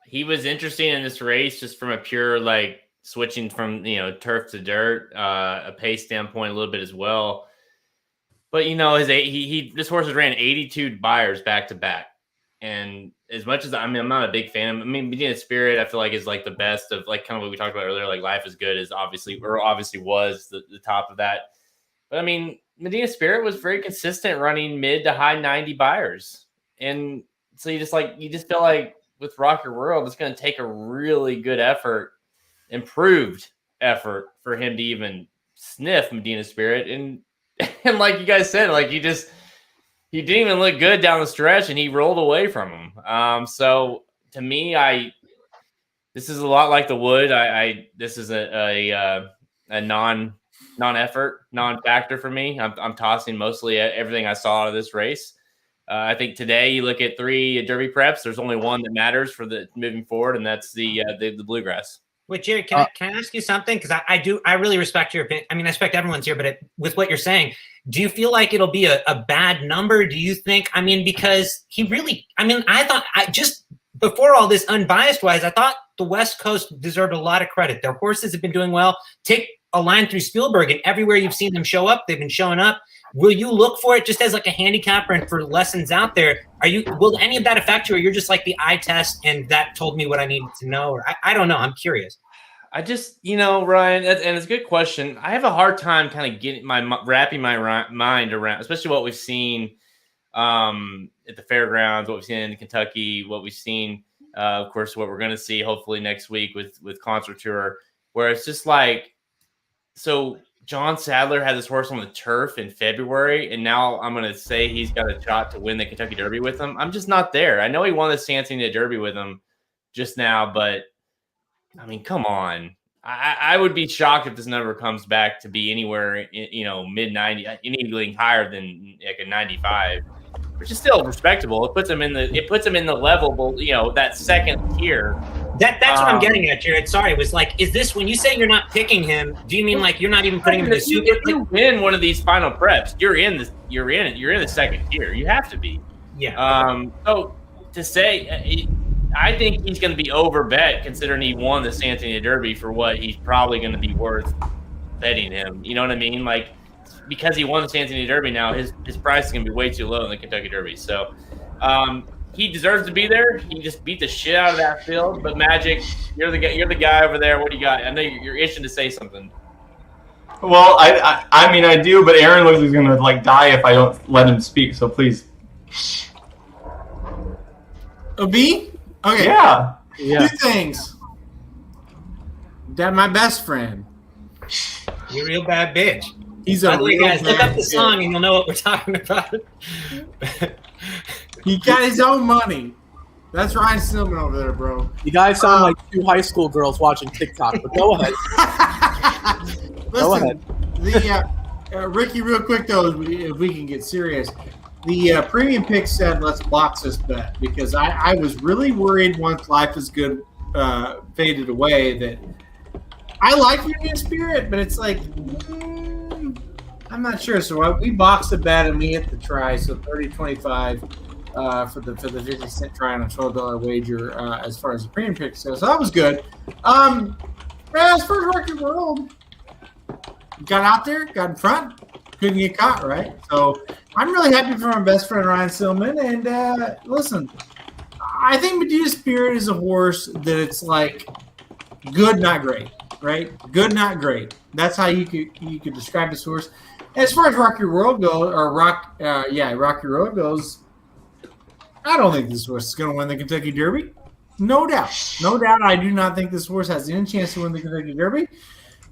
he was interesting in this race just from a pure, like, switching from, turf to dirt, a pace standpoint a little bit as well. But, this horse has ran 82 buyers back to back. And as much as, I'm not a big fan. Medina Spirit, I feel like is like the best of like kind of what we talked about earlier, like Life is Good is obviously was the top of that. But Medina Spirit was very consistent running mid to high 90 buyers. And so you just feel like, with Rock Your World, it's going to take a really good improved effort for him to even sniff Medina Spirit. And like you guys said, like he didn't even look good down the stretch and he rolled away from him. So to me, this is a lot like the Wood. This is a non-effort, non-factor for me. I'm tossing mostly everything I saw out of this race. I think today you look at 3 Derby preps. There's only one that matters for the moving forward, and that's the Bluegrass. Wait, Jared, can I ask you something? Because I really respect your opinion. I respect everyone's here, but with what you're saying, do you feel like it'll be a bad number? Do you think? Because he really. Just before all this, unbiased wise, I thought the West Coast deserved a lot of credit. Their horses have been doing well. Take a line through Spielberg, and everywhere you've seen them show up, they've been showing up. will you look for it just as like a handicapper and for lessons out there? Will any of that affect you, or you're just like the eye test and that told me what I needed to know? Or I don't know. I'm curious. I just, Ryan, and it's a good question. I have a hard time kind of wrapping my mind around, especially what we've seen at the fairgrounds, what we've seen in Kentucky, what we've seen, of course, what we're going to see hopefully next week with Concert Tour, where it's just like, so John Sadler had this horse on the turf in February, and now I'm going to say he's got a shot to win the Kentucky Derby with him. I'm just not there. I know he won the Santa Anita Derby with him just now, but I mean, come on. I would be shocked if this number comes back to be anywhere, mid 90, anything higher than like a 95, which is still respectable. It puts him in the level, that second tier. That's what I'm getting at, Jared. Sorry, it was like, is this when you say you're not picking him? Do you mean like you're not even putting him in the super? If you win one of these final preps, you're in the second tier. You have to be. Yeah. So to say. I think he's going to be overbet considering he won the Santa Anita Derby for what he's probably going to be worth betting him. You know what I mean? Like, because he won the Santa Anita Derby now, his price is going to be way too low in the Kentucky Derby. So he deserves to be there. He just beat the shit out of that field. But Magic, you're the guy over there. What do you got? I know you're itching to say something. Well, I mean, I do, but Aaron looks like he's going to like die if I don't let him speak. So please. Me? Okay. Yeah. Two things. That my best friend. You're a real bad bitch. He's By the way, guys, look up the song and you'll know what we're talking about. He got his own money. That's Ryan Stillman over there, bro. You guys sound like two high school girls watching TikTok, but go ahead. Listen, Ricky, real quick though, if we can get serious. The premium pick said, let's box this bet, because I was really worried once Life is Good faded away that I like Union Spirit, but it's like, I'm not sure. So we boxed the bet and we hit the try. So 30-25 for the 50-cent try on a $12 wager as far as the premium pick goes. So that was good. As far as Record World, got out there, got in front, couldn't get caught, right? So I'm really happy for my best friend Ryan Stillman. And listen, I think Medina Spirit is a horse that it's like good, not great, right? Good, not great. That's how you could describe this horse. As far as Rock Your World goes, Rock Your World goes, I don't think this horse is going to win the Kentucky Derby. No doubt. No doubt. I do not think this horse has any chance to win the Kentucky Derby.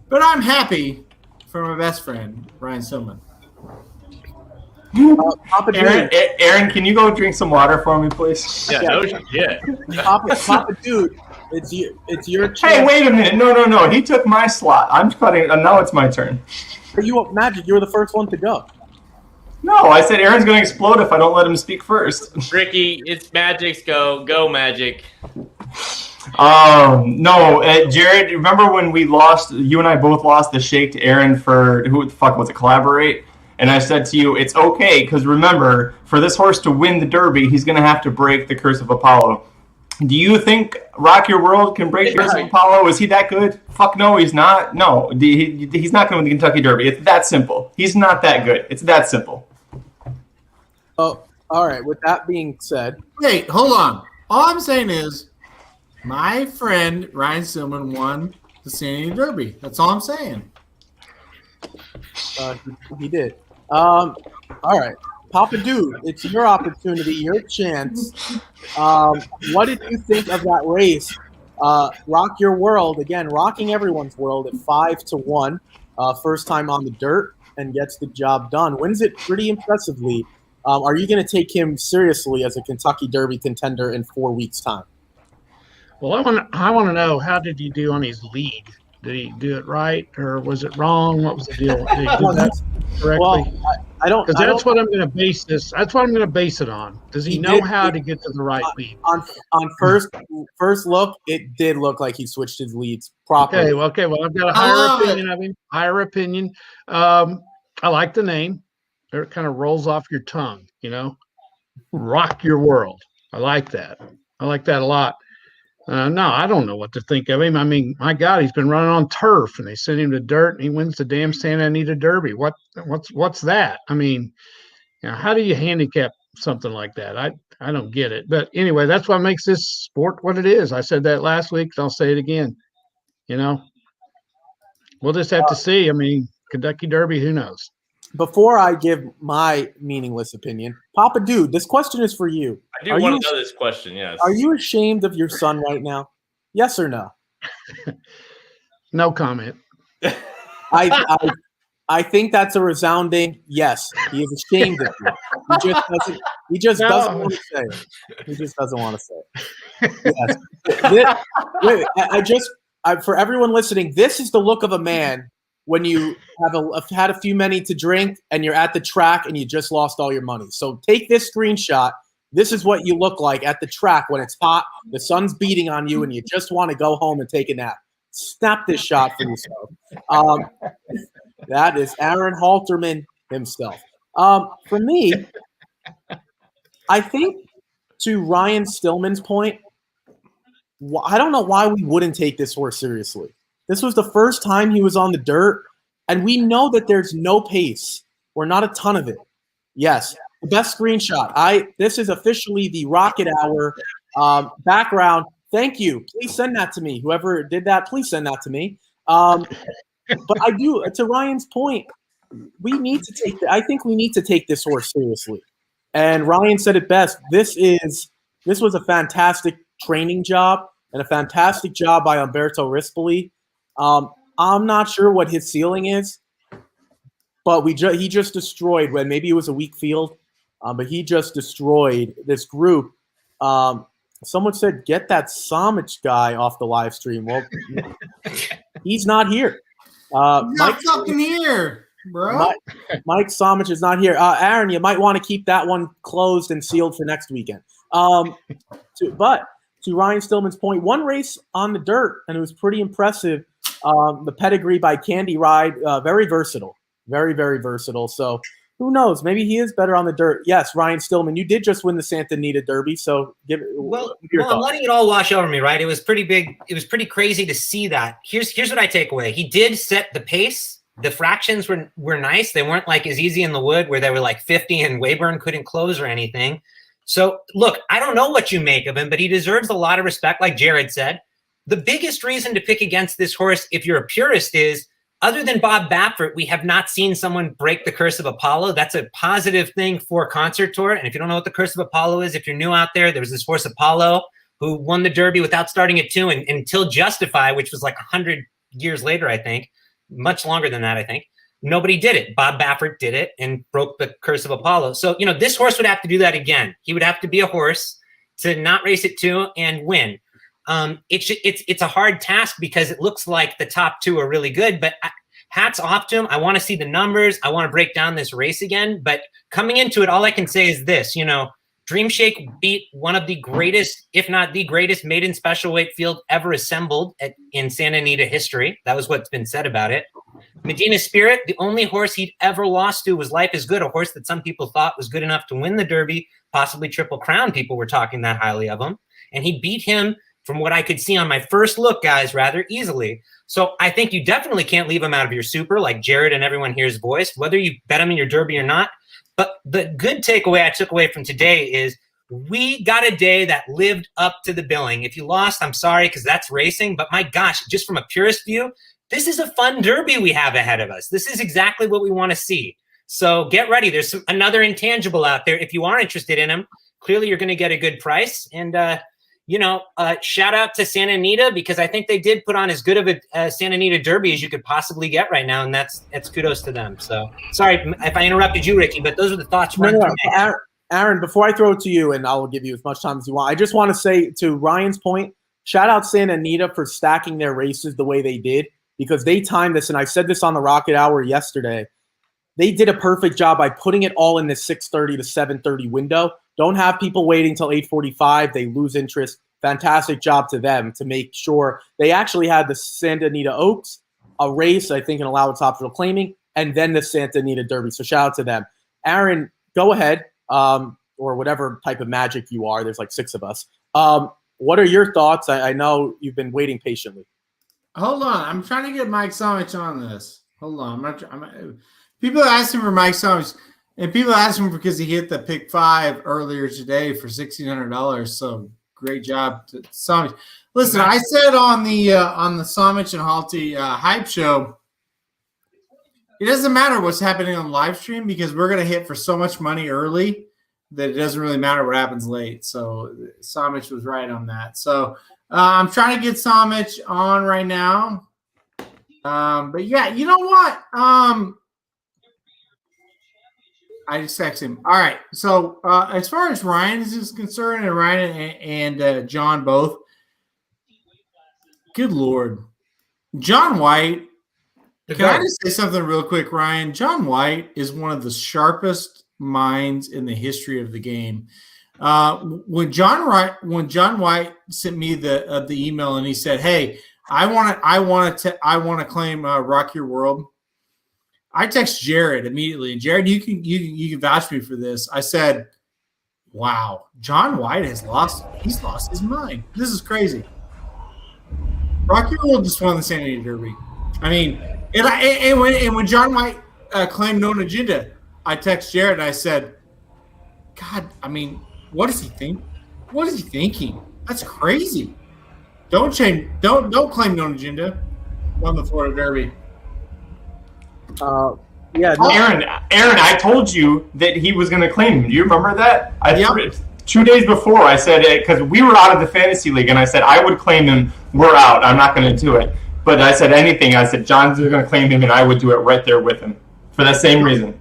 But I'm happy for my best friend, Ryan Stillman. Aaron, can you go drink some water for me, please? Yeah. Papa Dude, it's your chance. Hey, wait a minute. No. He took my slot. I'm cutting. Now it's my turn. Magic, you were the first one to go. No, I said Aaron's going to explode if I don't let him speak first. Ricky, it's Magic's go. Go, Magic. No, Jared, remember when we lost, you and I both lost the shake to Aaron for, who the fuck was it, Collaborate? And I said to you, it's okay, because remember, for this horse to win the Derby, he's going to have to break the Curse of Apollo. Do you think Rock Your World can break the Curse of Apollo? Is he that good? Fuck no, he's not. No, he's not going to win the Kentucky Derby. It's that simple. He's not that good. It's that simple. Oh, all right. With that being said. Wait, hold on. All I'm saying is my friend Ryan Stillman won the Santa Anita Derby. That's all I'm saying. He did. All right. Papa Dude, it's your opportunity, your chance. What did you think of that race? Rock Your World, again, rocking everyone's world at 5-1. First time on the dirt and gets the job done. Wins it pretty impressively. Are you going to take him seriously as a Kentucky Derby contender in 4 weeks' time? Well, I want to know, how did he do on his lead? Did he do it right, or was it wrong? What was the deal? Did he do that correctly? Well, I don't. Because that's what I'm going to base this. That's what I'm going to base it on. Does he know how to get to the right lead? On first look, it did look like he switched his leads properly. Okay. Well, I've got a higher opinion of him. Higher opinion. I like the name. It kind of rolls off your tongue, Rock Your World. I like that. I like that a lot. No, I don't know what to think of him. I mean, my God, he's been running on turf, and they send him to dirt, and he wins the damn Santa Anita Derby. What's that? I mean, how do you handicap something like that? I don't get it. But anyway, that's what makes this sport what it is. I said that last week, and I'll say it again. We'll just have to see. I mean, Kentucky Derby, who knows? Before I give my meaningless opinion, Papa Dude, this question is for you. I do want to know this question, yes. Are you ashamed of your son right now? Yes or no? No comment. I think that's a resounding yes. He is ashamed of you. He just doesn't want to say it. He just doesn't want to say it. Yes. For everyone listening, this is the look of a man when you have had a few many to drink and you're at the track and you just lost all your money. So take this screenshot. This is what you look like at the track when it's hot, the sun's beating on you, and you just want to go home and take a nap. Snap this shot for yourself. That is Aaron Halterman himself. For me, I think to Ryan Stillman's point, I don't know why we wouldn't take this horse seriously. This was the first time he was on the dirt, and we know that there's no pace or not a ton of it. Yes, the best screenshot. This is officially the Rocket Hour background. Thank you. Please send that to me. Whoever did that, please send that to me. But I do, to Ryan's point, I think we need to take this horse seriously. And Ryan said it best. This was a fantastic training job and a fantastic job by Umberto Rispoli. I'm not sure what his ceiling is, but he just destroyed when maybe it was a weak field, but he just destroyed this group. Someone said, get that Samich guy off the live stream. Well, he's not here. Not fucking here, bro. Mike Samich is not here. Aaron, you might want to keep that one closed and sealed for next weekend. But to Ryan Stillman's point, one race on the dirt, and it was pretty impressive. The pedigree by Candy Ride, very versatile. Very, very versatile. So who knows? Maybe he is better on the dirt. Yes, Ryan Stillman, you did just win the Santa Anita Derby, so give your thoughts. I'm letting it all wash over me, right? It was pretty big. It was pretty crazy to see that. Here's what I take away. He did set the pace. The fractions were nice. They weren't like as easy in the wood where they were like 50 and Wayburn couldn't close or anything. So look, I don't know what you make of him, but he deserves a lot of respect, like Jared said. The biggest reason to pick against this horse, if you're a purist, is other than Bob Baffert, we have not seen someone break the curse of Apollo. That's a positive thing for Concert Tour. And if you don't know what the curse of Apollo is, if you're new out there, there was this horse Apollo who won the Derby without starting at 2 and until Justify, which was like 100 years later, I think, much longer than that, I think. Nobody did it. Bob Baffert did it and broke the curse of Apollo. So, this horse would have to do that again. He would have to be a horse to not race at 2 and win. It's a hard task because it looks like the top 2 are really good, but hats off to him. I want to see the numbers. I want to break down this race again. But coming into it, all I can say is this, Dream Shake beat one of the greatest, if not the greatest, maiden special weight field ever assembled in Santa Anita history. That was what's been said about it. Medina Spirit, the only horse he'd ever lost to was Life is Good, a horse that some people thought was good enough to win the Derby, possibly Triple Crown. People were talking that highly of him. And he beat him, from what I could see on my first look, guys, rather easily. So I think you definitely can't leave him out of your super, like Jared and everyone here's voice, whether you bet him in your Derby or not. But the good takeaway I took away from today is we got a day that lived up to the billing. If you lost, I'm sorry, because that's racing. But my gosh, just from a purist view, this is a fun Derby we have ahead of us. This is exactly what we want to see. So get ready. There's another intangible out there. If you are interested in him, clearly you're going to get a good price. And, shout out to Santa Anita, because I think they did put on as good of a Santa Anita Derby as you could possibly get right now, and that's kudos to them. So sorry if I interrupted you, Ricky, but those are the thoughts. Aaron, before I throw it to you, and I will give you as much time as you want, I just want to say to Ryan's point, shout out Santa Anita for stacking their races the way they did, because they timed this, and I said this on the Rocket Hour yesterday. They did a perfect job by putting it all in the 6:30 to 7:30 window. Don't have people waiting till 8:45. They lose interest. Fantastic job to them to make sure they actually had the Santa Anita Oaks, a race, I think, in allowance optional claiming, and then the Santa Anita Derby. So shout out to them. Aaron, go ahead, or whatever type of magic you are. There's like 6 of us. What are your thoughts? I know you've been waiting patiently. Hold on. I'm trying to get Mike Somich on this. Hold on. People are asking for Mike Somich, and people are asking because he hit the pick 5 earlier today for $1,600. So great job to Somich. Listen, I said on the Somich and Halty hype show, it doesn't matter what's happening on live stream because we're going to hit for so much money early that it doesn't really matter what happens late. So Somich was right on that. So I'm trying to get Somich on right now. But yeah, you know what? I just texted him. All right. So as far as Ryan is concerned, and Ryan and John both, good Lord. John White. Can I just say something real quick, Ryan? John White is one of the sharpest minds in the history of the game. When John White sent me the email and he said, "Hey, I want to claim Rock Your World," I text Jared immediately, and Jared, you can vouch for me for this. I said, "Wow, John White he's lost his mind. This is crazy." Rock Your World just won the Santa Anita Derby. I mean, and when John White claimed No Agenda, I text Jared and I said, "God, I mean, what does he think? What is he thinking? That's crazy. Don't claim No Agenda on the Florida Derby." Yeah, no. Aaron, I told you that he was going to claim him. Do you remember that? Yep. 2 days before, I said it because we were out of the fantasy league, and I said I would claim him. We're out. I'm not going to do it. But I said anything. I said John's going to claim him, and I would do it right there with him for that same reason.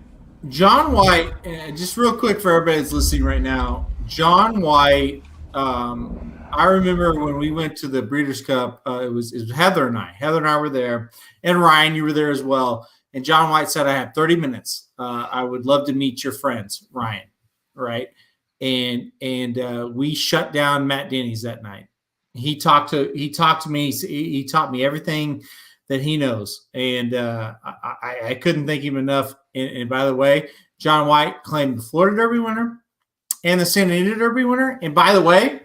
John White, just real quick for everybody that's listening right now, John White, I remember when we went to the Breeders' Cup, it was Heather and I. Heather and I were there, and Ryan, you were there as well. And John White said, "I have 30 minutes. I would love to meet your friends, Ryan." Right? And we shut down Matt Denny's that night. He talked to me. He taught me everything that he knows, and I couldn't thank him enough. And by the way, John White claimed the Florida Derby winner and the Santa Anita Derby winner. And by the way,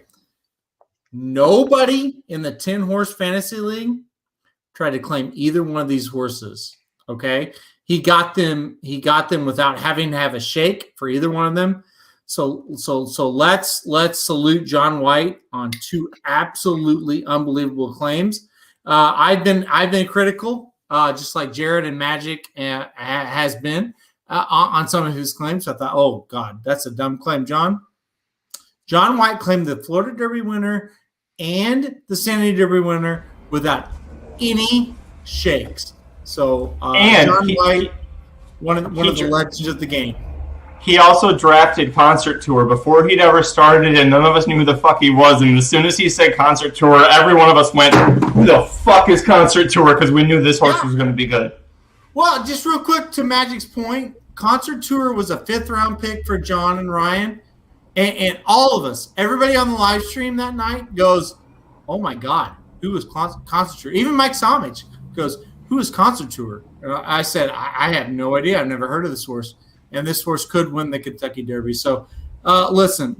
nobody in the 10-horse fantasy league tried to claim either one of these horses. Okay, he got them without having to have a shake for either one of them. So let's salute John White on 2 absolutely unbelievable claims. I've been critical, just like Jared and Magic has been on some of his claims. I thought, oh God, that's a dumb claim, John. John White claimed the Florida Derby winner and the Santa Anita Derby winner without any shakes. So John White, one of the legends of the game. He also drafted Concert Tour before he'd ever started, and none of us knew who the fuck he was. And as soon as he said Concert Tour, every one of us went, "Who the fuck is Concert Tour?" Because we knew this horse was going to be good. Well, just real quick to Magic's point, Concert Tour was a 5th-round pick for John and Ryan. And all of us, everybody on the live stream that night goes, "Oh, my God, who is Concert Tour?" Even Mike Somich goes, "Who is Concert Tour?" And I said, I have no idea. I've never heard of this horse. And this horse could win the Kentucky Derby. So, listen,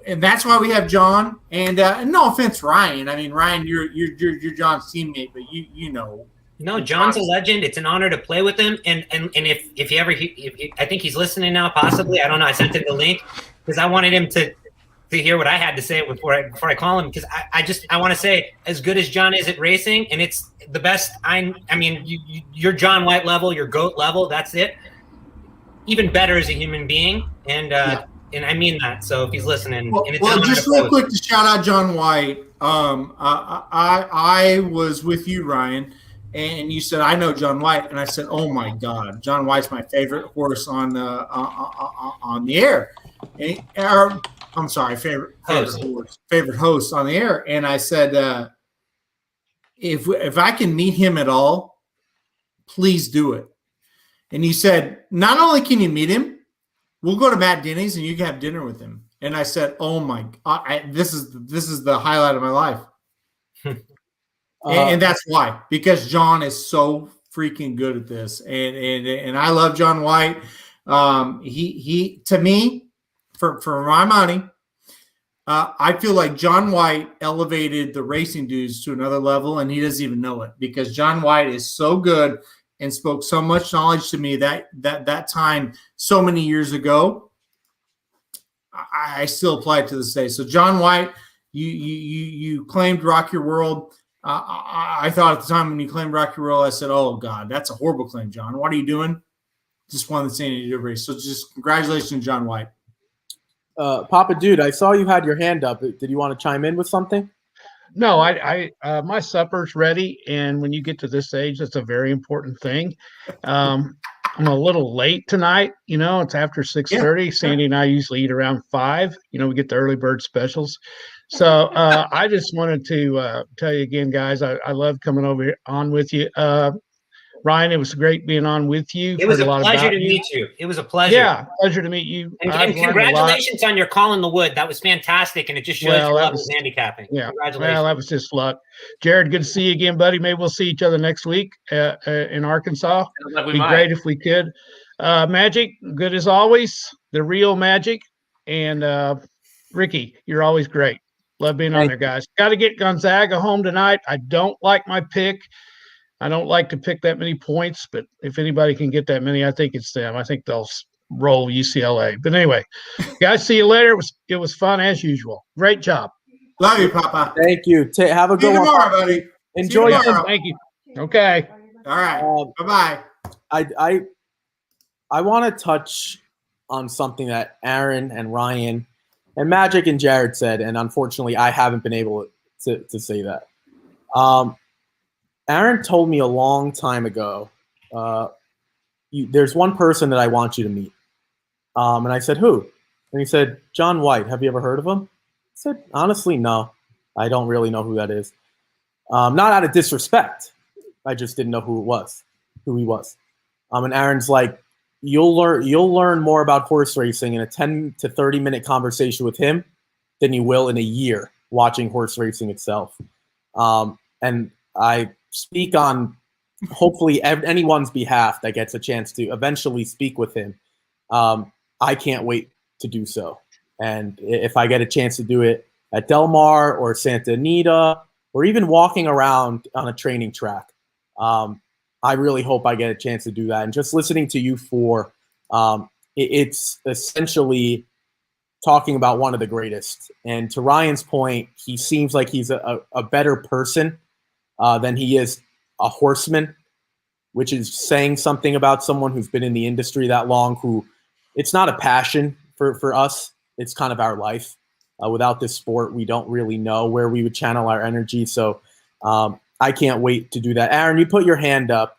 and that's why we have John. And no offense, Ryan. I mean, Ryan, you're John's teammate, but you know. No, John's a legend. It's an honor to play with him. And if you ever, I think he's listening now, possibly. I don't know. I sent him the link because I wanted him to hear what I had to say before I call him, because I want to say, as good as John is at racing, and it's the best. I mean, you're John White level, you're GOAT level. That's it. Even better as a human being, and I mean that. So if he's listening, well, just real quick to shout out John White. I was with you, Ryan, and you said I know John White, and I said, "Oh my God, John White's my favorite horse on the air." I'm sorry, favorite host on the air. And I said, if I can meet him at all, please do it. And he said, not only can you meet him, we'll go to Matt Denny's and you can have dinner with him. And I said, oh my God, this is the highlight of my life. And that's why, because John is so freaking good at this. And I love John White. He to me, for my money, I feel like John White elevated the racing dudes to another level, and he doesn't even know it because John White is so good and spoke so much knowledge to me that time so many years ago. I still apply it to this day. So John White, you claimed Rock Your World. I thought at the time when you claimed Rock Your World, I said, "Oh God, that's a horrible claim, John. What are you doing?" Just won the Santa Anita Derby. So just congratulations, John White. Papa Dude, I saw you had your hand up. Did you want to chime in with something? No, I my supper's ready, and when you get to this age, that's a very important thing. I'm a little late tonight. It's after 6:30. Yeah. Sandy and I usually eat around 5. We get the early bird specials. So I just wanted to tell you again, guys, I love coming over here on with you. Ryan, it was great being on with you. It was a pleasure to meet you. It was a pleasure. Yeah, pleasure to meet you. And congratulations on your call in the wood. That was fantastic, and it just shows you love with handicapping. Yeah, congratulations. Well, that was just luck. Jared, good to see you again, buddy. Maybe we'll see each other next week in Arkansas. It'd be great if we could. Magic, good as always. The real Magic. And Ricky, you're always great. Love being on there, guys. Got to get Gonzaga home tonight. I don't like my pick. I don't like to pick that many points, but if anybody can get that many, I think it's them. I think they'll roll UCLA. But anyway, guys, see you later. It was fun as usual. Great job. Love you, Papa. Thank you. Have a good one. Tomorrow, buddy. Enjoy it. Thank you. Okay. All right. Bye-bye. I want to touch on something that Aaron and Ryan and Magic and Jared said, and unfortunately, I haven't been able to say that. Aaron told me a long time ago, there's one person that I want you to meet. And I said, who? And he said, John White. Have you ever heard of him? I said, honestly, no. I don't really know who that is. Not out of disrespect. I just didn't know who he was. And Aaron's like, you'll learn more about horse racing in a 10 to 30-minute conversation with him than you will in a year watching horse racing itself. And I speak on hopefully anyone's behalf that gets a chance to eventually speak with him. I can't wait to do so. And if I get a chance to do it at Del Mar or Santa Anita or even walking around on a training track, I really hope I get a chance to do that. And just listening to you four, it's essentially talking about one of the greatest. And to Ryan's point, he seems like he's a better person than he is a horseman, which is saying something about someone who's been in the industry that long, who it's not a passion for us. It's kind of our life. Without this sport, we don't really know where we would channel our energy. So I can't wait to do that. Aaron, you put your hand up.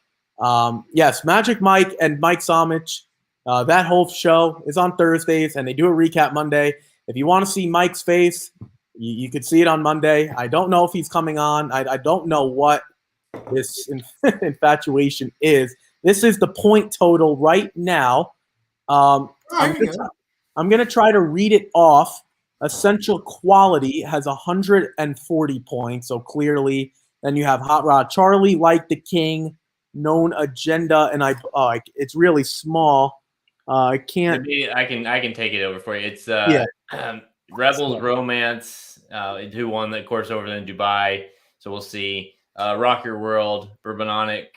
Yes, Magic Mike and Mike Somich, that whole show is on Thursdays, and they do a recap Monday. If you want to see Mike's face, you could see it on Monday. I don't know if he's coming on. I don't know what this infatuation is. This is the point total right now. I'm going to try to read it off. Essential Quality has 140 points, so clearly. Then you have Hot Rod Charlie, Like the King, Known Agenda, and it's really small. I can't. I can take it over for you. It's Rebels Romance, who won the course over in Dubai. So we'll see. Rock Your World, Bourbonic,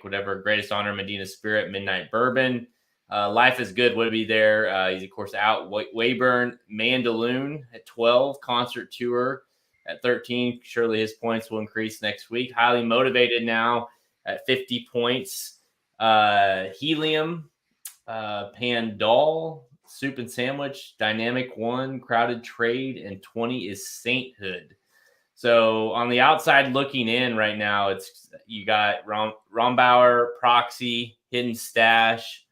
whatever. Greatest Honor, Medina Spirit, Midnight Bourbon. Life is Good would be there. He's of course out. Wayburn, Mandaloon at 12. Concert Tour at 13. Surely his points will increase next week. Highly Motivated now at 50 points. Helium, Pandal, Soup and Sandwich, Dynamic One, Crowded Trade, and 20 is Sainthood. So on the outside looking in right now, you got Rombauer, Proxy, Hidden Stash,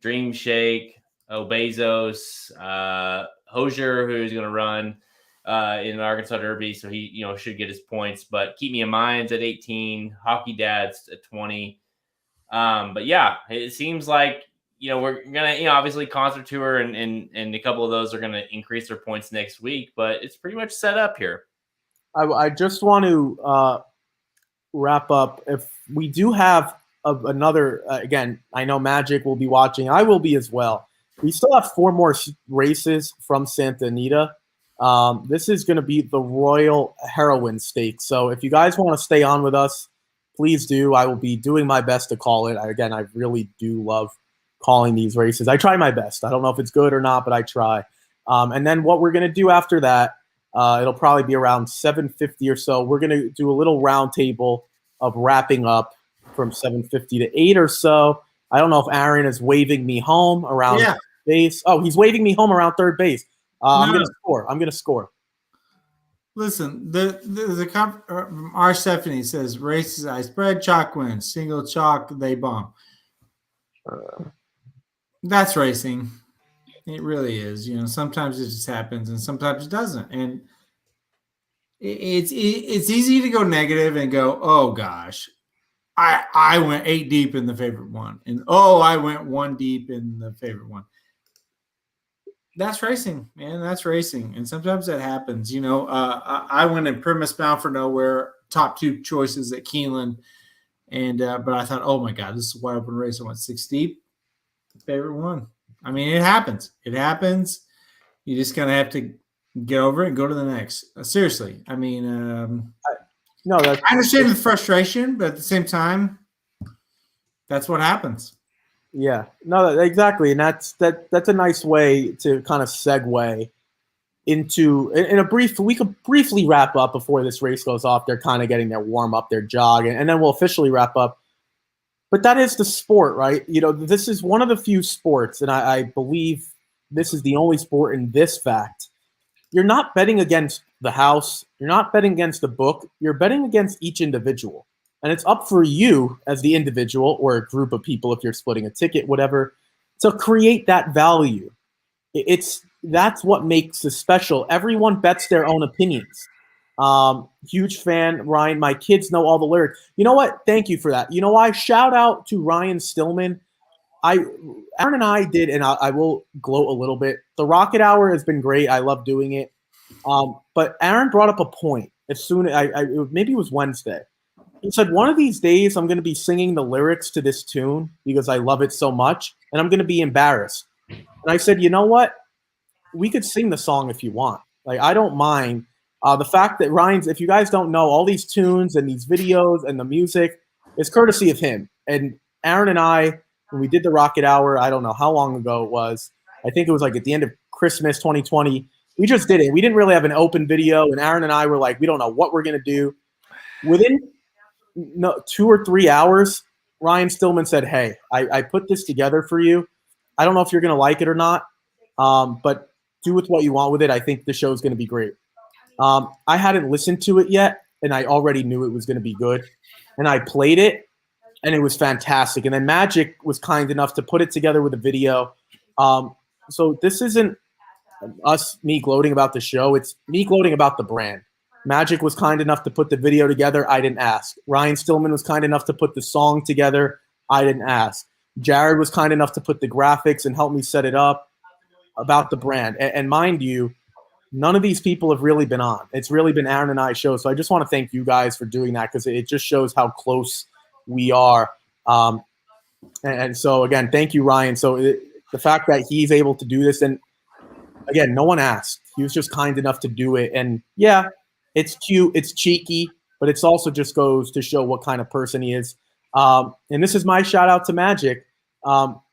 Dream Shake, Bezos, Hosier, who's going to run in the Arkansas Derby, so he should get his points. But Keep Me in Mind's at 18, Hockey Dad's at 20. But yeah, it seems like we're gonna obviously Concert Tour and a couple of those are gonna increase their points next week, but it's pretty much set up here. I just want to wrap up. If we do have another, again, I know Magic will be watching. I will be as well. We still have 4 more races from Santa Anita. This is going to be the Royal Heroine Stakes. So if you guys want to stay on with us, please do. I will be doing my best to call it. Again, I really do love calling these races. I try my best. I don't know if it's good or not, but I try. And then what we're going to do after that, it'll probably be around 7:50 or so. We're going to do a little round table of wrapping up from 7:50 to 8 or so. I don't know if Aaron is waving me home around base. Oh, he's waving me home around third base. I'm going to score. Listen, our Stephanie says races I spread, chalk wins. Single chalk, they bomb. That's racing. It really is. Sometimes it just happens and sometimes it doesn't. And it's easy to go negative and go, oh gosh, I went 8 deep in the favorite one. And I went 1 deep in the favorite one. That's racing, man. That's racing. And sometimes that happens. I went in Primus Bound for Nowhere, top 2 choices at Keeneland. And but I thought, oh my God, this is a wide open race. I went 6 deep. Favorite one. I mean, it happens. It happens. You just kind of have to get over it and go to the next. Seriously. I mean, I understand the frustration, but at the same time, that's what happens. Yeah, no, exactly. And that's a nice way to kind of segue into we could briefly wrap up before this race goes off. They're kind of getting their warm up, their jog, and then we'll officially wrap up. But that is the sport, right? This is one of the few sports, and I believe this is the only sport in this fact. You're not betting against the house. You're not betting against the book. You're betting against each individual. And it's up for you as the individual or a group of people, if you're splitting a ticket, whatever, to create that value. That's what makes it special. Everyone bets their own opinions. Huge fan, Ryan. My kids know all the lyrics. You know what? Thank you for that. You know why? Shout out to Ryan Stillman. Aaron and I did, and I will gloat a little bit. The Rocket Hour has been great. I love doing it. But Aaron brought up a point as soon maybe it was Wednesday. He said, one of these days I'm going to be singing the lyrics to this tune because I love it so much, and I'm going to be embarrassed. And I said, you know what? We could sing the song if you want. I don't mind. The fact that Ryan's, if you guys don't know, all these tunes and these videos and the music is courtesy of him. And Aaron and I, when we did the Rocket Hour, I don't know how long ago it was. I think it was at the end of Christmas 2020. We just did it. We didn't really have an open video, and Aaron and I were like, we don't know what we're going to do. Within 2 or 3 hours, Ryan Stillman said, hey, I put this together for you. I don't know if you're going to like it or not, but do with what you want with it. I think the show is going to be great. I hadn't listened to it yet, and I already knew it was going to be good. And I played it, and it was fantastic. And then Magic was kind enough to put it together with a video. So this isn't me gloating about the show. It's me gloating about the brand. Magic was kind enough to put the video together. I didn't ask. Ryan Stillman was kind enough to put the song together. I didn't ask. Jared was kind enough to put the graphics and help me set it up about the brand. And mind you, none of these people have really been on. It's really been Aaron and I's show. So I just want to thank you guys for doing that because it just shows how close we are. And so, again, thank you, Ryan. So the fact that he's able to do this, and, again, no one asked. He was just kind enough to do it. And, yeah, it's cute, it's cheeky, but it's also just goes to show what kind of person he is. And this is my shout out to Magic.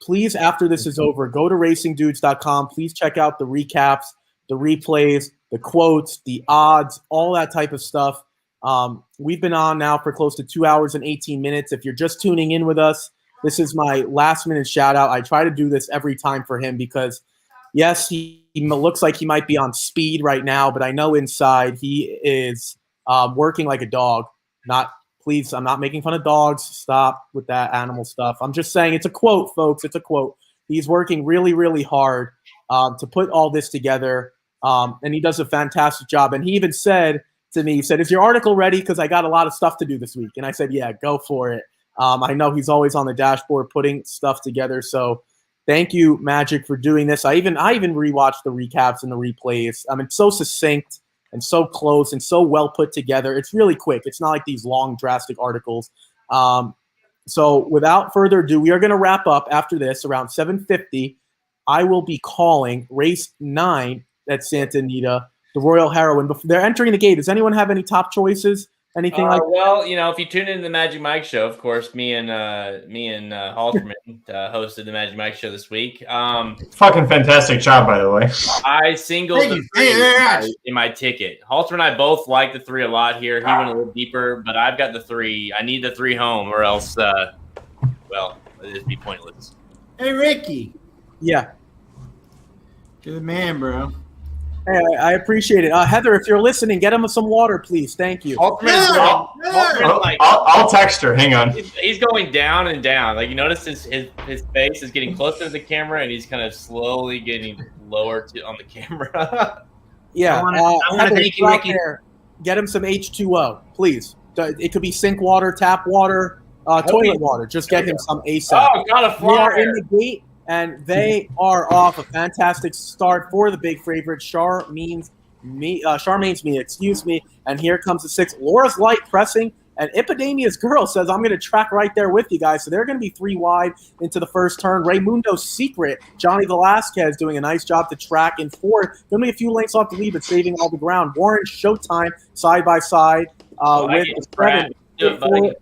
Please, after this is over, go to racingdudes.com. Please check out the recaps, the replays, the quotes, the odds, all that type of stuff. We've been on now for close to 2 hours and 18 minutes. If you're just tuning in with us, this is my last minute shout out. I try to do this every time for him because, yes, he looks like he might be on speed right now, but I know inside he is working like a dog. Please, I'm not making fun of dogs. Stop with that animal stuff. I'm just saying it's a quote, folks. It's a quote. He's working really, really hard to put all this together, and he does a fantastic job. And he even said to me, he said, is your article ready? Because I got a lot of stuff to do this week. And I said, yeah, go for it. I know he's always on the dashboard putting stuff together. So thank you, Magic, for doing this. I even rewatched the recaps and the replays. I mean, it's so succinct and so close and so well put together. It's really quick. It's not like these long, drastic articles. So without further ado, we are going to wrap up after this around 7:50. I will be calling race 9 at Santa Anita the Royal Heroine. But they're entering the gate. Does anyone have any top choices? Anything like that? Well, if you tune into the Magic Mike show, of course, me and Halterman hosted the Magic Mike show this week. Fucking fantastic job, by the way. I singled the 3 in my ticket. Halter and I both like the 3 a lot here. He went a little deeper, but I've got the 3. I need the 3 home, or else, it'll just be pointless. Hey, Ricky. Yeah. You're the man, bro. Hey, I appreciate it. Heather, if you're listening, get him some water, please. Thank you. I'll text her. Hang on. He's going down and down. Like, you notice his face is getting closer to the camera, and he's kind of slowly getting lower on the camera. Yeah. I want to thank you, Ricky. Get him some H2O, please. It could be sink water, tap water, toilet water. Just get him some ASAP. Oh, got a flyer. We are in the gate. And they are off a fantastic start for the big favorite, Charmaine's Me. And here comes the 6. Laura's Light pressing, and Epidemia's Girl says, I'm going to track right there with you guys. So they're going to be 3 wide into the first turn. Raymundo's Secret, Johnny Velasquez doing a nice job to track in 4th. Going to be a few lengths off the lead, but saving all the ground. Warren Showtime side by side with the 7.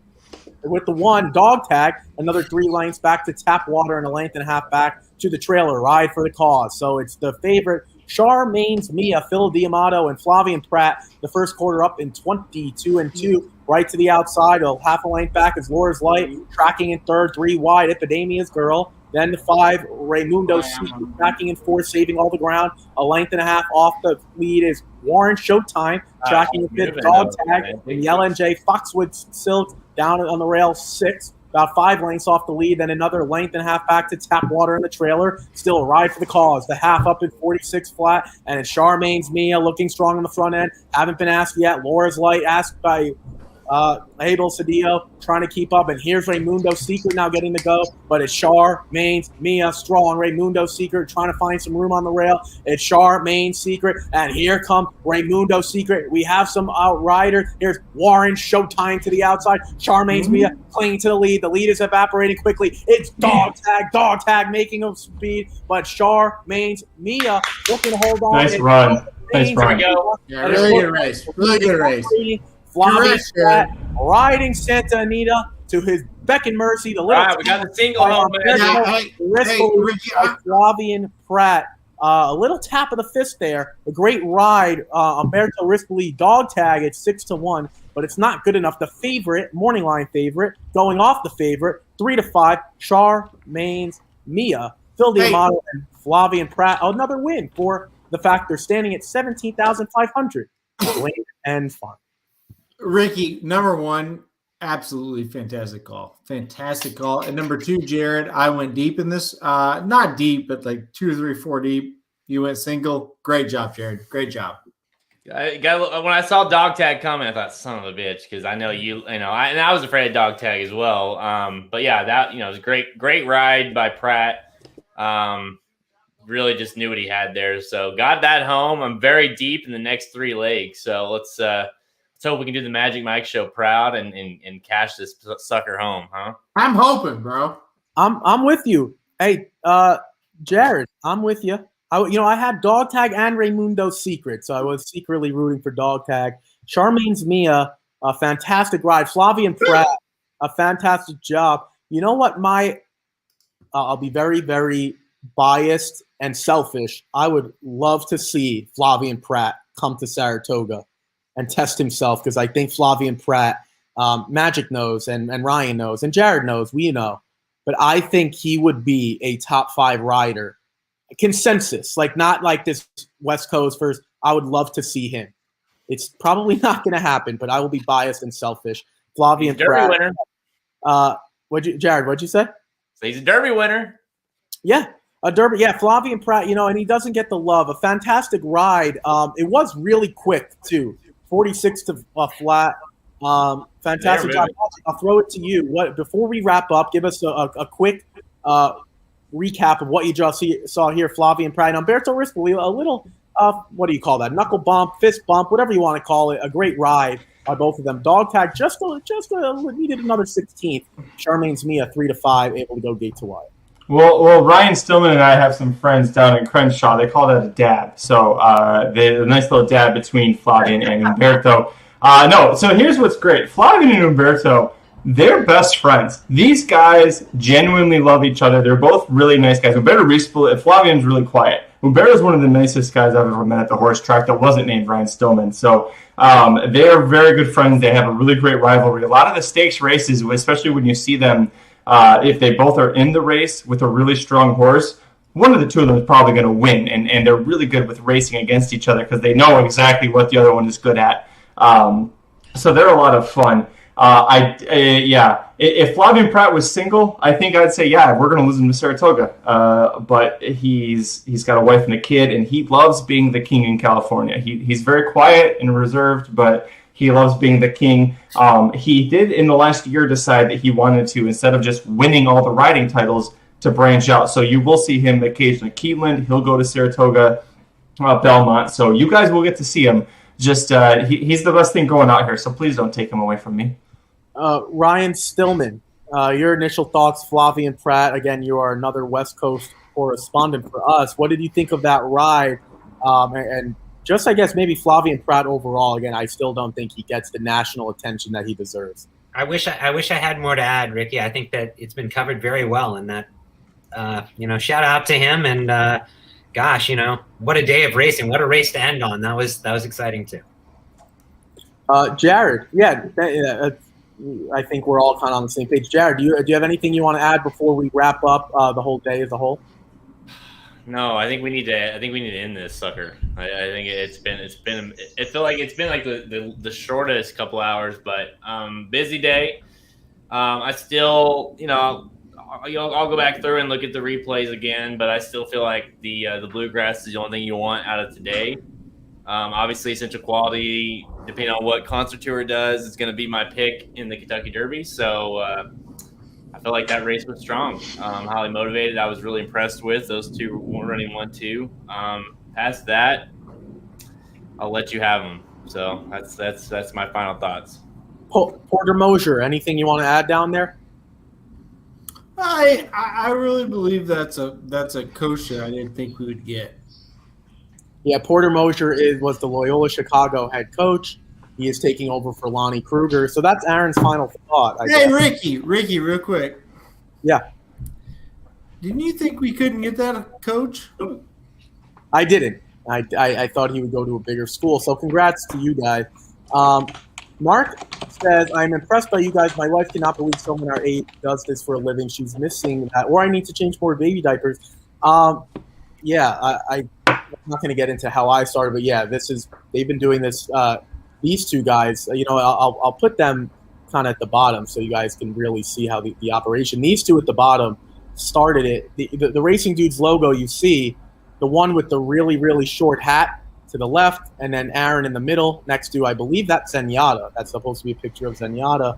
With the 1, Dog Tag, another 3 lengths back to Tap Water and a length and a half back to the trailer. Ride for the cause. So it's the favorite, Charmaine's Mia, Phil D'Amato, and Flavian Pratt. The first quarter up in 22-2. Right to the outside, half a length back is Laura's Light, tracking in 3rd, 3 wide, Epidemia's Girl. Then the 5, Raymundo's Secret, tracking in 4th, saving all the ground. A length and a half off the lead is Warren Showtime, tracking in 5th, Dog Tag, and the LNJ Foxwood Silk down on the rail 6, about 5 lengths off the lead, then another length and a half back to Tap Water in the trailer. Still a ride for the cause. The half up in 46 flat, and it's Charmaine's Mia looking strong on the front end. Haven't been asked yet. Laura's Light asked by Abel Cedillo, trying to keep up, and here's Raymundo's Secret now getting the go, but it's Charmaine's Mia strong. Raymundo's Secret trying to find some room on the rail. It's Charmaine's Secret, and here comes Raymundo's Secret. We have some outriders. Here's Warren Showtime to the outside. Charmaine's Mia clinging to the lead. The lead is evaporating quickly. It's Dog Tag making of speed, but Charmaine's Mia looking to hold on. Nice run. Nice run. Yeah, really good race. Really good race. Flavian Pratt riding Santa Anita to his beck and mercy. The little we got the single home. Flavian Pratt. A little tap of the fist there. A great ride. Umberto Rispoli Dog Tag at 6-1, but it's not good enough. The favorite, morning line favorite, going off the favorite, 3-5. Charmaine's Mia. Phil D'Amato and Flavian Pratt. Another win for the fact they're standing at 17,500. Win and fun. Ricky, number 1, absolutely fantastic call. Fantastic call. And number 2, Jared, I went deep in this. Not deep, but like 2, 3, 4 deep. You went single. Great job, Jared. Great job. When I saw Dog Tag coming, I thought, son of a bitch, because I know and I was afraid of Dog Tag as well. But yeah, that it was a great ride by Pratt. Really just knew what he had there. So got that home. I'm very deep in the next 3 legs. So let's hope we can do the Magic Mike show proud and cash this sucker home, huh? I'm hoping, bro. I'm with you. Hey, Jared, I'm with you. I had Dog Tag and Raymundo's Secret, so I was secretly rooting for Dog Tag. Charmaine's Mia, a fantastic ride. Flavian Pratt, a fantastic job. You know what? I'll be very, very biased and selfish. I would love to see Flavian Pratt come to Saratoga and test himself, because I think Flavian Pratt, Magic knows, and Ryan knows, and Jared knows, we know. But I think he would be a top 5 rider. Consensus, like not like this West Coast first. I would love to see him. It's probably not going to happen, but I will be biased and selfish. Flavian Pratt. Derby winner. Jared, what'd you say? So he's a Derby winner. Yeah. A Derby, yeah, Flavian Pratt, and he doesn't get the love. A fantastic ride. It was really quick, too. 46 to flat. Fantastic job. I'll throw it to you. Before we wrap up, give us a quick recap of what you just saw here. Flavian Pratt and Umberto Rispoli, a little, what do you call that? Knuckle bump, fist bump, whatever you want to call it. A great ride by both of them. Dog Tag just needed another 16th. Charmaine's Mia 3-5, able to go gate to wide. Well, Ryan Stillman and I have some friends down in Crenshaw. They call that a dab. So a nice little dab between Flavian and Umberto. So here's what's great. Flavian and Umberto, they're best friends. These guys genuinely love each other. They're both really nice guys. Flavian's really quiet. Umberto's one of the nicest guys I've ever met at the horse track that wasn't named Ryan Stillman. So they are very good friends. They have a really great rivalry. A lot of the stakes races, especially when you see them, if they both are in the race with a really strong horse, one of the two of them is probably going to win. And they're really good with racing against each other because they know exactly what the other one is good at. So they're a lot of fun. If Flavian Prat was single, I think I'd say, we're going to lose him to Saratoga. But he's got a wife and a kid, and he loves being the king in California. He's very quiet and reserved, but he loves being the king. He did in the last year decide that he wanted to, instead of just winning all the riding titles, to branch out. So you will see him occasionally at Keeneland. He'll go to Saratoga, Belmont. So you guys will get to see him. Just he's the best thing going out here. So please don't take him away from me. Ryan Stillman, your initial thoughts, Flavian Prat. Again, you are another West Coast correspondent for us. What did you think of that ride? And just, I guess, maybe Flavian Prat overall. Again, I still don't think he gets the national attention that he deserves. I wish I had more to add, Ricky. I think that it's been covered very well, and that shout out to him. And gosh, what a day of racing! What a race to end on. That was exciting too. Jared, I think we're all kind of on the same page. Jared, do you have anything you want to add before we wrap up the whole day as a whole? No, I think we need to end this sucker. I think it feel like it's been like the shortest couple hours, but busy day. I still, I'll go back through and look at the replays again, but I still feel like the bluegrass is the only thing you want out of today. Obviously, Essential Quality, depending on what Concert Tour does, is going to be my pick in the Kentucky Derby. So I feel like that race was strong. Highly motivated. I was really impressed with those two running 1-2. Past that, I'll let you have them. So that's my final thoughts. Porter Mosier, anything you want to add down there? I really believe that's a coach that I didn't think we would get. Yeah, Porter Mosier was the Loyola Chicago head coach. He is taking over for Lonnie Kruger. So that's Aaron's final thought. I guess. Ricky, real quick. Yeah. Didn't you think we couldn't get that coach? I didn't. I thought he would go to a bigger school. So congrats to you guys. Mark says, I'm impressed by you guys. My wife cannot believe someone our age does this for a living. She's missing that. Or I need to change more baby diapers. I'm not going to get into how I started, but they've been doing this. These two guys, I'll put them kind of at the bottom so you guys can really see how the operation. These two at the bottom started it. The Racing Dudes logo you see, the one with the really, really short hat to the left, and then Aaron in the middle next to, I believe that's Zenyatta. That's supposed to be a picture of Zenyatta.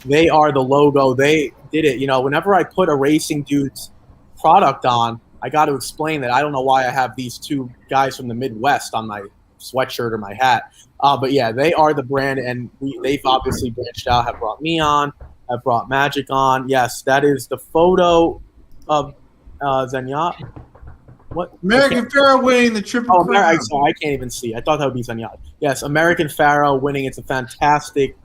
They are the logo. They did it. Whenever I put a Racing Dudes product on, I got to explain that I don't know why I have these two guys from the Midwest on my sweatshirt or my hat. But yeah, they are the brand, and they've obviously branched out, have brought me on, have brought Magic on. Yes, that is the photo of Zenyatta. What? American Pharaoh winning the Triple Crown. I can't even see. I thought that would be Zenyatta. Yes, American Pharaoh winning. It's a fantastic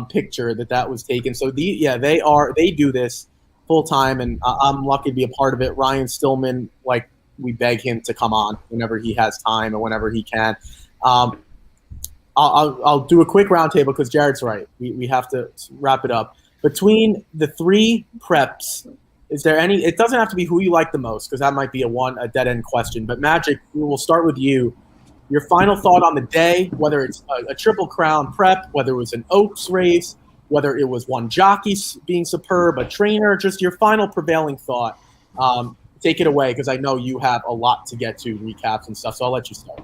picture that was taken. So they do this full time, and I'm lucky to be a part of it. Ryan Stillman, we beg him to come on whenever he has time and whenever he can. I'll do a quick roundtable because Jared's right. We have to wrap it up. Between the three preps, is there any? It doesn't have to be who you like the most because that might be a dead end question. But Magic, we'll start with you. Your final thought on the day, whether it's a Triple Crown prep, whether it was an Oaks race, whether it was one jockey being superb, a trainer, just your final prevailing thought. Take it away because I know you have a lot to get to, recaps and stuff, so I'll let you start.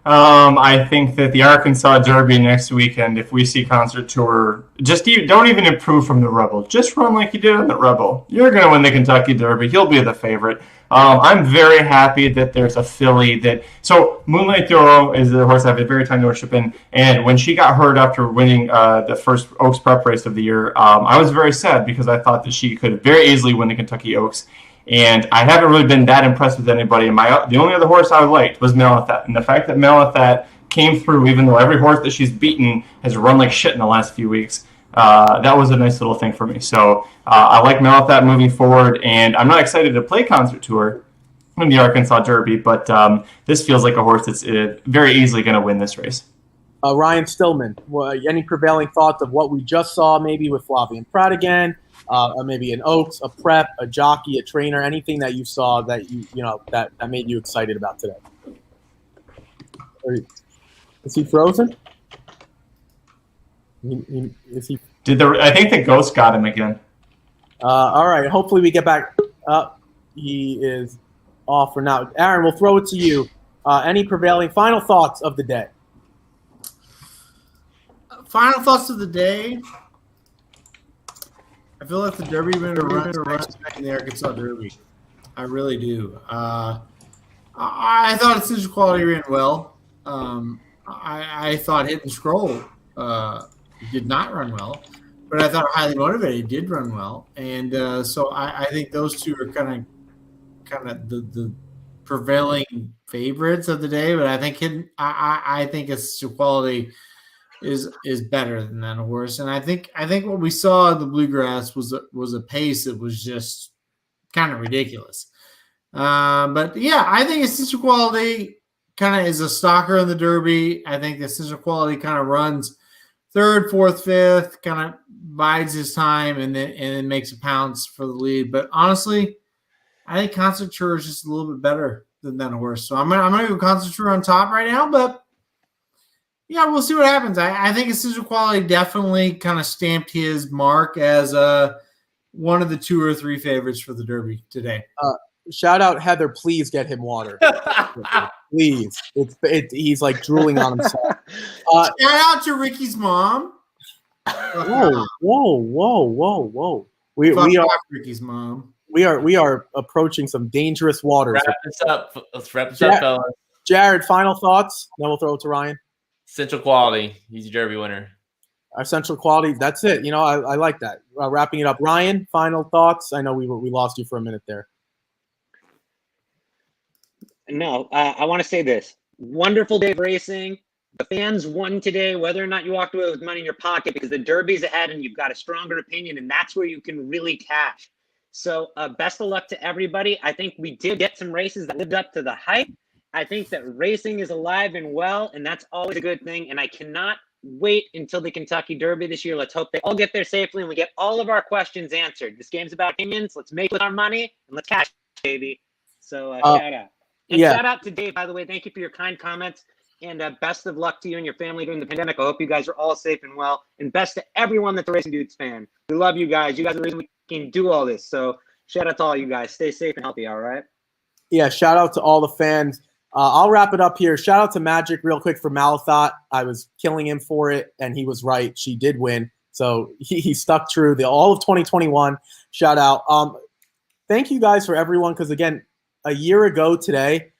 I think that the Arkansas Derby next weekend, if we see Concert Tour, don't even improve from the Rebel. Just run like you did on the Rebel. You're going to win the Kentucky Derby. He'll be the favorite. I'm very happy that there's a filly that – so Moonlight Doro is the horse I have a very time to worship in, and when she got hurt after winning the first Oaks prep race of the year, I was very sad because I thought that she could very easily win the Kentucky Oaks. And I haven't really been that impressed with anybody. The only other horse I liked was Malathat. And the fact that Malathat came through, even though every horse that she's beaten has run like shit in the last few weeks, that was a nice little thing for me. So I like Malathat moving forward. And I'm not excited to play Concert Tour in the Arkansas Derby, but this feels like a horse that's very easily going to win this race. Ryan Stillman, any prevailing thoughts of what we just saw, maybe with Flavian Pratt again, maybe an Oaks, a prep, a jockey, a trainer, anything that you saw that that made you excited about today? Is he frozen? Is he? I think the ghost got him again. All right. Hopefully we get back up. He is off for now. Aaron, we'll throw it to you. Any prevailing final thoughts of the day? Final thoughts of the day. I feel like the Derby winner runs in the Arkansas Derby. I really do. I thought Essential Quality ran well. I thought Hidden Scroll did not run well, but I thought Highly Motivated did run well, and so I think those two are kind of the prevailing favorites of the day. But I think I think Essential Quality is better than that horse, and I think what we saw in the Bluegrass was a pace that was just kind of ridiculous. But yeah, I think Essential Quality kind of is a stalker in the Derby. I think the Essential Quality kind of runs third, fourth, fifth, kind of bides his time, and then makes a pounce for the lead. But honestly, I think Concert Tour is just a little bit better than that horse. So I'm gonna go Concert Tour on top right now, but yeah, we'll see what happens. I think Essential Quality definitely kind of stamped his mark as one of the 2 or 3 favorites for the Derby today. Shout out Heather, please get him water. Please. He's like drooling on himself. Shout out to Ricky's mom. Whoa. We are Ricky's mom. We are approaching some dangerous waters. Let's wrap this up, fellas. Jared, final thoughts? Then we'll throw it to Ryan. Central Quality. He's a Derby winner. Our Central Quality. That's it. I like that. Wrapping it up. Ryan, final thoughts? I know we lost you for a minute there. No, I want to say this. Wonderful day of racing. The fans won today, whether or not you walked away with money in your pocket, because the Derby's ahead and you've got a stronger opinion, and that's where you can really cash. So best of luck to everybody. I think we did get some races that lived up to the hype. I think that racing is alive and well, and that's always a good thing. And I cannot wait until the Kentucky Derby this year. Let's hope they all get there safely and we get all of our questions answered. This game's about opinions. Let's make with our money and let's cash, baby. So shout out. And shout out to Dave, by the way. Thank you for your kind comments. And best of luck to you and your family during the pandemic. I hope you guys are all safe and well. And best to everyone that's a Racing Dudes fan. We love you guys. You guys are the reason we can do all this. So shout out to all you guys. Stay safe and healthy, all right? Yeah, shout out to all the fans. I'll wrap it up here. Shout out to Magic real quick for Malathat. I was killing him for it, and he was right. She did win. So he stuck true. All of 2021. Shout out. Thank you guys for everyone, because, again, a year ago today,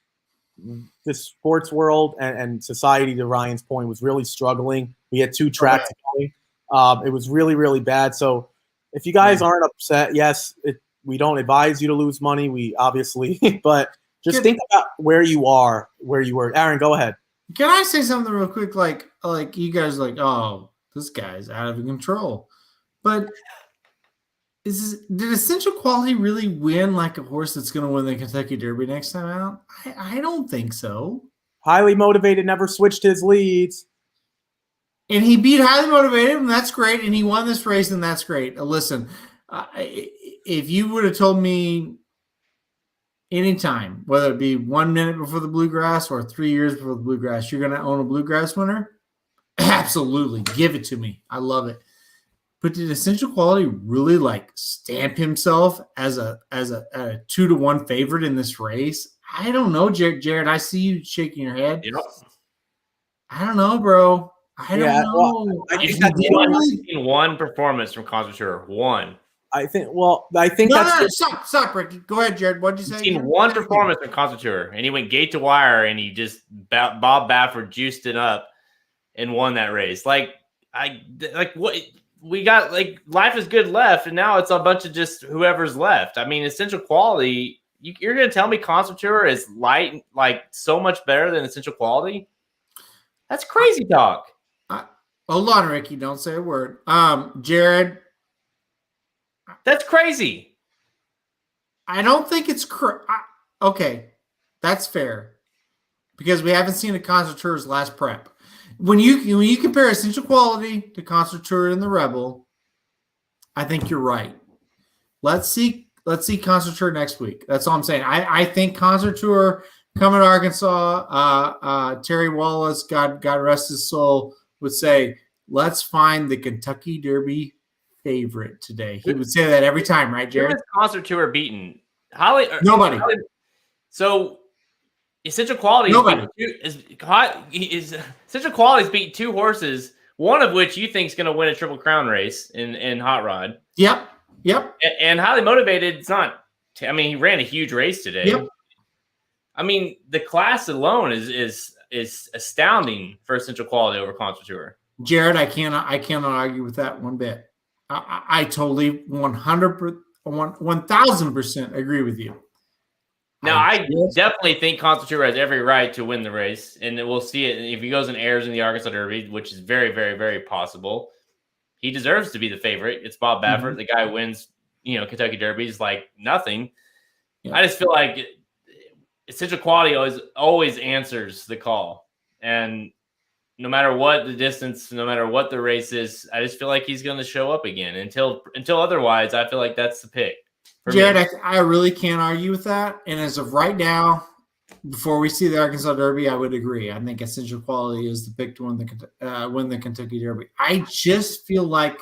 the sports world and society, to Ryan's point, was really struggling. We had 2 tracks going. It was really, really bad. So if you guys aren't upset, yes, we don't advise you to lose money. We obviously, but just think about where you were. Aaron, go ahead. Can I say something real quick? Like you guys are like, oh, this guy's out of control. But did Essential Quality really win like a horse that's going to win the Kentucky Derby next time out? I don't think so. Highly Motivated never switched his leads. And he beat Highly Motivated, and that's great. And he won this race, and that's great. Listen, if you would have told me anytime, whether it be 1 minute before the Bluegrass or 3 years before the Bluegrass, you're going to own a Bluegrass winner, absolutely. Give it to me. I love it. But did Essential Quality really stamp himself as a 2-1 favorite in this race? I don't know, Jared. I see you shaking your head. Yep. I don't know, bro. I don't know. Well, I think that's one performance from Concert Tour. One. I think Stop, Ricky. Go ahead, Jared. What'd you say? I've seen one performance from Concert Tour, and he went gate to wire, and he just Bob Baffert juiced it up and won that race. What? we got like Life is Good left, and now it's a bunch of just whoever's left. I mean, Essential Quality. You're going to tell me Concerture is light, like so much better than Essential Quality? That's crazy talk. Hold on, Ricky. Don't say a word. Jared. That's crazy. I don't think it's okay. That's fair because we haven't seen a Concerture's last prep. When you compare Essential Quality to Concerture and the Rebel, I think you're right. Let's see Concerture next week. That's all I'm saying. I think Concerture coming to Arkansas, Terry Wallace, God rest his soul, would say, let's find the Kentucky Derby favorite today. He would say that every time, right, Jared? Who has Concerture beaten? Nobody. So Essential Quality Essential Quality's beat 2 horses, one of which you think is going to win a Triple Crown race in Hot Rod. Yep. And Highly Motivated, it's not. I mean, he ran a huge race today. Yep. I mean, the class alone is astounding for Essential Quality over Concerture. Jared, I cannot argue with that one bit. I totally 1,000% agree with you. Now, I definitely think Concerture has every right to win the race, and we'll see it if he goes and airs in the Arkansas Derby, which is very, very, very possible. He deserves to be the favorite. It's Bob Baffert. The guy who wins, Kentucky Derbies like nothing. Yeah. I just feel like Essential Quality always answers the call, and no matter what the distance, no matter what the race is, I just feel like he's going to show up again. Until otherwise, I feel like that's the pick. Jared, I really can't argue with that. And as of right now, before we see the Arkansas Derby, I would agree. I think Essential Quality is the pick to win the Kentucky Derby. I just feel like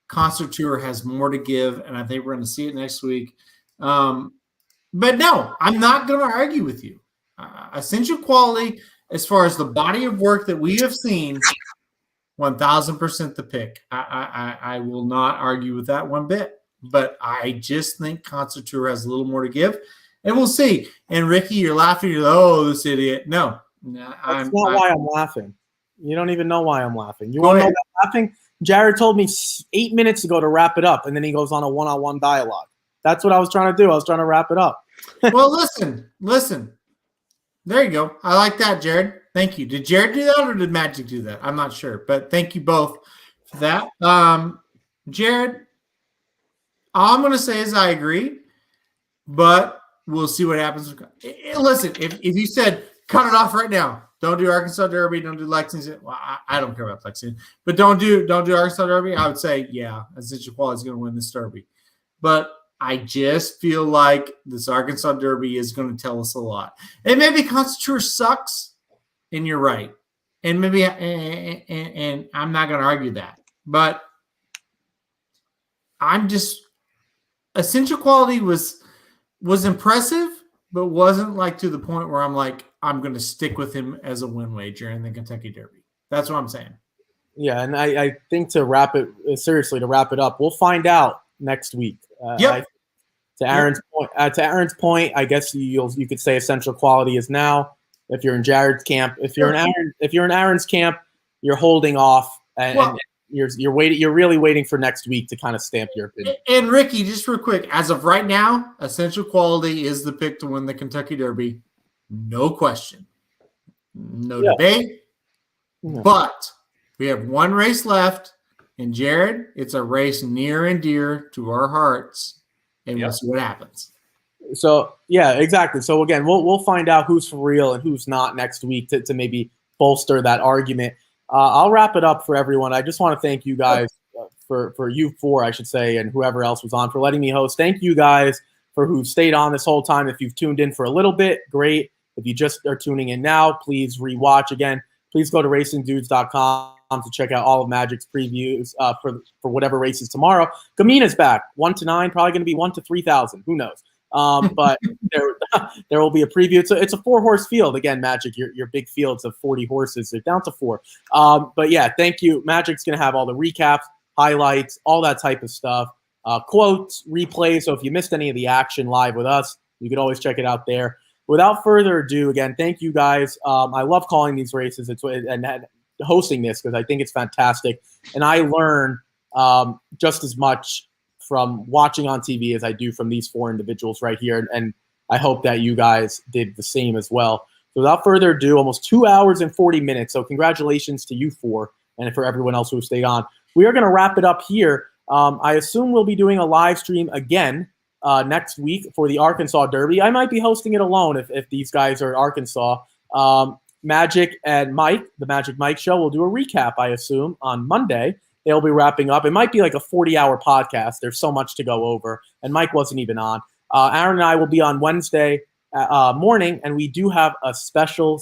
Concerture has more to give, and I think we're going to see it next week. But no, I'm not going to argue with you. Essential Quality, as far as the body of work that we have seen, 1,000% the pick. I will not argue with that one bit. But I just think Concerture has a little more to give, and we'll see. And Ricky, you're laughing. You're like, oh, this idiot. No, that's not why I'm laughing. You don't even know why I'm laughing. You want to know why I'm laughing? Jared told me 8 minutes ago to wrap it up, and then he goes on a one-on-one dialogue. That's what I was trying to do. I was trying to wrap it up. Well, listen. There you go. I like that, Jared. Thank you. Did Jared do that, or did Magic do that? I'm not sure, but thank you both for that. Jared, all I'm going to say is I agree, but we'll see what happens. Listen, if you said cut it off right now, don't do Arkansas Derby, don't do Lexington. Well, I don't care about Lexington, but don't do Arkansas Derby. I would say, yeah, Essential Quality is going to win this Derby. But I just feel like this Arkansas Derby is going to tell us a lot. And maybe Concerture sucks, and you're right. And maybe, and I'm not going to argue that. But I'm just, Essential Quality was impressive, but wasn't like to the point where I'm like, I'm going to stick with him as a win wager in the Kentucky Derby. That's what I'm saying. Yeah, and I think to wrap it up, we'll find out next week. Yep. To Aaron's point, I guess you could say Essential Quality is now. If you're in Jared's camp, if you're in Aaron's camp, you're holding off and you're waiting. You're really waiting for next week to kind of stamp your opinion. And Ricky, just real quick, as of right now, Essential Quality is the pick to win the Kentucky Derby, no question, no debate. Yeah. But we have one race left, and Jared, it's a race near and dear to our hearts, and we'll see what happens. So yeah, exactly. So again, we'll find out who's for real and who's not next week to maybe bolster that argument. I'll wrap it up for everyone. I just want to thank you guys for you four, I should say, and whoever else was on for letting me host. Thank you guys for who stayed on this whole time. If you've tuned in for a little bit, great. If you just are tuning in now, please rewatch again. Please go to racingdudes.com to check out all of Magic's previews for whatever races tomorrow. Gamina's back, 1 to 9, probably going to be 1 to 3,000. Who knows? But there will be a preview. It's a 4-horse field. Again, Magic, your big fields of 40 horses. They're down to 4. But yeah, thank you. Magic's going to have all the recaps, highlights, all that type of stuff, quotes, replays. So if you missed any of the action live with us, you can always check it out there. Without further ado, again, thank you guys. I love calling these races and hosting this because I think it's fantastic. And I learn just as much from watching on TV as I do from these 4 individuals right here. And I hope that you guys did the same as well. So without further ado, almost 2 hours and 40 minutes. So congratulations to you 4 and for everyone else who stayed on. We are going to wrap it up here. I assume we'll be doing a live stream again next week for the Arkansas Derby. I might be hosting it alone if these guys are at Arkansas. Magic and Mike, the Magic Mike Show, will do a recap, I assume, on Monday. They'll be wrapping up. It might be like a 40-hour podcast. There's so much to go over. And Mike wasn't even on. Aaron and I will be on Wednesday morning, and we do have a special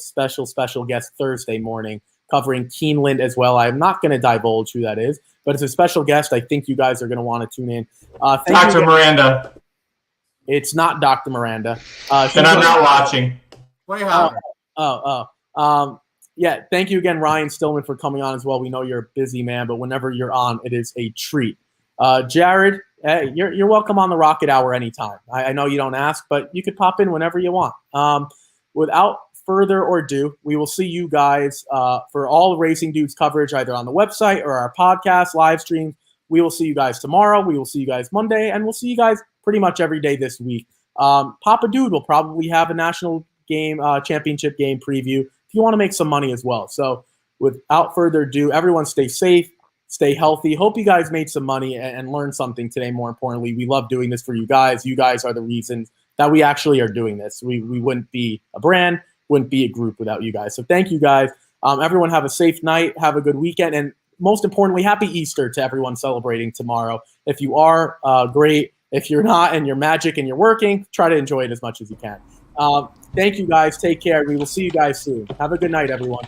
guest Thursday morning covering Keeneland as well. I'm not going to divulge who that is, but it's a special guest. I think you guys are going to want to tune in. Dr. Miranda. It's not Dr. Miranda. Then I'm not watching. Way out. Yeah, thank you again, Ryan Stillman, for coming on as well. We know you're a busy man, but whenever you're on, it is a treat. Jared, you're welcome on the Rocket Hour anytime. I know you don't ask, but you could pop in whenever you want. Without further ado, we will see you guys for all Racing Dudes coverage, either on the website or our podcast, live stream. We will see you guys tomorrow. We will see you guys Monday, and we'll see you guys pretty much every day this week. Papa Dude will probably have a national game championship game preview if you want to make some money as well. So without further ado, everyone stay safe, stay healthy. Hope you guys made some money and learned something today. More importantly, we love doing this for you guys. You guys are the reasons that we actually are doing this. We wouldn't be a brand, wouldn't be a group without you guys. So thank you guys. Everyone have a safe night, have a good weekend, and most importantly, happy Easter to everyone celebrating tomorrow. If you are, great. If you're not and you're Magic and you're working, try to enjoy it as much as you can. Thank you guys. Take care. We will see you guys soon. Have a good night, everyone.